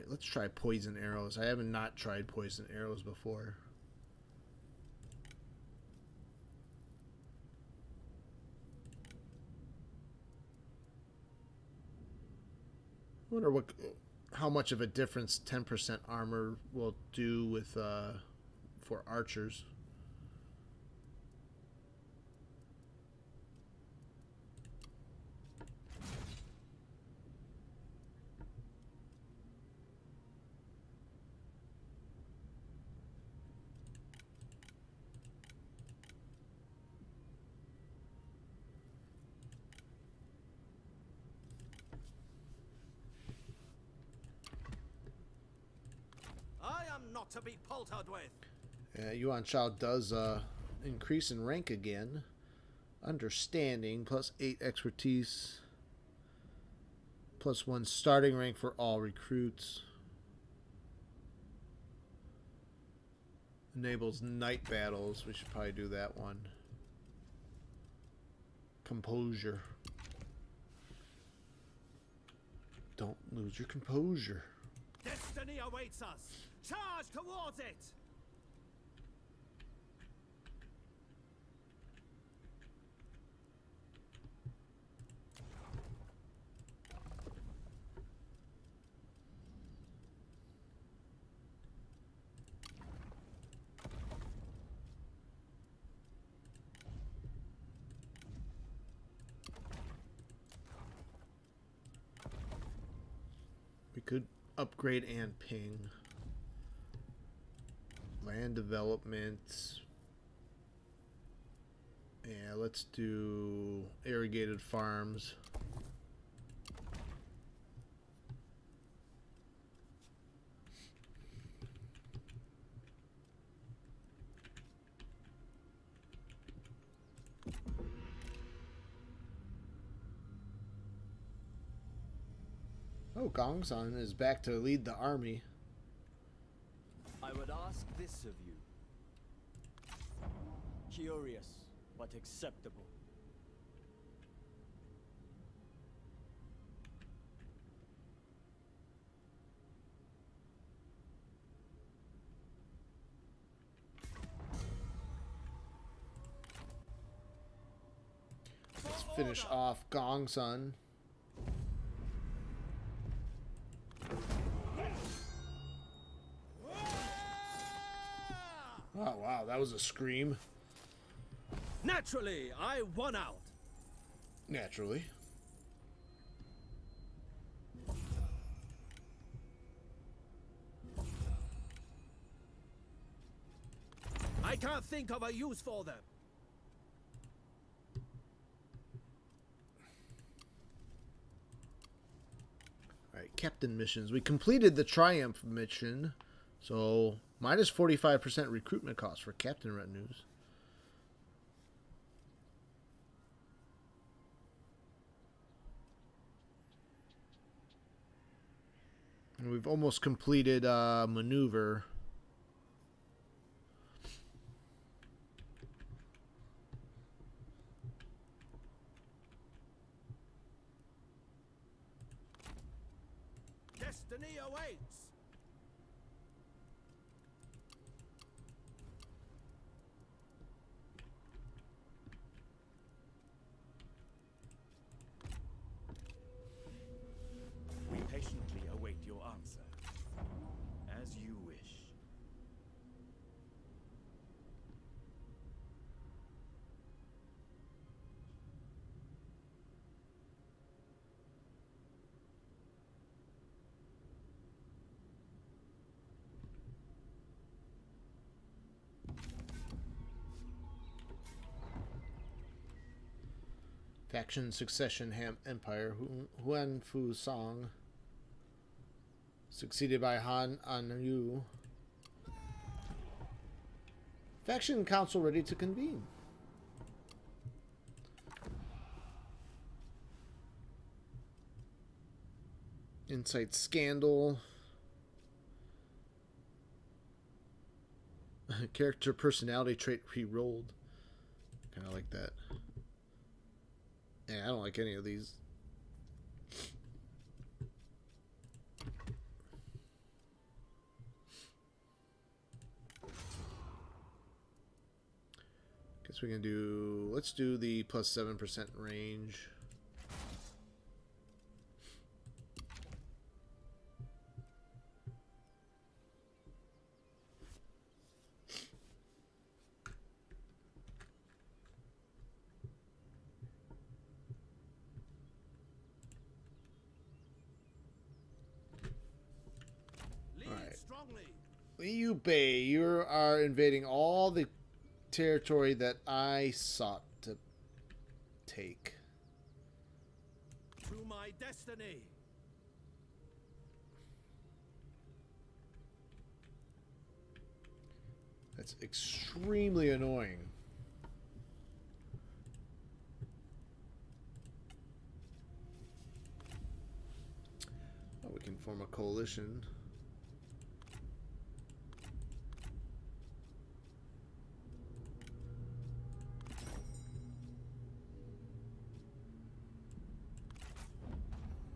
Let's try poison arrows. I haven't not tried poison arrows before. I wonder how much of a difference 10% armor will do with for archers. Not to be paltered with. Yuan Shao does increase in rank again. Understanding, +8 expertise. +1 starting rank for all recruits. Enables night battles. We should probably do that one. Composure. Don't lose your composure. Destiny awaits us. Charge towards it! We could upgrade and ping. Land development. Yeah, let's do irrigated farms. Oh, Gongsan is back to lead the army. I would ask this of you. Curious, but acceptable. Let's finish off Gongsun. Oh wow, that was a scream. Naturally, I won out. Naturally. I can't think of a use for them. Alright, captain missions. We completed the Triumph mission, so minus 45% recruitment cost for captain retinues. And we've almost completed maneuver. Destiny awaits. We patiently await your answer. As you wish. Faction Succession Empire. Huan Fu Song. Succeeded by Han Anyu. Faction Council ready to convene. Insight Scandal. Character personality trait re-rolled. Kind of like that. Yeah, I don't like any of these. Guess we can do... Let's do the plus 7% range. Liu Bei, you are invading all the territory that I sought to take. To my destiny. That's extremely annoying. Oh, we can form a coalition.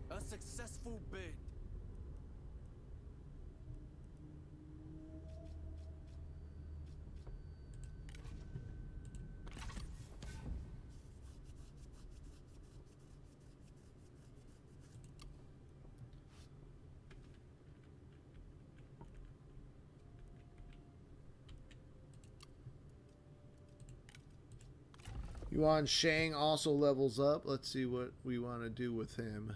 A successful bid. Yuan Shao also levels up. Let's see what we want to do with him.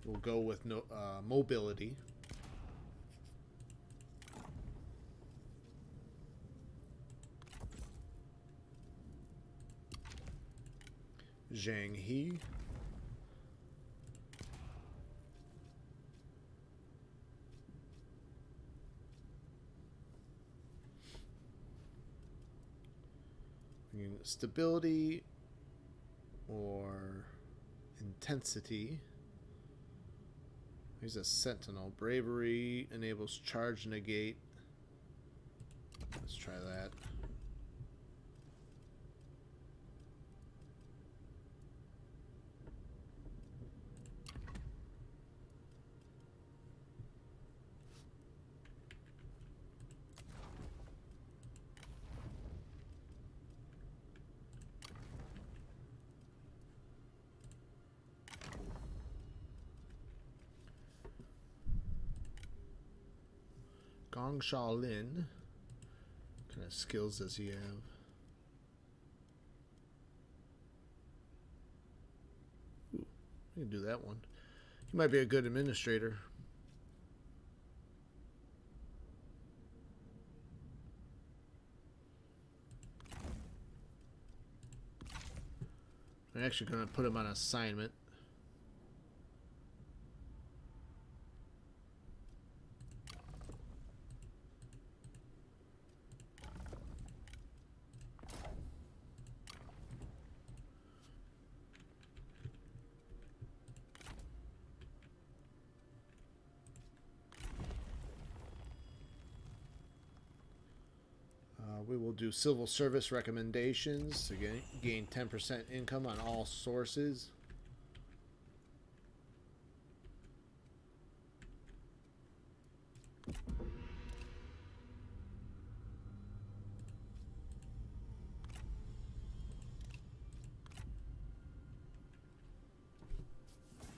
We'll go with no mobility. Zhang He. Stability or intensity. He's a sentinel. Bravery enables charge negate. Let's try that. Gongsan. What kind of skills does he have? Ooh, we can do that one. He might be a good administrator. I'm actually going to put him on assignment. We will do civil service recommendations to gain 10% income on all sources.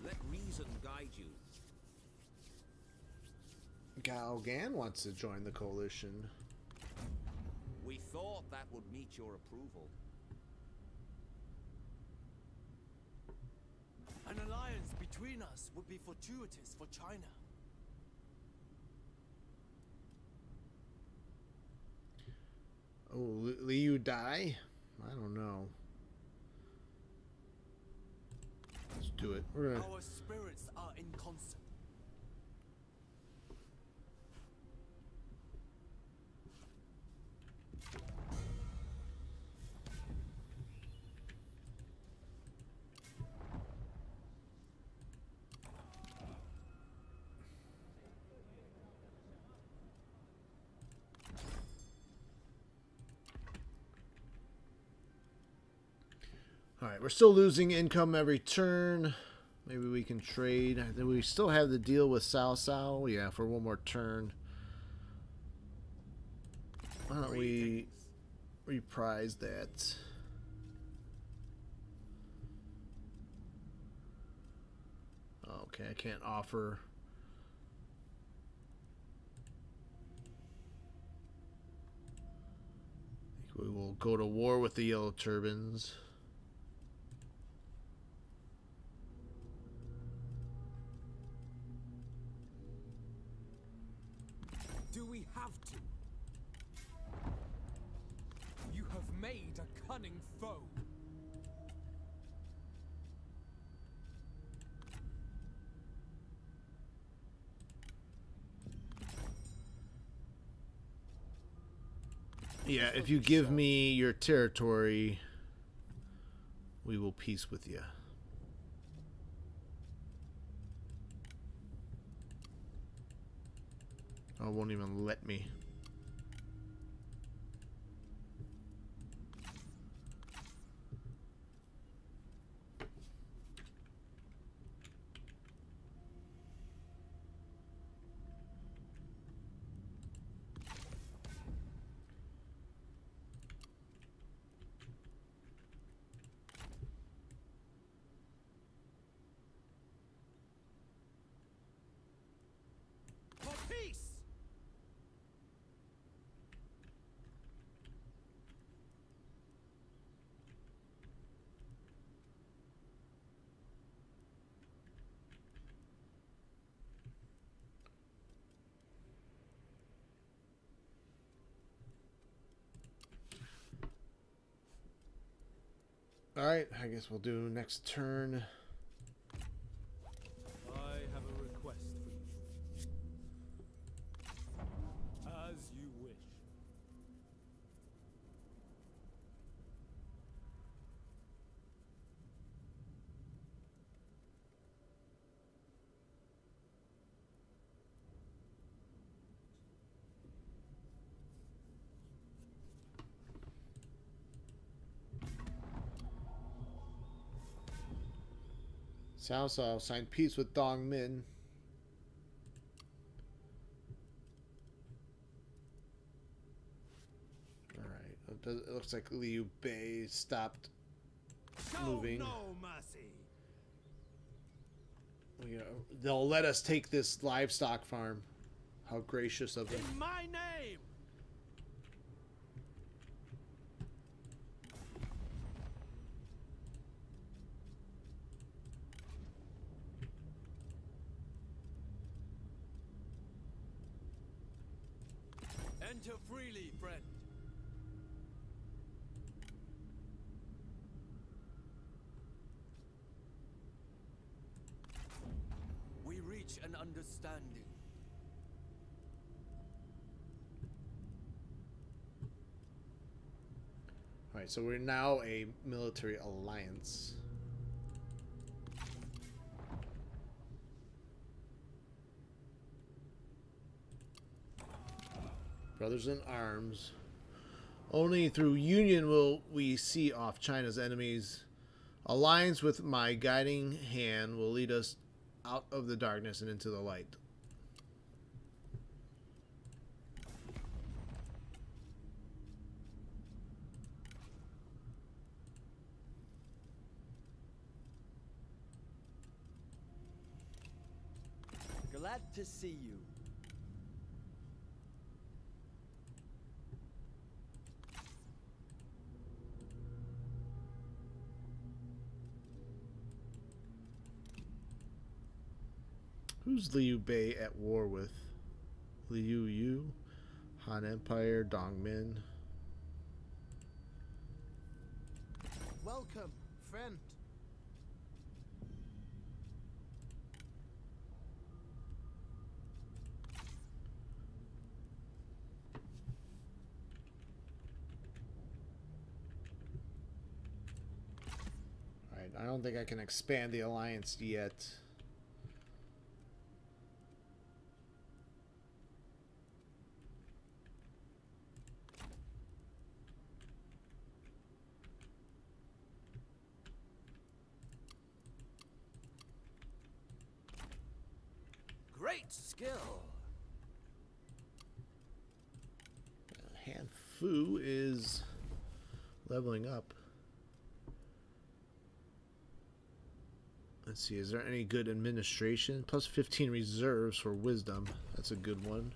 Let reason guide you. Cao Cao wants to join the coalition. We thought that would meet your approval. An alliance between us would be fortuitous for China. Oh, Liu die? I don't know. Let's do it. We're gonna... Our spirits are in concert. Alright, we're still losing income every turn. Maybe we can trade. We still have the deal with Cao Cao. Yeah, for one more turn. Why don't we reprise that? Okay, I can't offer. I think we will go to war with the Yellow Turbans. Do we have to? You have made a cunning foe. Yeah, if you give me your territory, we will peace with you. Oh, it won't even let me. For peace! Alright, I guess we'll do next turn. I have a request for you. As you wish. Cao Cao signed peace with Dong Min. Alright, it looks like Liu Bei stopped moving. Show no mercy. They'll let us take this livestock farm. How gracious of them. In my name! Enter freely, friend. We reach an understanding. Alright, so we're now a military alliance. Brothers in arms. Only through union will we see off China's enemies. Alliance with my guiding hand will lead us out of the darkness and into the light. Glad to see you. Who's Liu Bei at war with? Liu Yu, Han Empire, Dongmin. Welcome, friend. Alright, I don't think I can expand the alliance yet. Great skill. Han Fu is leveling up. Let's see, is there any good administration? Plus 15 reserves for wisdom. That's a good one.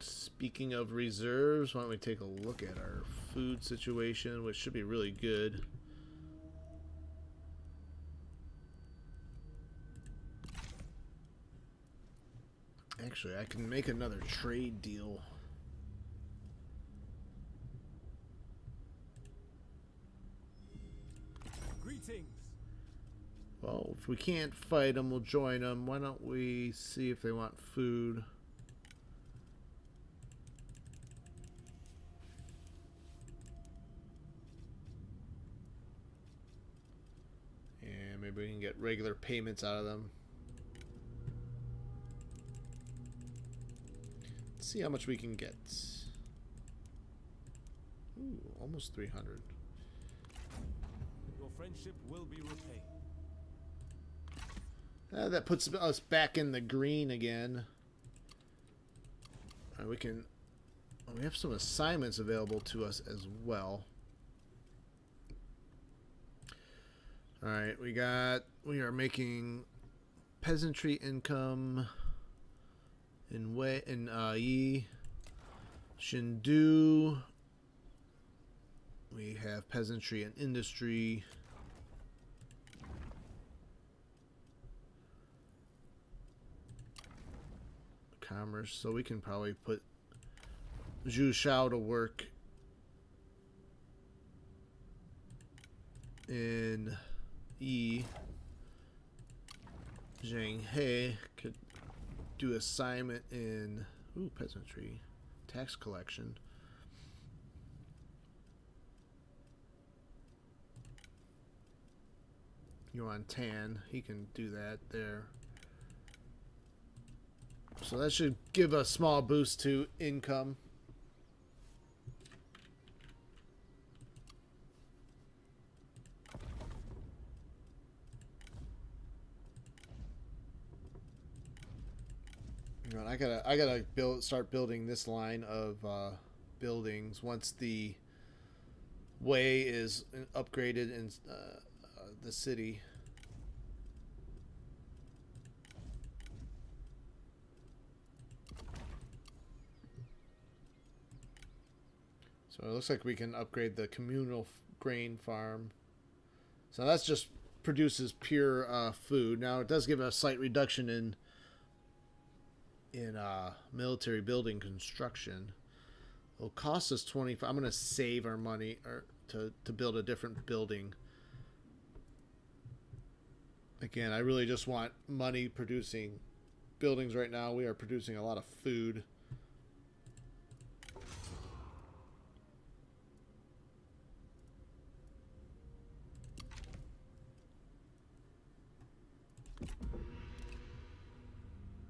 Speaking of reserves, why don't we take a look at our food situation, which should be really good. Actually, I can make another trade deal. Greetings. Well, if we can't fight them, we'll join them. Why don't we see if they want food? And maybe we can get regular payments out of them. Let's see how much we can get. Ooh, almost 300. Your friendship will be repaid. That puts us back in the green again. We can. We have some assignments available to us as well. All right, we are making peasantry income in Yi, Xindu. We have peasantry and industry. Commerce, so we can probably put Zhu Shao to work in Yi. Zhang He could do assignment in peasantry, tax collection. Yuan Tan, he can do that there. So that should give a small boost to income. You know, I gotta start building this line of buildings once the way is upgraded in the city. So it looks like we can upgrade the communal grain farm. So that's just produces pure food. Now it does give a slight reduction in military building construction. It'll cost us 25. I'm going to save our money to build a different building. Again, I really just want money producing buildings right now. We are producing a lot of food.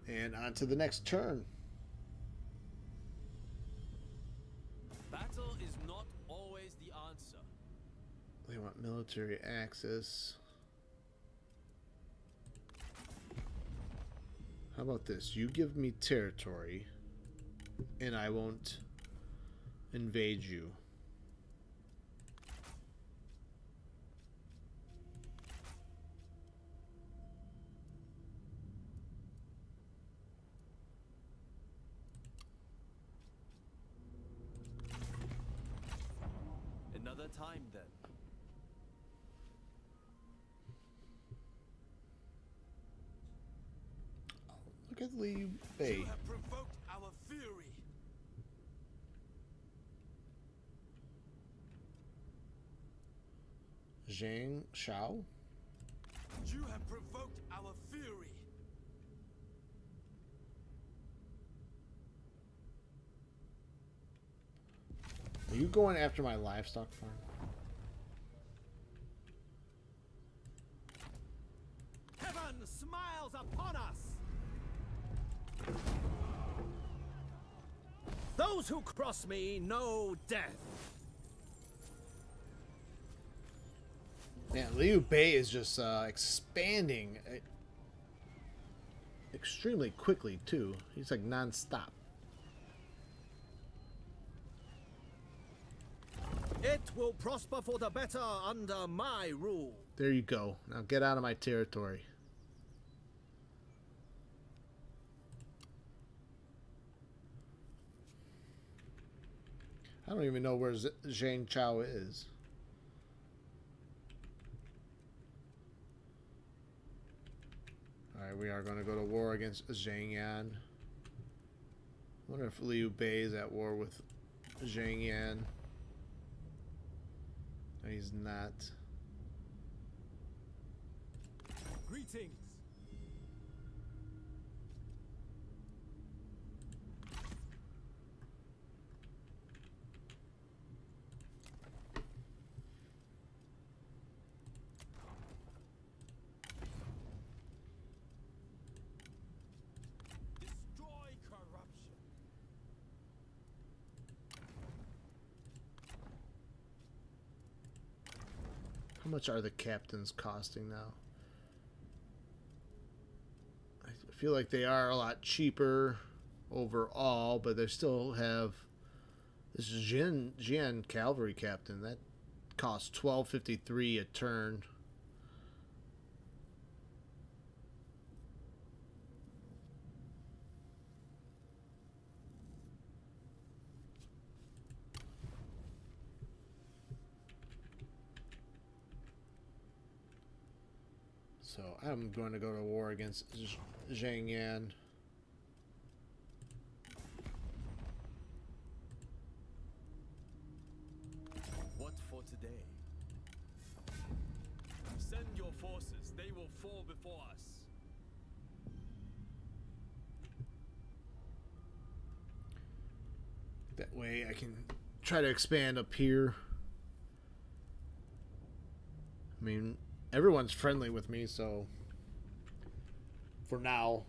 And on to the next turn. They want military access. How about this? You give me territory, and I won't invade you. Another time then. Look at Liu Bei. You have provoked our fury. Yuan Shao. You have provoked our fury. Are you going after my livestock farm? Heaven smiles upon us! Those who cross me know death. Man, Liu Bei is just expanding extremely quickly too. He's like non-stop. It will prosper for the better under my rule. There you go. Now get out of my territory. I don't even know where Zhang Chao is. Alright, we are going to go to war against Zhang Yan. I wonder if Liu Bei is at war with Zhang Yan. No, he's not. Greetings. Destroy corruption. How much are the captains costing now? I feel like they are a lot cheaper overall, but they still have this Jian cavalry captain that costs $12.53 a turn. So I'm going to go to war against Zhang Yan. What for today? Send your forces, they will fall before us. That way I can try to expand up here. I mean, everyone's friendly with me, so for now.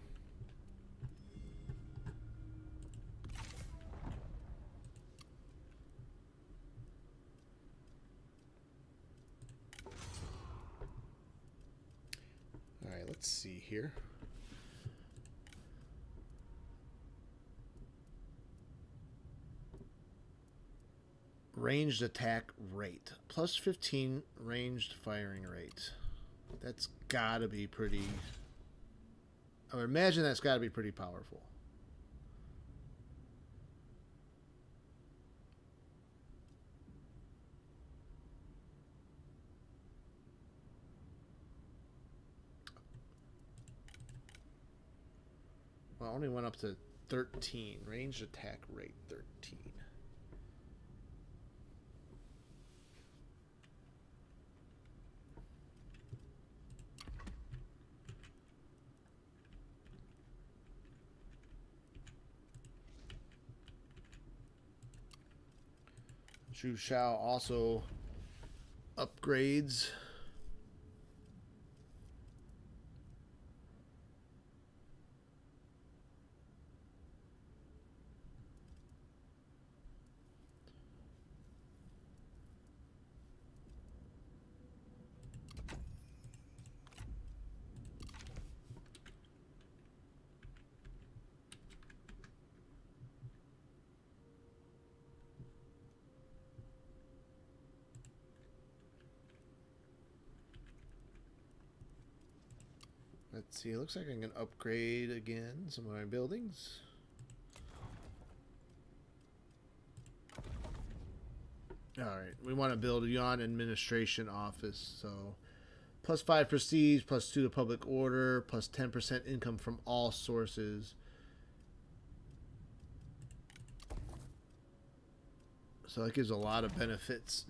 All right, let's see here. Ranged attack rate. Plus 15 ranged firing rate. That's gotta be pretty... I would imagine that's gotta be pretty powerful. Well, I only went up to 13. Ranged attack rate 13. Zhu Shao also upgrades. Let's see. It looks like I can upgrade again some of my buildings. All right, we want to build a Yuan administration office. So, +5 prestige, +2 to public order, +10% income from all sources. So that gives a lot of benefits.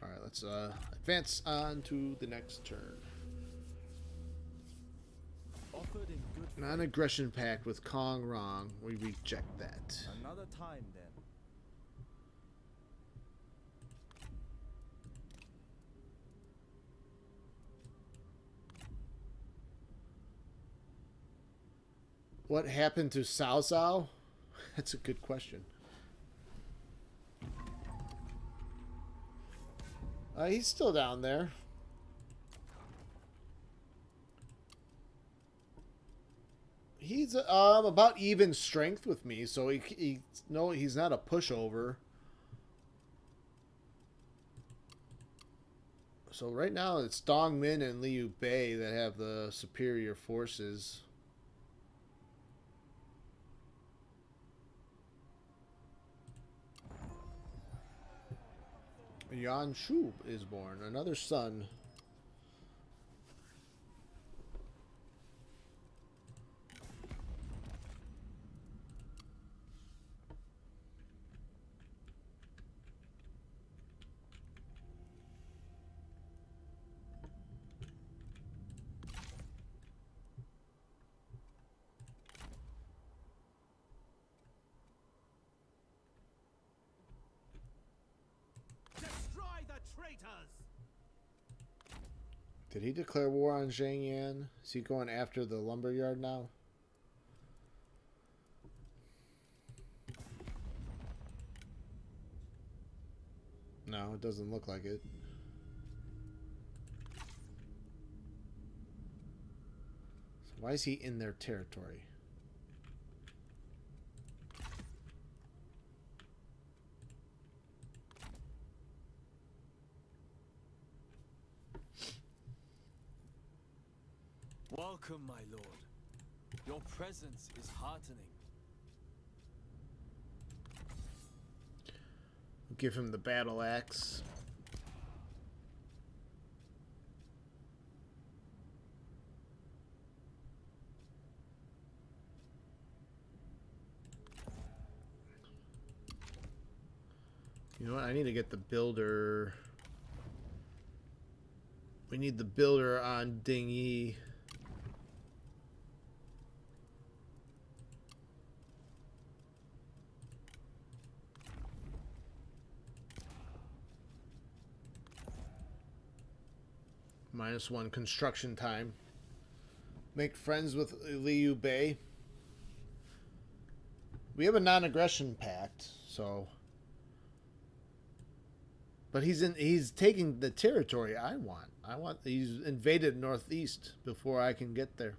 All right, let's advance on to the next turn. Offered in good faith. Non-aggression pact with Kong Rong. We reject that. Another time then. What happened to Cao Cao? That's a good question. He's still down there. He's about even strength with me, so he's not a pushover. So right now it's Dong Min and Liu Bei that have the superior forces. Yuan Shao is born, another son. Did he declare war on Zhangyan? Is he going after the lumberyard now? No, it doesn't look like it. So why is he in their territory? Welcome, my lord. Your presence is heartening. Give him the battle axe. You know what? I need to get the builder. We need the builder on Ding Yi. -1 construction time. Make friends with Liu Bei. We have a non-aggression pact, so. But he's taking the territory I want. He's invaded Northeast before I can get there.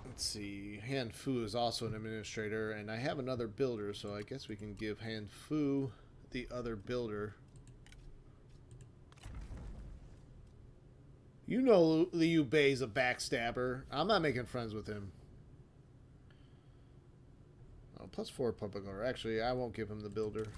Let's see. Han Fu is also an administrator, and I have another builder, so I guess we can give Han Fu the other builder. You know Liu Bei's a backstabber. I'm not making friends with him. Oh, +4 public order. Actually, I won't give him the builder.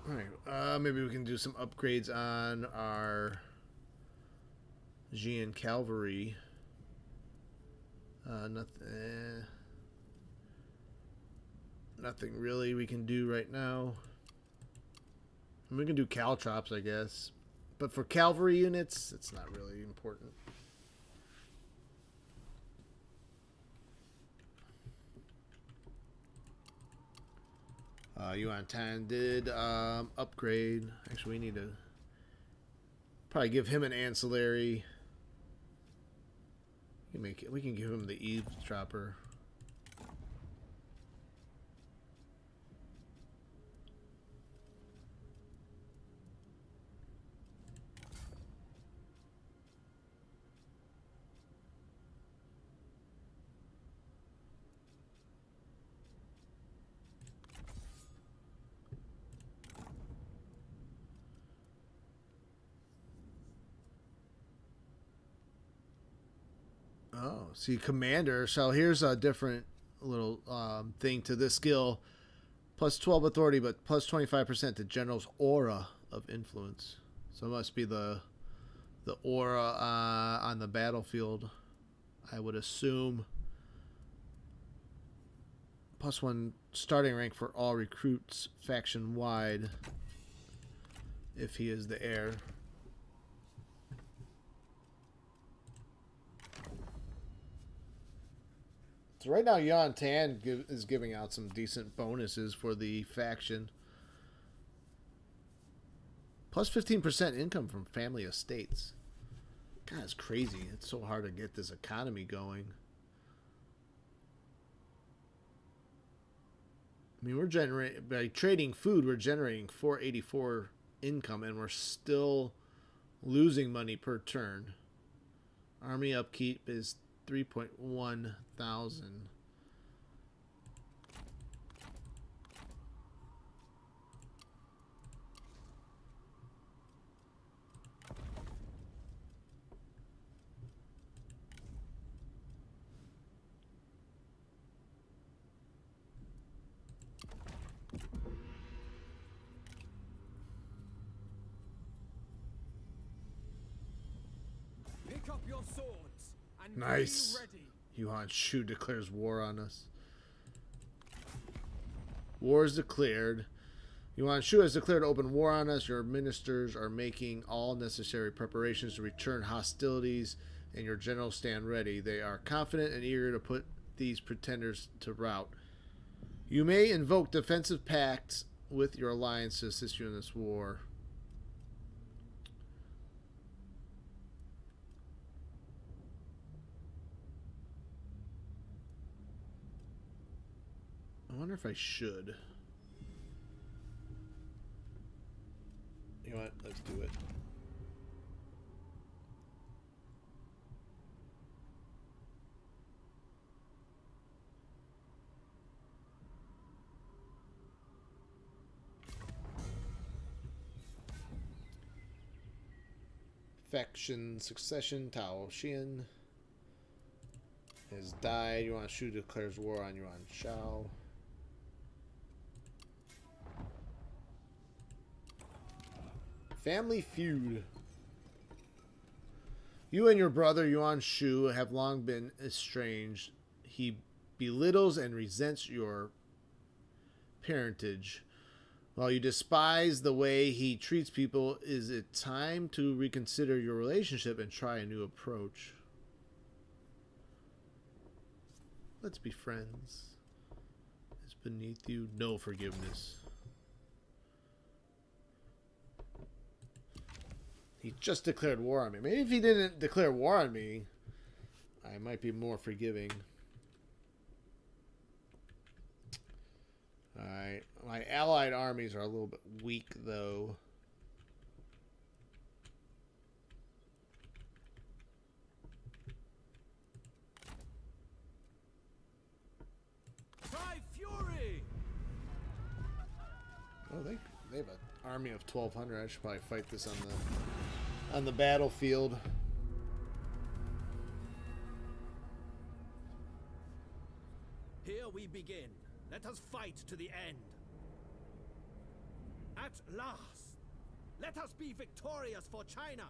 Alright, maybe we can do some upgrades on our Xian cavalry. Nothing really we can do right now. We can do caltrops, I guess. But for cavalry units, it's not really important. Yuan Tan did upgrade. Actually, we need to probably give him an ancillary. We can give him the eavesdropper. Oh, see, commander. So here's a different little thing to this skill. Plus 12 authority, but plus 25% to general's aura of influence. So it must be the aura on the battlefield, I would assume. Plus 1 starting rank for all recruits faction wide, if he is the heir. So right now, Yuan Tan is giving out some decent bonuses for the faction. Plus 15% income from family estates. God, it's crazy. It's so hard to get this economy going. I mean, we're generating, by trading food, we're generating 484 income, and we're still losing money per turn. Army upkeep is 3.1 thousand. Pick up your swords and Nice. be ready. Yuan Shao declares war on us. War is declared. Yuan Shao has declared open war on us. Your ministers are making all necessary preparations to return hostilities, and your generals stand ready. They are confident and eager to put these pretenders to rout. You may invoke defensive pacts with your alliance to assist you in this war. I wonder if I should. You know what? Let's do it. Faction succession. Tao Xian has died. Yuan Shao declares war on Yuan Shao. Family feud. You and your brother Yuan Shao have long been estranged. He belittles and resents your parentage. While you despise the way he treats people, is it time to reconsider your relationship and try a new approach? Let's be friends. It's beneath you. No forgiveness. He just declared war on me. Maybe if he didn't declare war on me, I might be more forgiving. Alright. My allied armies are a little bit weak, though. Try fury. Oh, they have an army of 1,200. I should probably fight this on the battlefield. Here we begin. Let us fight to the end. At last, let us be victorious for China.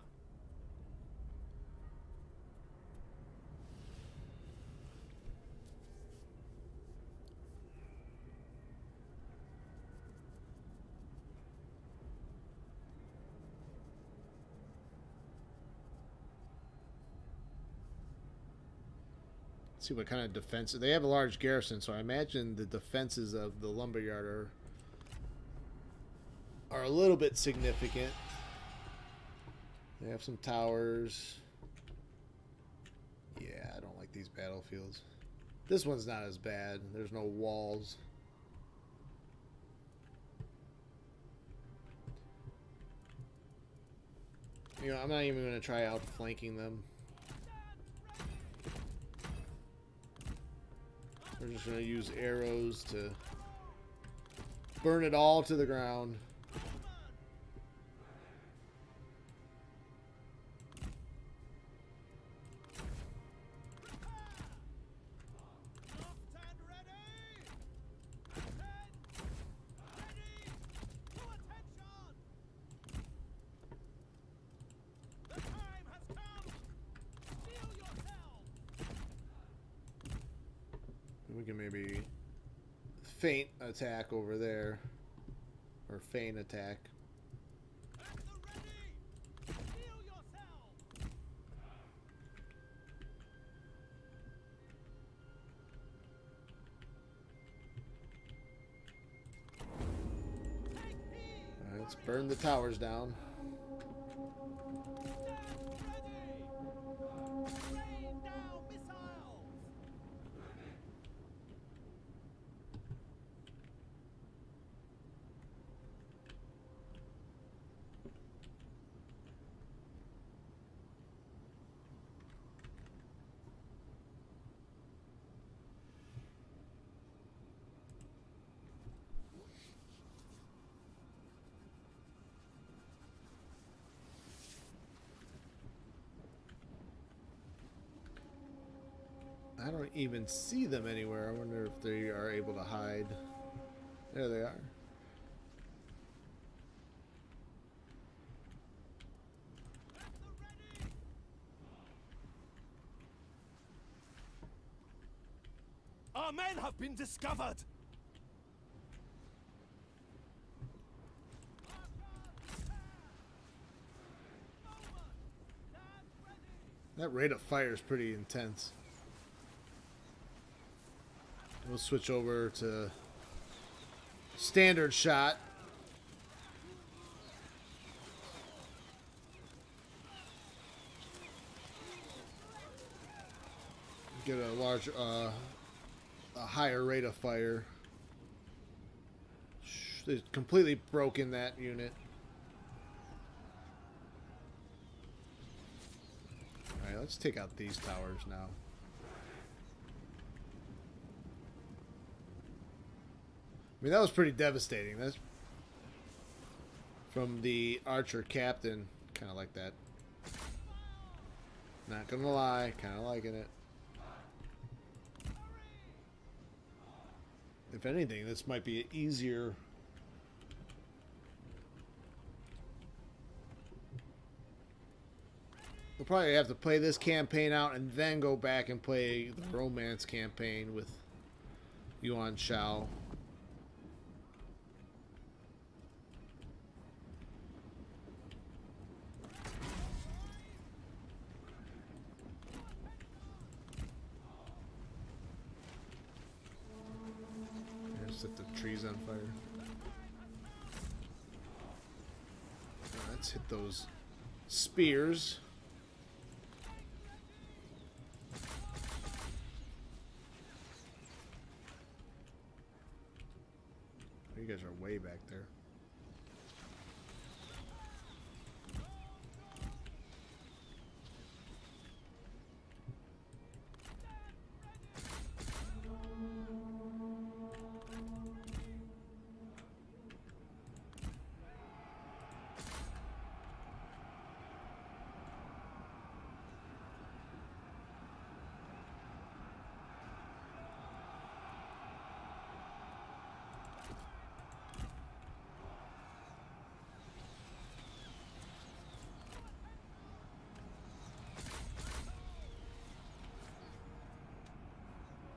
See what kind of defense. They have a large garrison, so I imagine the defenses of the lumberyard are are a little bit significant. They have some towers. Yeah, I don't like these battlefields. This one's not as bad. There's no walls. You know, I'm not even going to try outflanking them. We're just going to use arrows to burn it all to the ground. We can maybe feint attack over there, or feign attack. Alright, let's burn the towers down. I don't even see them anywhere. I wonder if they are able to hide. There they are. Our men have been discovered! That rate of fire is pretty intense. We'll switch over to standard shot. Get a large, a higher rate of fire. They've completely broken that unit. Alright, let's take out these towers now. I mean, that was pretty devastating. That's from the archer captain. Kind of like that. Not gonna lie, kind of liking it. If anything, this might be easier. We'll probably have to play this campaign out and then go back and play the romance campaign with Yuan Shao. Set the trees on fire. Let's hit those spears. You guys are way back there.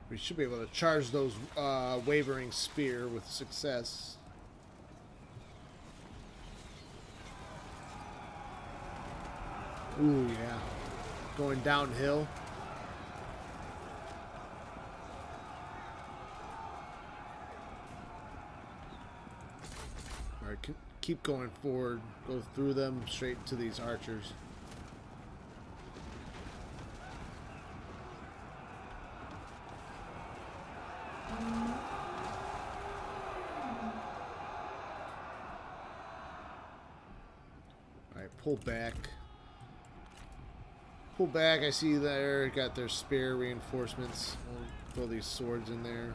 We should be able to charge those wavering spear with success. Ooh, yeah. Going downhill. Alright, keep going forward. Go through them straight to these archers. Alright, pull back. Pull back, I see there, got their spear reinforcements. We'll throw these swords in there.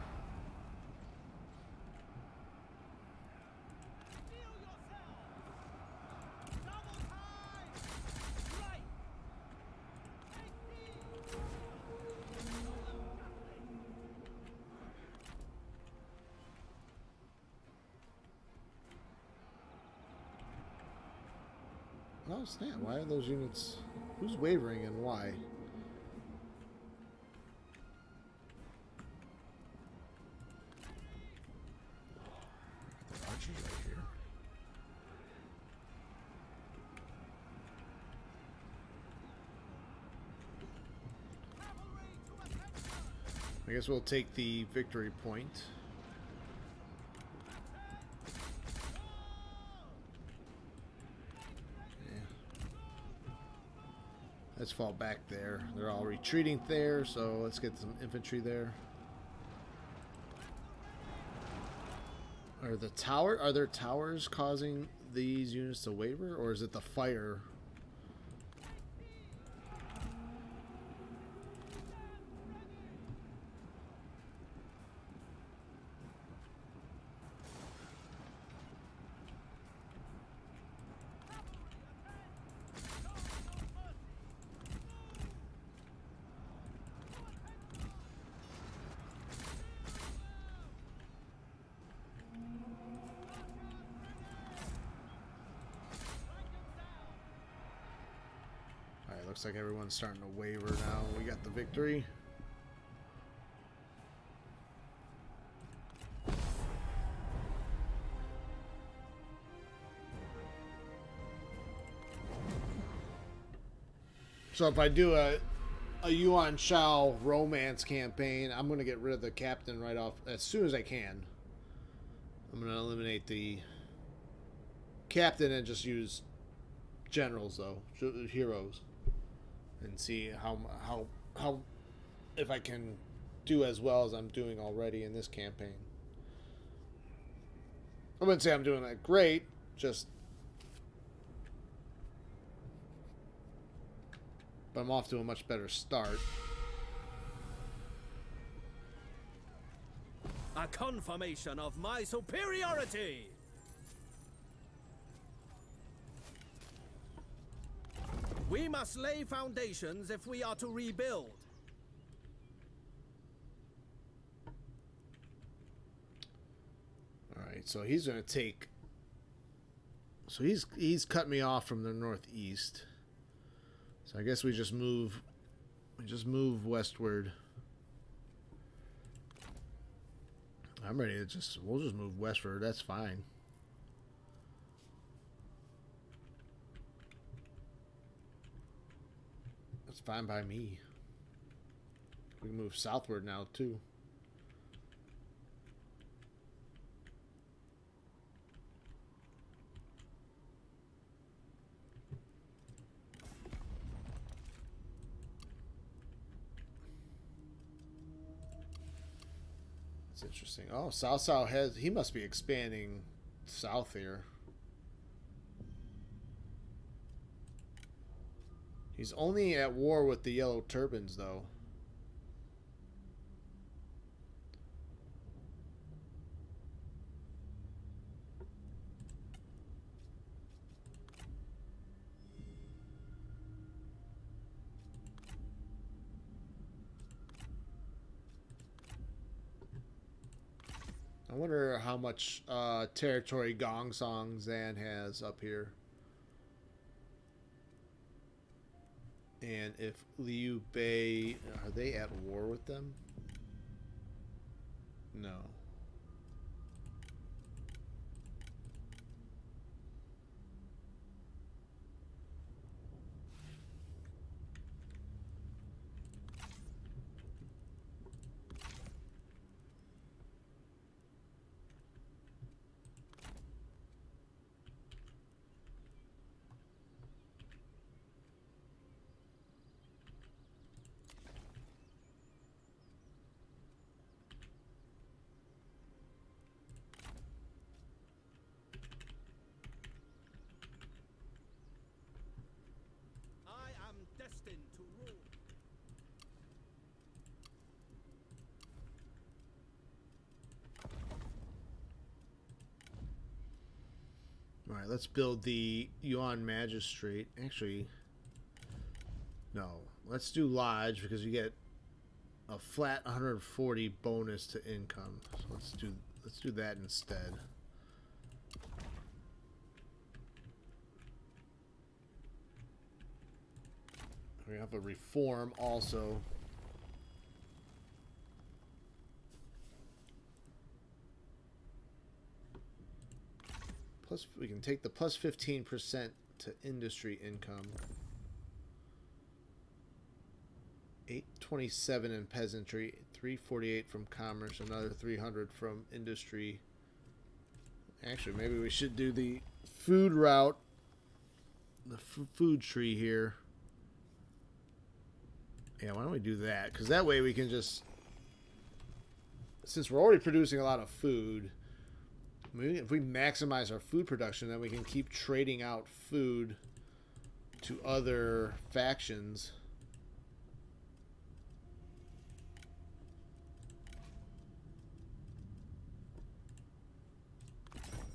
Oh snap, why are those units... Who's wavering and why? The archers right here. I guess we'll take the victory point. Let's fall back there. They're all retreating there, so let's get some infantry there. Are there towers causing these units to waver, or is it the fire? Looks like everyone's starting to waver now. We got the victory. So if I do a Yuan Shao romance campaign, I'm going to get rid of the captain right off as soon as I can. I'm going to eliminate the captain and just use generals, though, heroes. And see how if I can do as well as I'm doing already in this campaign. I wouldn't say I'm doing that great, just but I'm off to a much better start. A confirmation of my superiority! We must lay foundations if we are to rebuild. Alright, so he's gonna take... So he's cut me off from the northeast. So I guess we just move westward. I'm ready to we'll just move westward, that's fine. That's fine by me. We can move southward now too. That's interesting. Oh, Cao Cao has... He must be expanding south here. He's only at war with the yellow turbans, though. I wonder how much territory Gongsan has up here. And if Liu Bei... Are they at war with them? No. Alright, let's build the Yuan Magistrate. Actually, no. Let's do Lodge because you get a flat 140 bonus to income. So let's do that instead. We have a reform also. Plus, we can take the plus 15% to industry income. 827 in peasantry, 348 from commerce, another 300 from industry. Actually, maybe we should do the food route, the food tree here. Yeah, why don't we do that? Because that way we can just, since we're already producing a lot of food, maybe if we maximize our food production, then we can keep trading out food to other factions.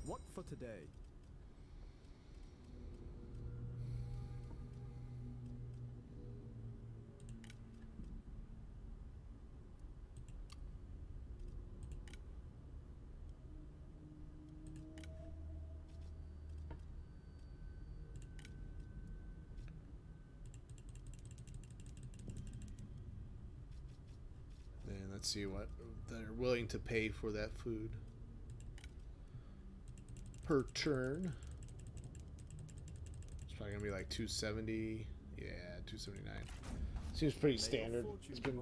What for today? And let's see what they're willing to pay for that food per turn. It's probably gonna be like 270. Yeah, 279. Seems pretty standard. It's been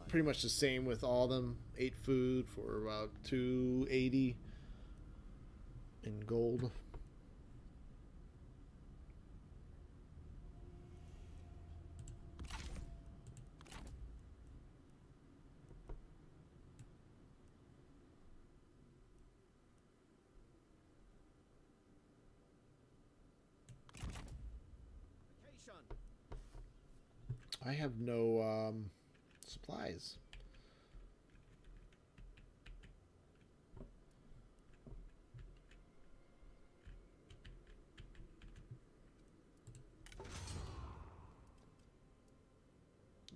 pretty much the same with all of them. 8 food for about 280 in gold. I have no supplies.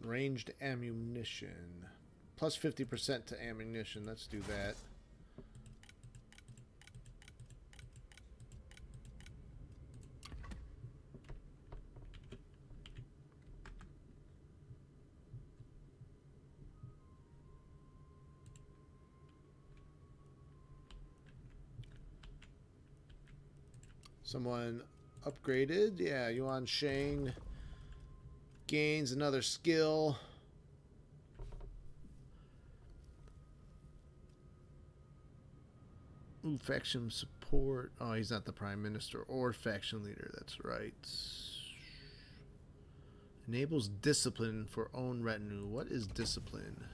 Ranged ammunition. Plus 50% to ammunition. Let's do that. Someone upgraded. Yeah, Yuan Shao gains another skill. Ooh, faction support. Oh, he's not the prime minister or faction leader. That's right. Enables discipline for own retinue. What is discipline?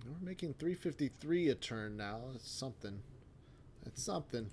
We're making 353 a turn now. That's something. That's something.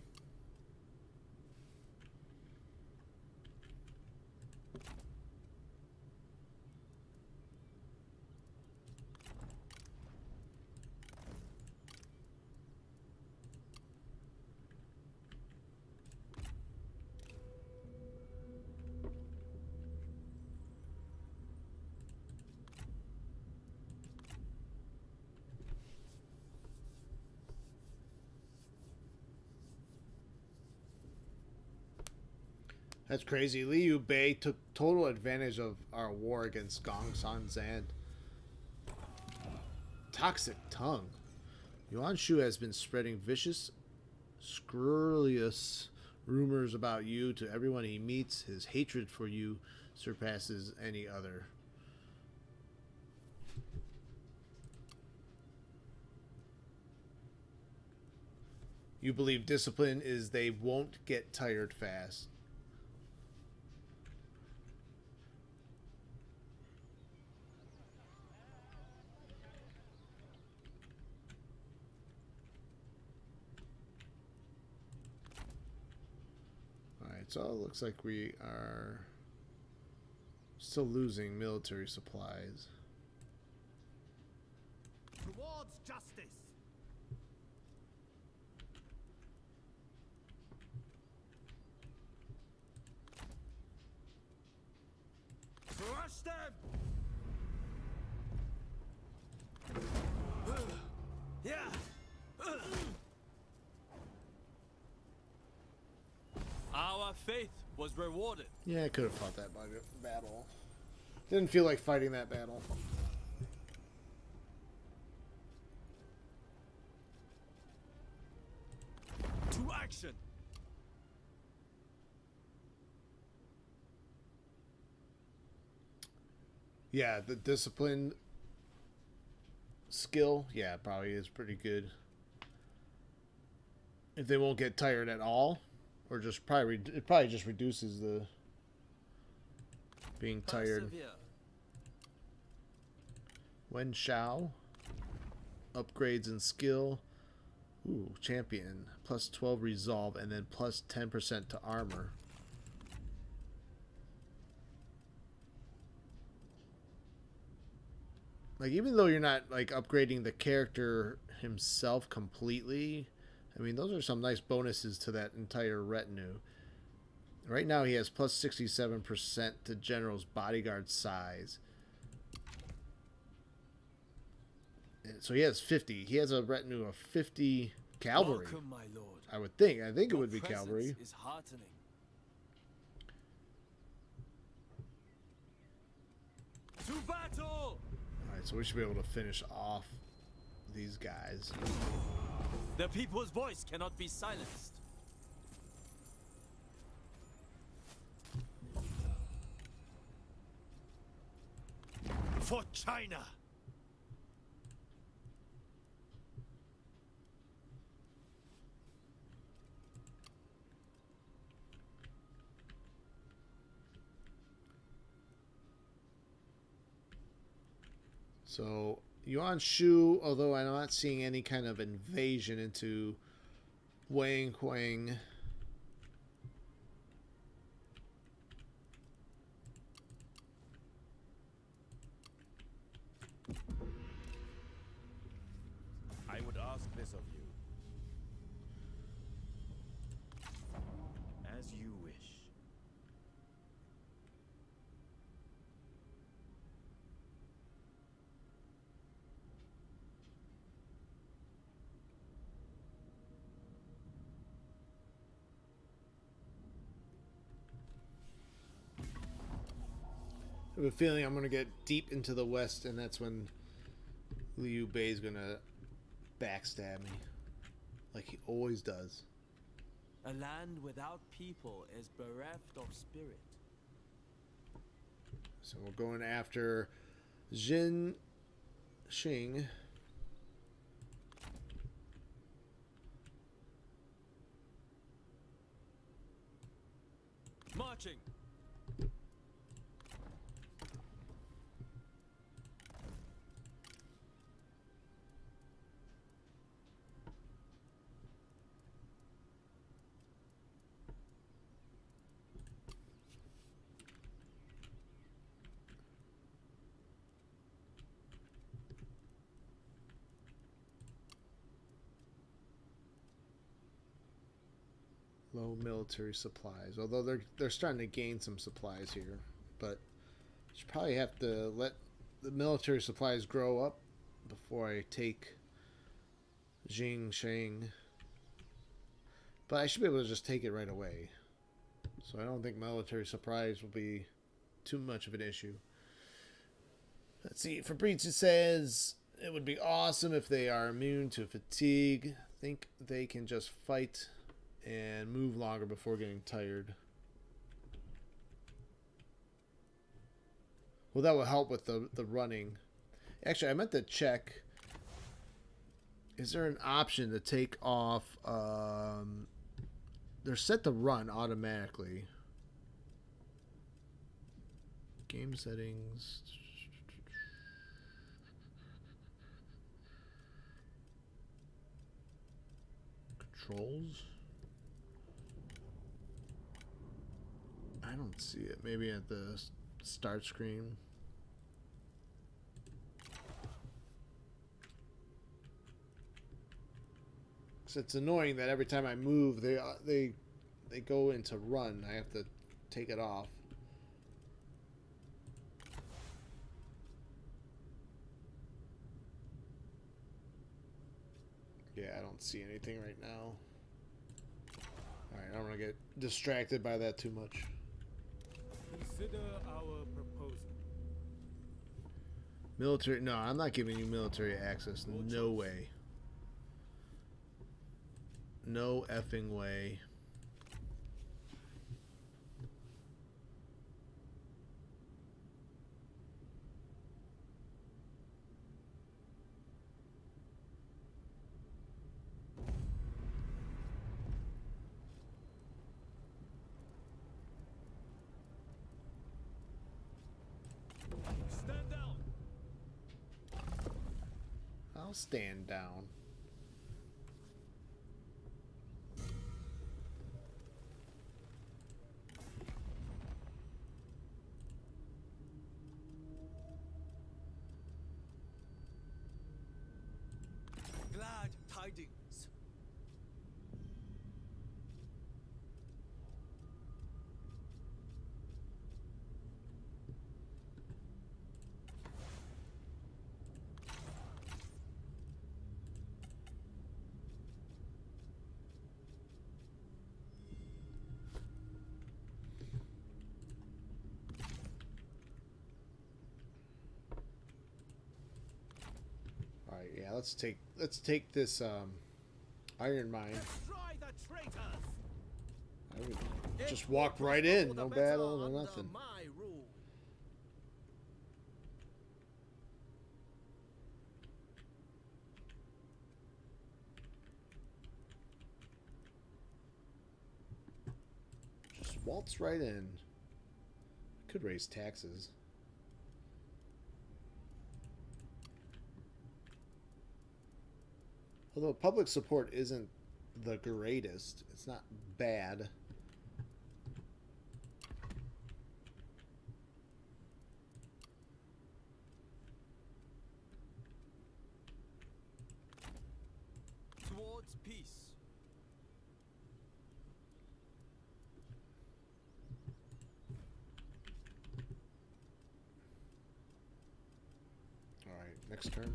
That's crazy. Liu Bei took total advantage of our war against Gongsan Zan. Toxic tongue. Yuan Shao has been spreading vicious, scurrilous rumors about you to everyone he meets. His hatred for you surpasses any other. You believe discipline is they won't get tired fast. Alright, so it looks like we are still losing military supplies. Towards justice. Crush them! Yeah! Our faith was rewarded. Yeah, I could have fought that battle. Didn't feel like fighting that battle. To action! Yeah, the discipline skill, yeah, probably is pretty good. If they won't get tired at all, or just probably it probably just reduces the being tired. Persevere. Yuan Shao, upgrades in skill. Ooh, champion plus 12 resolve and then plus 10% to armor. Like, even though you're not like upgrading the character himself completely, I mean, those are some nice bonuses to that entire retinue. Right now he has plus 67% to general's bodyguard size. So he has 50. He has a retinue of 50 cavalry. Welcome, my lord. I would think. I think it Your would be presence cavalry. is heartening. To battle! Alright, so we should be able to finish off these guys. The people's voice cannot be silenced. For China. So, Yuan Shao, although I'm not seeing any kind of invasion into Wang Huang. I would ask this of you. As you wish. I have a feeling I'm going to get deep into the west, and that's when Liu Bei is going to backstab me. Like he always does. A land without people is bereft of spirit. So we're going after Jin Xing. Marching! Low military supplies. Although they're starting to gain some supplies here, but should probably have to let the military supplies grow up before I take Jing Sheng. But I should be able to just take it right away. So I don't think military supplies will be too much of an issue. Let's see. Fabrizio says it would be awesome if they are immune to fatigue. Think they can just fight and move longer before getting tired. Well, that will help with the running. Actually, I meant to check. Is there an option to take off? They're set to run automatically. Game settings. Controls. I don't see it. Maybe at the start screen. So it's annoying that every time I move, they go into run. I have to take it off. Yeah, I don't see anything right now. Alright, I don't want to get distracted by that too much. Consider our proposal. Military... No, I'm not giving you military access. No way. No effing way. Stand down. I'll stand down. Glad tidings. Alright, yeah, let's take this iron mine. Destroy the traitors! I would just walk right in, no battle, no nothing. My rule. Just waltz right in. Could raise taxes. Although public support isn't the greatest, it's not bad. Towards peace. All right, next turn.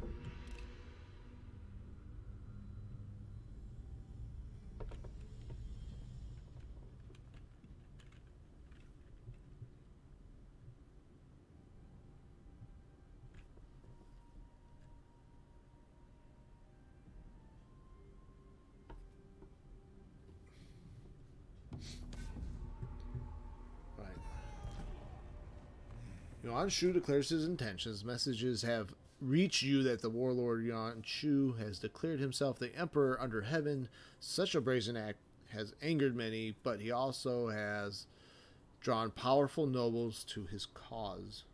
Yuan Shao declares his intentions. Messages have reached you that the warlord Yuan Shao has declared himself the emperor under heaven. Such a brazen act has angered many, but he also has drawn powerful nobles to his cause.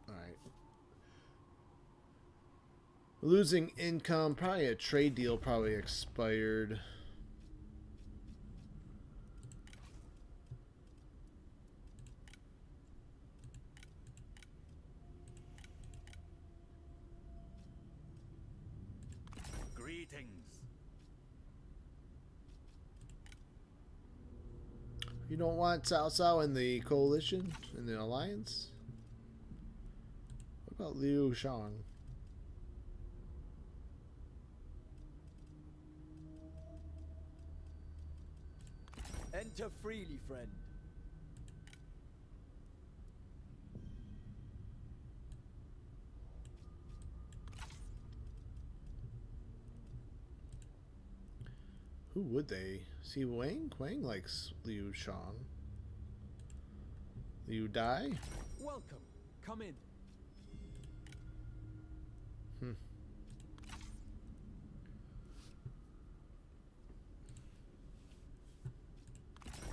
Alright. Losing income, probably a trade deal probably expired. Greetings. You don't want Cao Cao in the coalition, in the alliance? What about Liu Shang? Enter freely, friend. Who would they? See, Wang? Wang likes Liu Shang. Liu Dai? Welcome. Come in.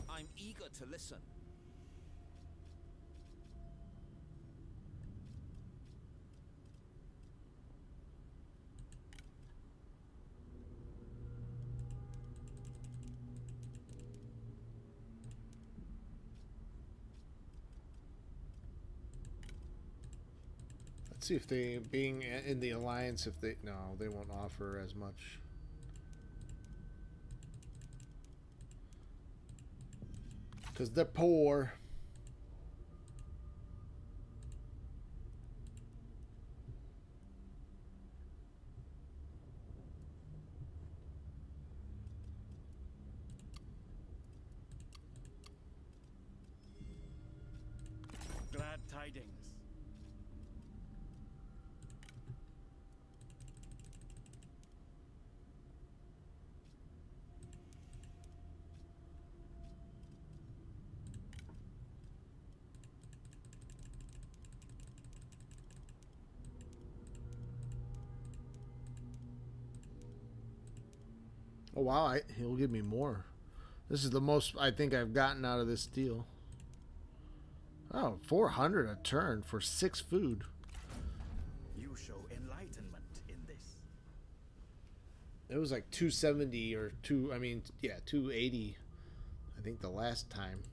I'm eager to listen. Let's see if they, being in the alliance, if they, no, they won't offer as much. Because they're poor. Glad tidings. Oh wow, he'll give me more. This is the most I think I've gotten out of this deal. Oh, 400 a turn for 6 food. You show enlightenment in this. It was like 270 or 280. I think the last time.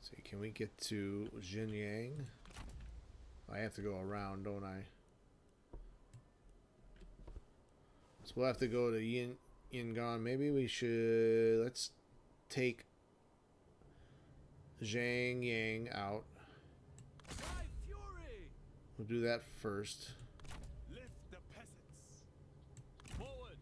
See, can we get to Xinjiang? I have to go around, don't I? So we'll have to go to Yangon. Maybe we should... Let's take Zhang Yang out. By fury! We'll do that first. Lift the peasants. Forward!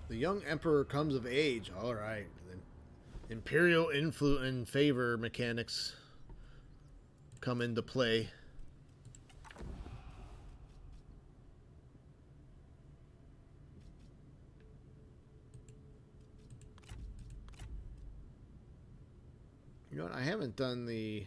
The young emperor comes of age. All right. Imperial influence and favor mechanics come into play. You know what? I haven't done the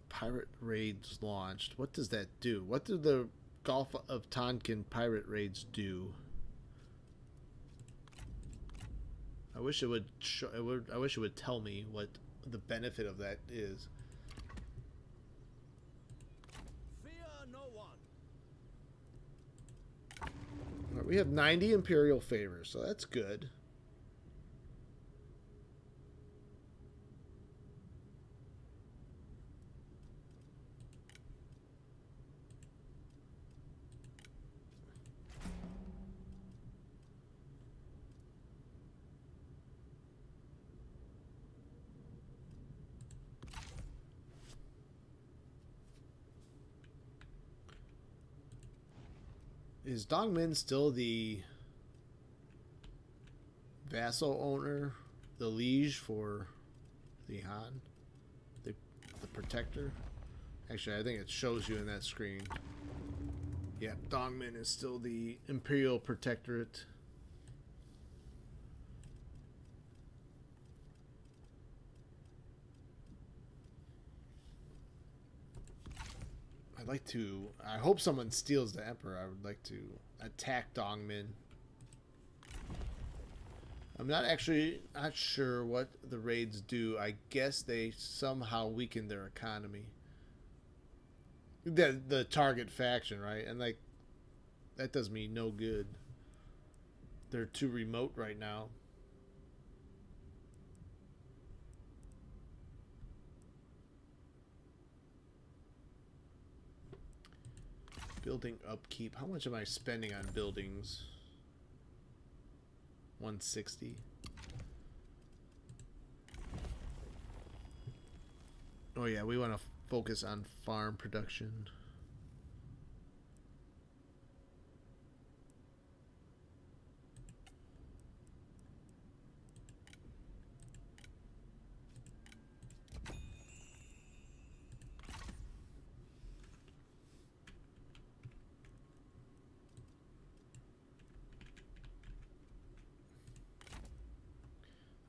pirate raids launched. What does that do? What do the Gulf of Tonkin pirate raids do? I wish it would show, I wish it would tell me what the benefit of that is. Fear no one. All right, we have 90 Imperial favors, so that's good. Is Dongmin still the vassal owner, the liege for the Han, the protector? Actually, I think it shows you in that screen. Yep, Dongmin is still the imperial protectorate. I'd like to... I hope someone steals the Emperor. I would like to attack Dongmin. I'm not sure what the raids do. I guess they somehow weaken their economy. The target faction, right? And like, that does me no good. They're too remote right now. Building upkeep. How much am I spending on buildings? 160. Oh yeah, we want to focus on farm production.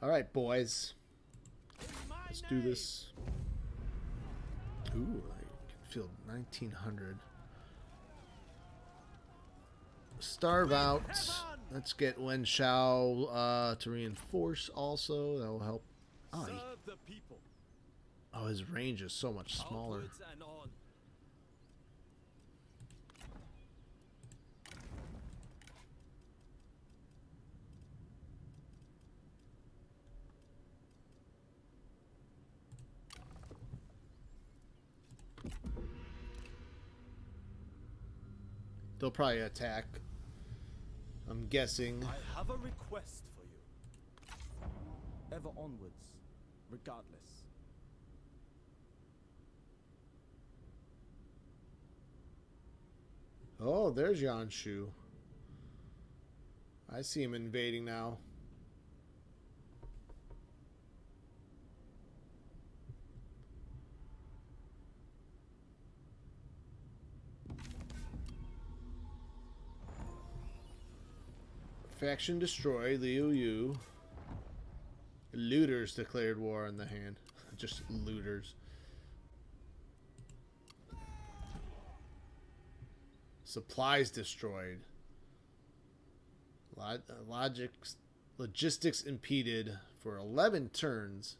All right, boys. In my Let's do name. this. Ooh, I can feel 1900. Starve out. Let's get Yuan Shao to reinforce also. That will help. Oh, Serve the people. his range is so much smaller. Upwards and on. They'll probably attack. I'm guessing. I have a request for you. Ever onwards, regardless. Oh, there's Yuan Shao. I see him invading now. Faction destroyed. Liu Yu. Looters declared war on the hand. Just looters. Supplies destroyed. Logistics impeded for 11 turns.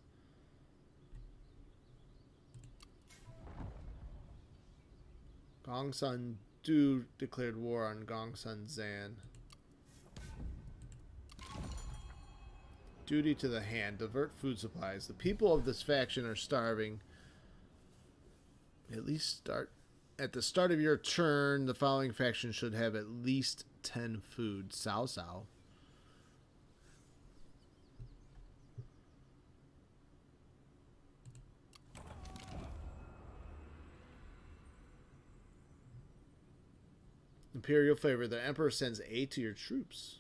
Gongsun Du declared war on Gongsun Zan. Duty to the hand. Divert food supplies. The people of this faction are starving. At the start of your turn, the following faction should have at least 10 food. Cao Cao. Imperial favor. The Emperor sends aid to your troops.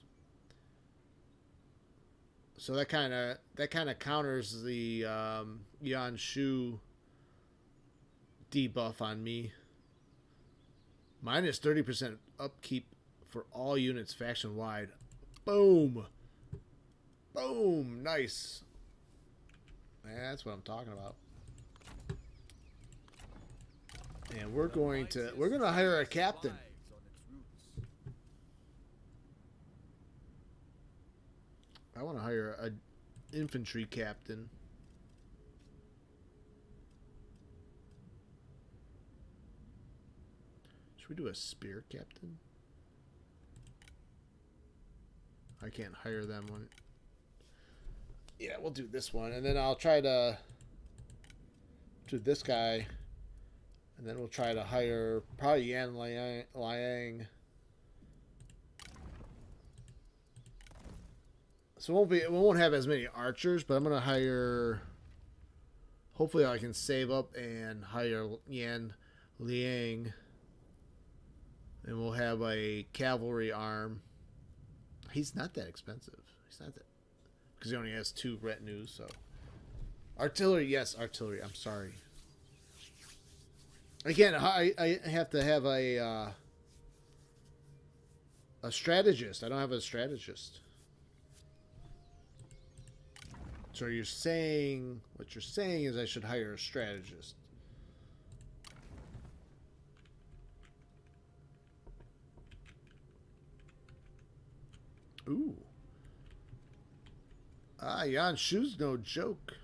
So that kind of counters the Yuan Shao debuff on me. Minus 30% upkeep for all units faction wide. Boom. Boom. Nice. Yeah, that's what I'm talking about. And we're going to hire a captain. I want to hire an infantry captain. Should we do a spear captain? I can't hire them one. Yeah, we'll do this one, and then I'll try to do this guy, and then we'll try to hire probably Yan Liang. So we won't have as many archers, but I'm gonna hire. Hopefully, I can save up and hire Yan Liang, and we'll have a cavalry arm. He's not that expensive. He's not that because he only has 2 retinues. So artillery, yes, artillery. I'm sorry. Again, I have to have a strategist. I don't have a strategist. So what you're saying is I should hire a strategist. Ooh. Yuan Shao's no joke.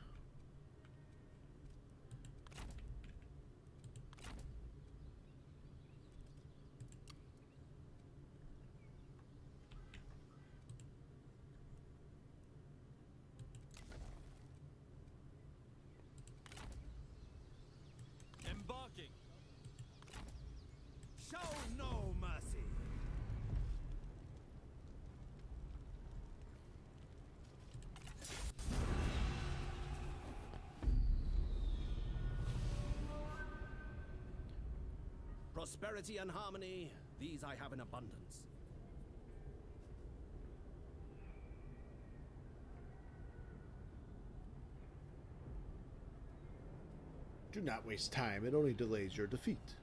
Embarking. Show no mercy. Prosperity and harmony, these I have in abundance. Do not waste time. It only delays your defeat.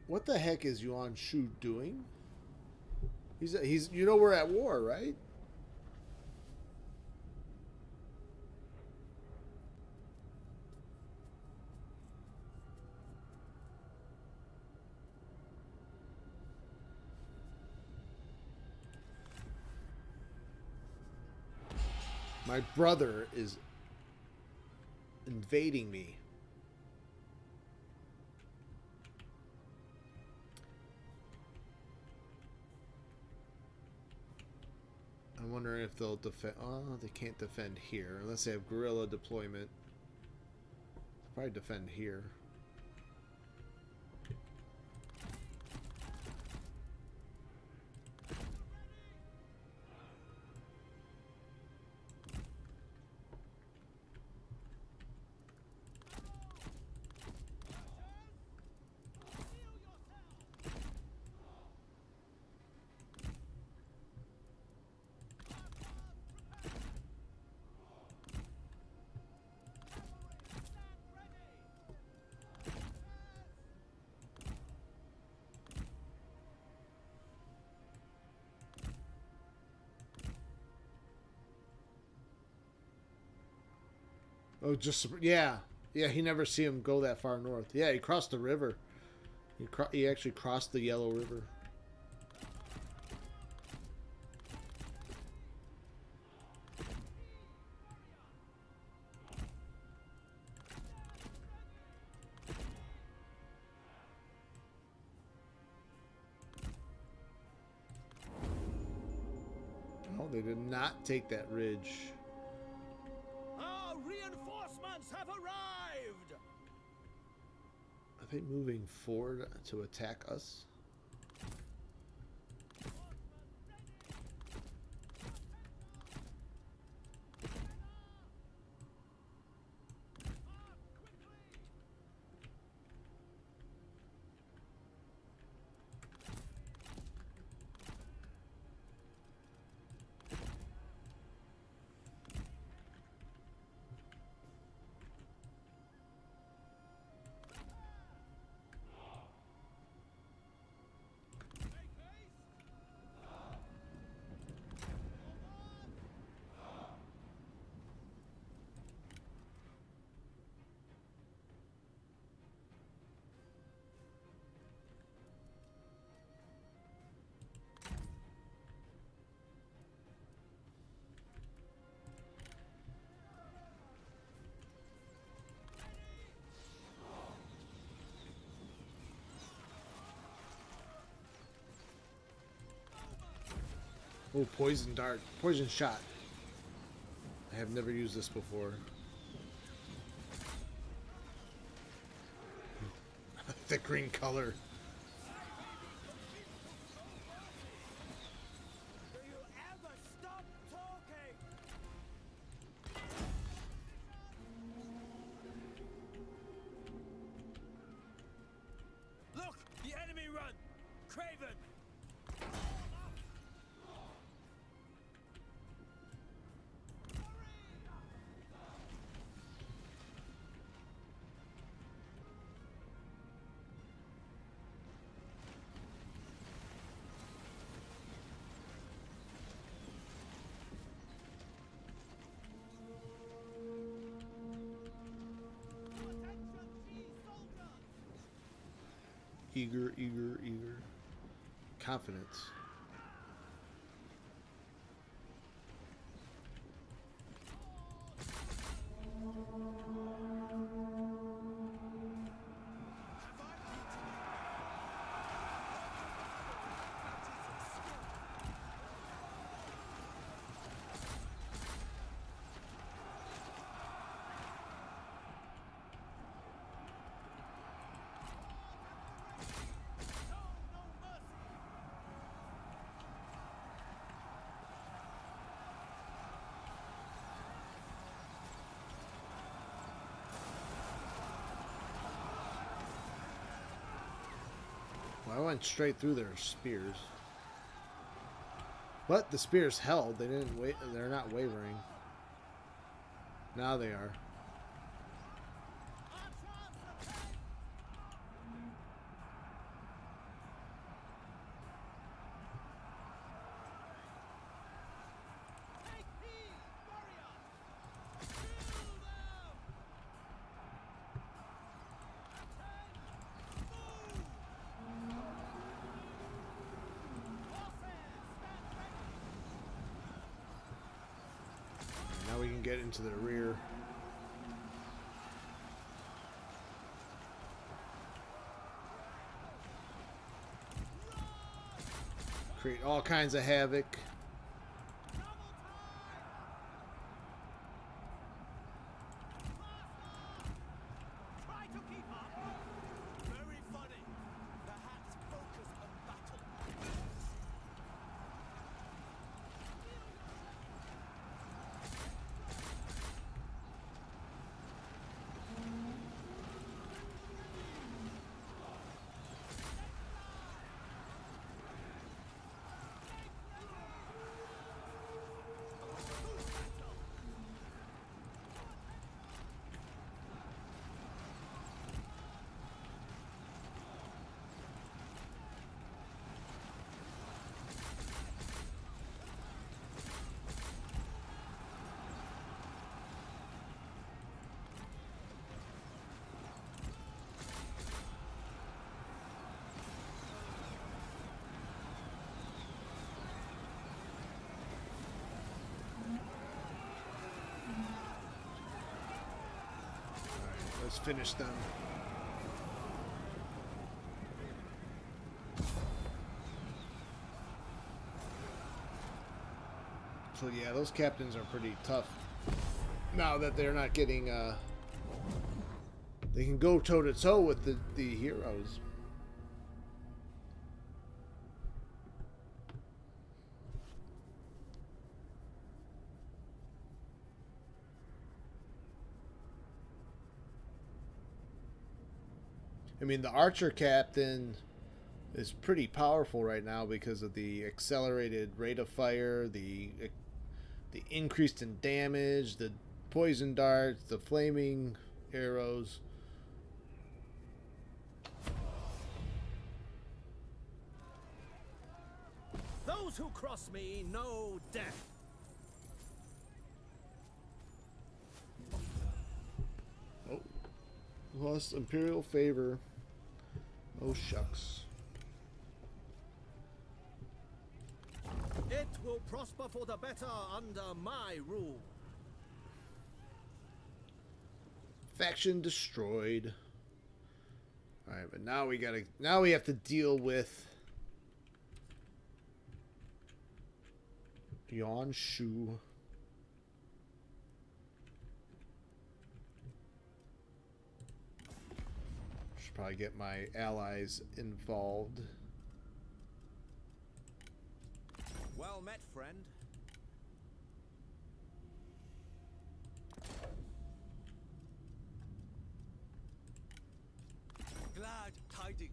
What the heck is Yuan Shao doing? He's you know we're at war, right? My brother is invading me. I'm wondering if they'll defend. Oh, they can't defend here unless they have guerrilla deployment. Probably defend here. Oh, just yeah, yeah. He never see him go that far north. Yeah, he crossed the river. He actually crossed the Yellow River. Oh, they did not take that ridge. Our reinforcements have arrived! Are they moving forward to attack us? Oh, poison dart. Poison shot. I have never used this before. The green color. Do you ever stop talking? Look! The enemy run! Craven! Eager, eager, eager. Confidence. Well, I went straight through their spears. But the spears held. They didn't wait. They're not wavering. Now they are. get into the rear. Create all kinds of havoc. Try to keep up. Very funny. Perhaps focus on battle. Let's finish them. So yeah, those captains are pretty tough. Now that they're not getting, they can go toe to toe with the heroes. I mean, the archer captain is pretty powerful right now because of the accelerated rate of fire, the increase in damage, the poison darts, the flaming arrows. Those who cross me know death. Oh, lost imperial favor. Oh shucks. It will prosper for the better under my rule. Faction destroyed. All right, but now we have to deal with Yuan Shao. Should probably get my allies involved. Well met, friend. Glad tidings.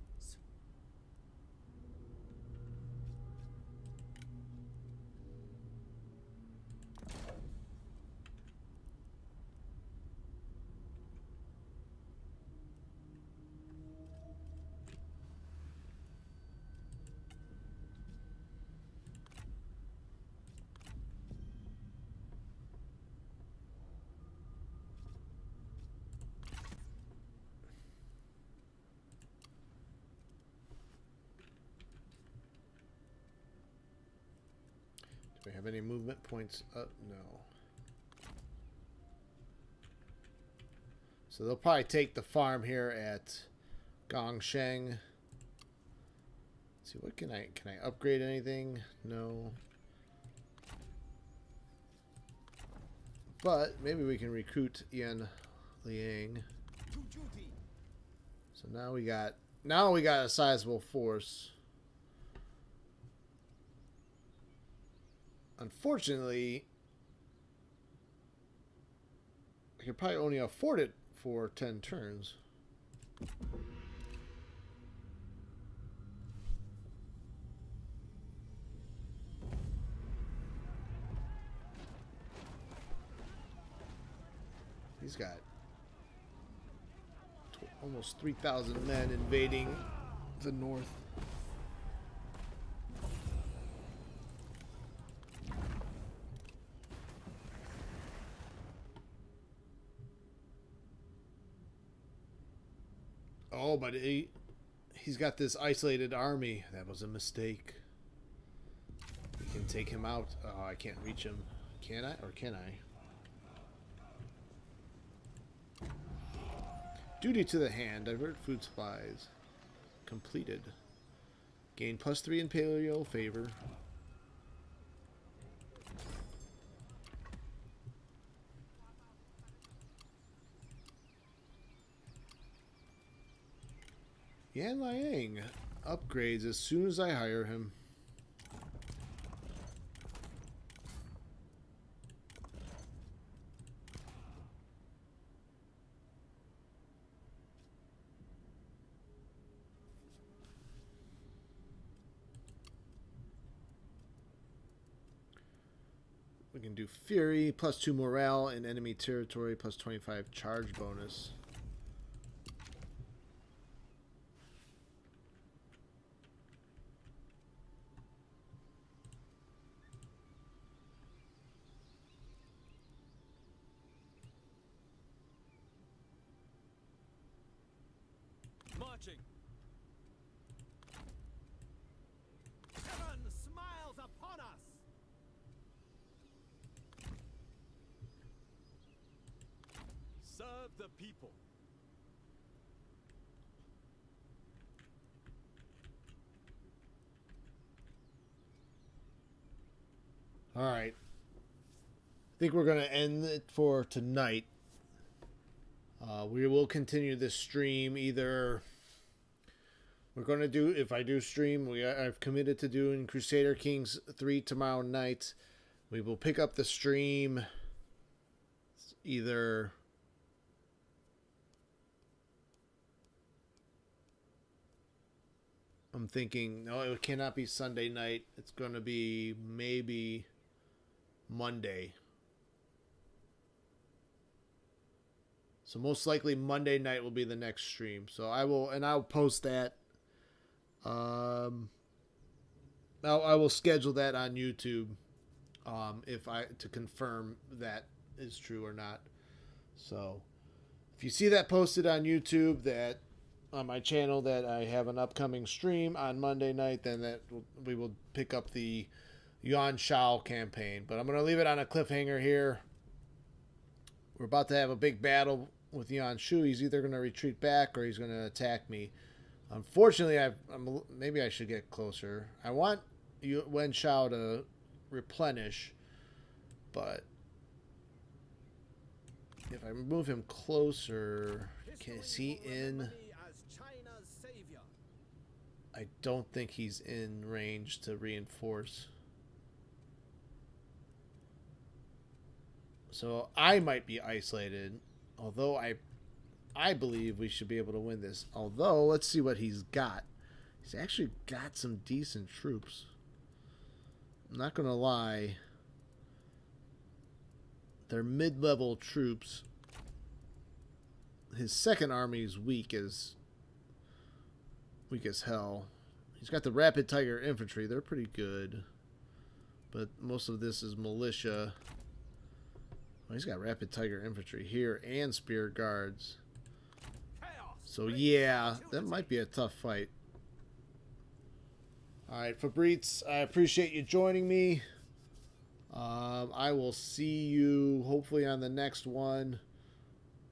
Do we have any movement points up? No. So they'll probably take the farm here at Gongsan. Let's see, what can I upgrade anything? No. But maybe we can recruit Yan Liang. So now we got a sizable force. Unfortunately, I could probably only afford it for 10 turns. He's got almost 3,000 men invading the north. Oh, but he's got this isolated army. That was a mistake. We can take him out. Oh, I can't reach him. Can I? Or can I? Duty to the hand. Divert food supplies. Completed. Gain +3 in paleo favor. Yan Liang upgrades as soon as I hire him. We can do Fury, +2 morale in enemy territory, +25 charge bonus. Marching. Heaven smiles upon us! Serve the people. All right. I think we're going to end it for tonight. We will continue this stream. Either we're going to do, if I do stream, I've committed to doing Crusader Kings 3 tomorrow night. We will pick up the stream either I'm thinking, no, it cannot be Sunday night. It's going to be maybe Monday. So most likely Monday night will be the next stream. So I'll post that. I will schedule that on YouTube. To confirm that is true or not. So if you see that posted on YouTube, that on my channel, that I have an upcoming stream on Monday night, then we will pick up the Yuan Shao campaign. But I'm going to leave it on a cliffhanger here. We're about to have a big battle with Yuan Shao. He's either going to retreat back or he's going to attack me. Unfortunately, maybe I should get closer. I want Yuan Shao to replenish, but if I move him closer, is he in? I don't think he's in range to reinforce. So I might be isolated, although I believe we should be able to win this. Although, let's see what he's got. He's actually got some decent troops. I'm not going to lie. They're mid-level troops. His second army is weak as hell. He's got the Rapid Tiger Infantry. They're pretty good. But most of this is militia. Oh, he's got Rapid Tiger Infantry here and Spear Guards. So yeah, that might be a tough fight. Alright, Fabrizio, I appreciate you joining me. I will see you hopefully on the next one.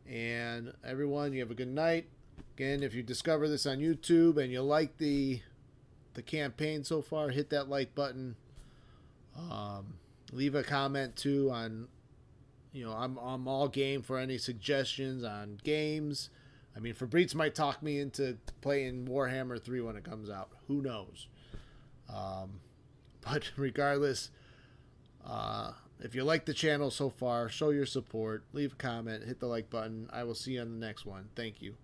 And everyone, you have a good night. Again, if you discover this on YouTube and you like the campaign so far, hit that like button. Leave a comment too on, I'm all game for any suggestions on games. I mean, Fabrizio might talk me into playing Warhammer 3 when it comes out. Who knows? But regardless, if you like the channel so far, show your support, leave a comment, hit the like button. I will see you on the next one. Thank you.